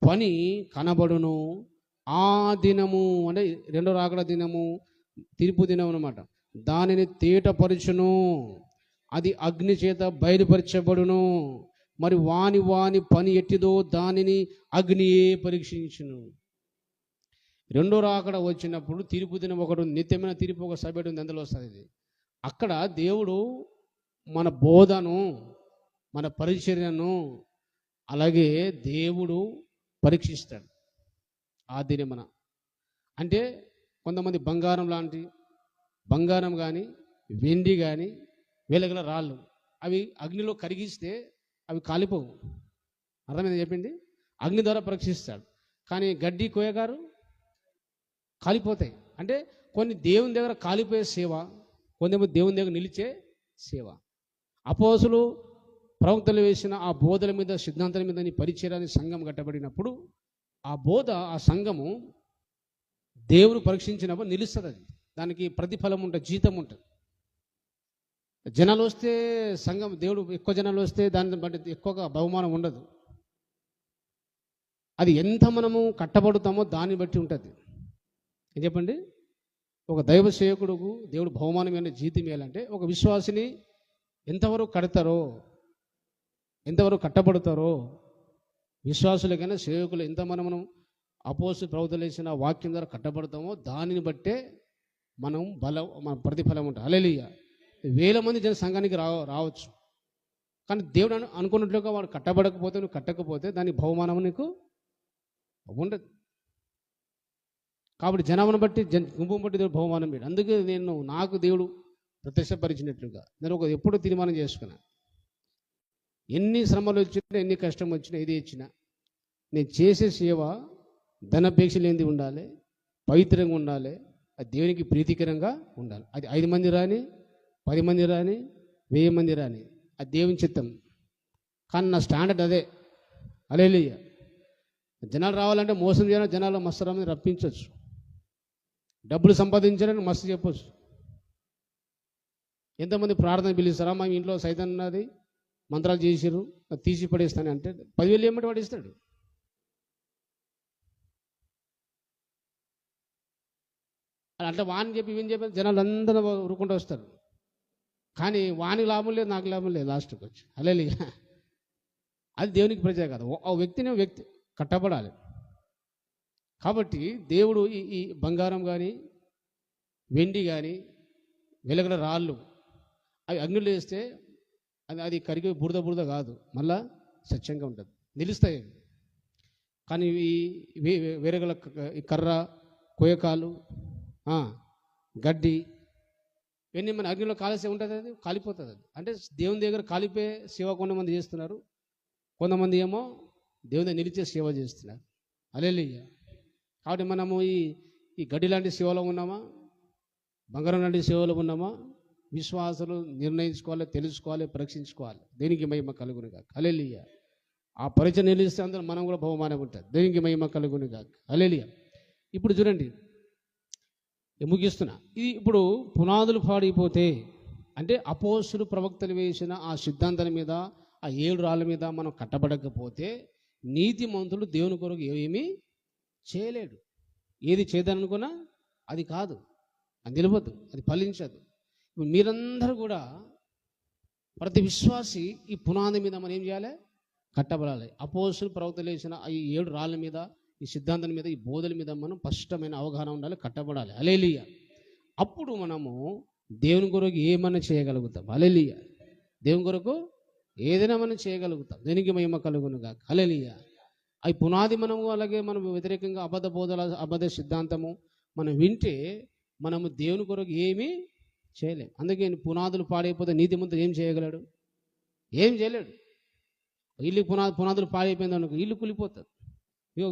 పని కనబడును. ఆ దినము అంటే రెండో రాకడ దినము, తీర్పు దినం అన్నమాట, దానిని తేటపరచును, అది అగ్ని చేత బయలుపరచబడును. మరి వాని పని ఎట్టిదో దానిని అగ్నియే పరీక్షించును. రెండో రాకడ వచ్చినప్పుడు తీర్పు దినం ఒకటి, నిత్యమైన తీర్పు ఒక సభ్యుడు ఉంది, అందులో వస్తుంది. ఇది అక్కడ దేవుడు మన బోధను, మన పరిచర్యను అలాగే దేవుడు పరీక్షిస్తాడు. ఆ దినమున అంటే కొంతమంది బంగారం కానీ, వెండి కానీ, వెలగల రాళ్ళు అవి అగ్నిలో కరిగిస్తే అవి కాలిపోవు. అర్థమైంది చెప్పింది. అగ్ని ద్వారా పరీక్షిస్తాడు. కానీ గడ్డి కోయగారు కాలిపోతాయి. అంటే కొన్ని దేవుని దగ్గర కాలిపోయే సేవ, కొంతమంది దేవుని దగ్గర నిలిచే సేవ. అపోస్తులు ప్రవక్తలు వేసిన ఆ బోధల మీద, సిద్ధాంతాల మీద నీ పరిచయాన్ని సంఘం కట్టబడినప్పుడు ఆ బోధ, ఆ సంఘము దేవుడు పరీక్షించినప్పుడు నిలుస్తుంది. అది దానికి ప్రతిఫలం ఉంటుంది, జీతం ఉంటుంది. జనాలు వస్తే సంఘం, దేవుడు ఎక్కువ జనాలు వస్తే దాన్ని బట్టి ఎక్కువగా బహుమానం ఉండదు. అది ఎంత మనము కట్టబడుతామో దాన్ని బట్టి ఉంటుంది. ఏం చెప్పండి, ఒక దైవ సేవకుడుకు దేవుడు బహుమానమైన జీతం ఇవ్వాలంటే ఒక విశ్వాసిని ఎంతవరకు కడతారో, ఎంతవరకు కట్టబడతారో, విశ్వాసులకైనా సేవకులు ఎంత మనం అపోస్తలులు ప్రవక్తలు వేసిన వాక్యం ద్వారా కట్టబడతామో దానిని బట్టే మన ప్రతిఫలం ఉంటుంది. హల్లెలూయా. వేల మంది జన సంఘానికి రావచ్చు, కానీ దేవుడు అనుకున్నట్లుగా వాడు కట్టబడకపోతే, నువ్వు కట్టకపోతే దాని బహుమానం నీకు ఉండదు. కాబట్టి జనాన్ని బట్టి గుంపును బట్టి దేవుడు బహుమానం వేడు. అందుకే నాకు దేవుడు ప్రత్యక్షపరిచినట్లుగా నేను ఎప్పుడు తీర్మానం చేసుకున్నాను. ఎన్ని శ్రమలు వచ్చినా, ఎన్ని కష్టం వచ్చినా, ఏది ఇచ్చినా నేను చేసే సేవ ధనాపేక్ష లేనిది ఉండాలి, పవిత్రంగా ఉండాలి, అది దేవునికి ప్రీతికరంగా ఉండాలి. అది 5 మంది రాని, 10 మంది రాని, 1000 మంది రాని, అది దేవుని చిత్తం. కానీ నా స్టాండర్డ్ అదే. హల్లెలూయా. జనాలు రావాలంటే మోసం చేయాలి, జనాలు మస్తు రామని రప్పించవచ్చు, డబ్బులు సంపాదించాలని మస్తు చెప్పొచ్చు. ఎంతమంది ప్రార్థన పిలుస్తారా, మా ఇంట్లో సైతం ఉన్నది, మంత్రాలు చేసిర్రు, తీసి పడేస్తాను అంటే 10,000 ఏమంటే పడేస్తాడు. అంటే వాని చెప్పి ఇవని చెప్పి జనాలు అందరూ ఊరుకుంటూ వస్తారు. కానీ వానికి లాభం లేదు, నాకు లాభం లేదు లాస్ట్కి వచ్చి. హల్లెలూయా. అది దేవునికి ప్రజ కాదు. ఆ వ్యక్తి కట్టబడాలి. కాబట్టి దేవుడు ఈ బంగారం కానీ, వెండి కానీ, వెలగల రాళ్ళు అవి అగ్నిలో వేస్తే అది కరిగి బురద కాదు, మళ్ళా స్వచ్ఛంగా ఉంటుంది, నిలుస్తాయి. కానీ వేరగల కర్ర, కొయ్యకాలు, గడ్డి ఇవన్నీ మన అగ్నిలో కాలేసే ఉంటుంది, అది కాలిపోతుంది. అది అంటే దేవుని దగ్గర కాలిపోయే సేవ కొంతమంది చేస్తున్నారు, కొంతమంది ఏమో దేవుని దగ్గర నిలిచే సేవ చేస్తున్నారు. హల్లెలూయా. కాబట్టి మనము ఈ గడ్డి లాంటి సేవలో ఉన్నామా, బంగారం లాంటి సేవలో ఉన్నామా? విశ్వాసులు నిర్ణయించుకోవాలి, తెలుసుకోవాలి, పరీక్షించుకోవాలి. దేనికి మహిమ కలుగును గాక. హల్లెలూయా. ఆ పరీక్ష నిలిస్తే అందరూ మనం కూడా బహుమానం ఉంటుంది. దేనికి మహిమ కలుగును గాక. హల్లెలూయా. ఇప్పుడు చూడండి, ముగిస్తున్నా. ఇది ఇప్పుడు పునాదులు పాడైపోతే, అంటే అపోస్తలులు ప్రవక్తలు వేసిన ఆ సిద్ధాంతాల మీద, ఆ 7 రాళ్ళ మీద మనం కట్టబడకపోతే నీతిమంతుడు దేవుని కొరకు ఏమీ చేయలేడు. ఏది చేద్దామనుకున్నా అది కాదు, అది నిలవద్దు, అది ఫలించదు. మీరందరూ కూడా, ప్రతి విశ్వాసి ఈ పునాది మీద మనం ఏం చేయాలి? కట్టబడాలి. అపోస్తలులు ప్రవక్తలు వేసిన ఈ 7 రాళ్ళ మీద, ఈ సిద్ధాంతం మీద, ఈ బోధల మీద మనం స్పష్టమైన అవగాహన ఉండాలి, కట్టబడాలి. హల్లెలూయా. అప్పుడు మనము దేవుని కొరకు ఏమన్నా చేయగలుగుతాం. హల్లెలూయా. దేవుని కొరకు ఏదైనా మనం చేయగలుగుతాం. దేనికి మహిమ కలుగును గాక. హల్లెలూయా. అవి పునాది మనము, అలాగే మనం వ్యతిరేకంగా అబద్ధ బోధల, అబద్ధ సిద్ధాంతము మనం వింటే మనము దేవుని కొరకు ఏమీ చేయలేం. అందుకే పునాదులు పాడైపోతే నీతిమంతుడు ఏం చేయగలడు? ఏం చేయలేడు. ఇల్లు పునాదులు పాడైపోయింది అనుకో, ఇల్లు కూలిపోతుంది,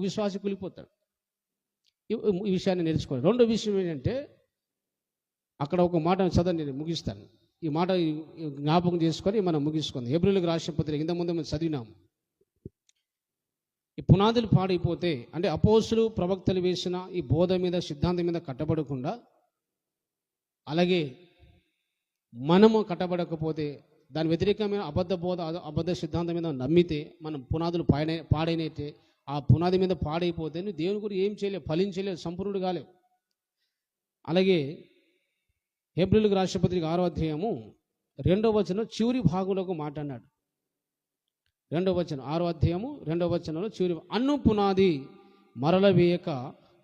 విశ్వాసి కూలిపోతాడు. ఈ విషయాన్ని నేర్చుకోవాలి. రెండో విషయం ఏంటంటే, అక్కడ ఒక మాట చదవండి, నేను ముగిస్తాను. ఈ మాట జ్ఞాపకం చేసుకొని మనం ముగించుకుందాం. హెబ్రీయులకు రాసిన పత్రిక ఇంతకుముందు మనం చదివినాము. ఈ పునాదులు పాడైపోతే, అంటే అపోస్తలులు ప్రవక్తలు వేసిన ఈ బోధ మీద, సిద్ధాంతం మీద కట్టబడకుండా, అలాగే మనము కట్టబడకపోతే, దాని వ్యతిరేకమైన అబద్ధ బోధ, అబద్ధ సిద్ధాంతం మీద నమ్మితే, మనం పునాదులు పాడైనట్టే. ఆ పునాది మీద పాడైపోతే నువ్వు దేవుని గురించి ఏం చేయలేవు, ఫలించలేవు, సంపూర్ణుడు కాలేవు. అలాగే హెబ్రీయులకు రాసిన పత్రిక 6వ అధ్యాయము 2వ వచనం చివరి భాగంలోకి మాట్లాడినాడు. 2వ వచనం, 6వ అధ్యాయము 2వ వచనంలో చివరి, అన్ను పునాది మరల వేయక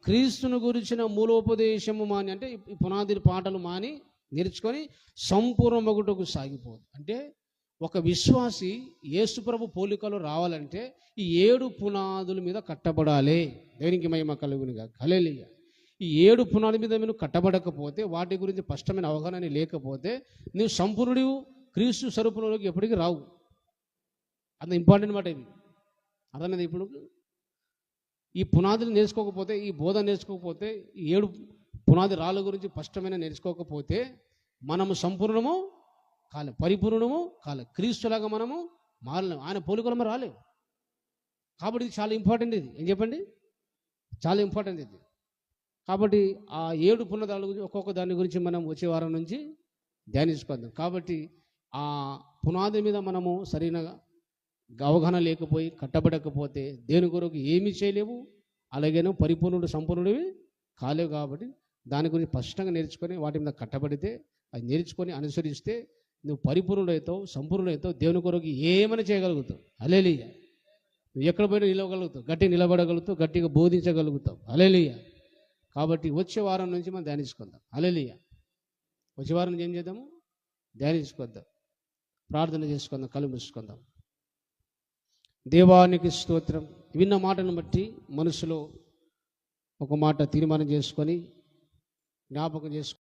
క్రీస్తును గురించిన మూలోపదేశము మాని, అంటే ఈ పునాది పాటలు మాని నేర్చుకొని సంపూర్ణ మగుటకు సాగిపోదు. అంటే ఒక విశ్వాసి యేసుప్రభు పోలికలు రావాలంటే ఈ 7 పునాదుల మీద కట్టబడాలి. దేవునికి మహిమ కలుగును గాక. హల్లెలూయా. ఈ 7 పునాది మీద మీరు కట్టబడకపోతే, వాటి గురించి స్పష్టమైన అవగాహన లేకపోతే, నువ్వు సంపూర్ణుడు, క్రీస్తు స్వరూపంలోకి ఎప్పటికీ రావు. అంత ఇంపార్టెంట్ మాట ఇది. అర్థమైంది ఇప్పుడు. ఈ పునాదులు నేర్చుకోకపోతే, ఈ బోధ నేర్చుకోకపోతే, ఈ 7 పునాది రాళ్ళ గురించి స్పష్టమైన నేర్చుకోకపోతే మనము సంపూర్ణము కాలే, పరిపూర్ణము కాలే, క్రీస్తులాగా మనము మారలేము, ఆయన పోలికలము రాలేము. కాబట్టి ఇది చాలా ఇంపార్టెంట్. ఇది ఏం చెప్పండి, చాలా ఇంపార్టెంట్ ఇది. కాబట్టి ఆ 7 పునాదాల గురించి ఒక్కొక్క దాని గురించి మనం వచ్చే వారం నుంచి ధ్యానించుకుందాం. కాబట్టి ఆ పునాది మీద మనము సరైన అవగాహన లేకపోయి కట్టబడకపోతే దేని కొరకు ఏమీ చేయలేవు, అలాగేనో పరిపూర్ణుడు సంపూర్ణుడివి కాలేవు. కాబట్టి దాని గురించి స్పష్టంగా నేర్చుకొని వాటి మీద కట్టబడితే, అది నేర్చుకొని అనుసరిస్తే నువ్వు పరిపూర్ణుడు అవుతావు, సంపూర్ణుడు అవుతావు, దేవుని కొరకు ఏమైనా చేయగలుగుతావు. హల్లెలూయా. నువ్వు ఎక్కడ పోయినా నిలవగలుగుతావు, గట్టిగా నిలబడగలుగుతావు, గట్టిగా బోధించగలుగుతావు. హల్లెలూయా. కాబట్టి వచ్చే వారం నుంచి మనం ధ్యానించుకుందాం. హల్లెలూయా. వచ్చే వారం నుంచి ఏం చేద్దాము, ధ్యానించుకుందాం, ప్రార్థన చేసుకుందాం, కళ్ళు మూసుకుందాం. దేవానికి స్తోత్రం. విన్న మాటను బట్టి మనసులో ఒక మాట తీర్మానం చేసుకొని జ్ఞాపకం చేసుకొని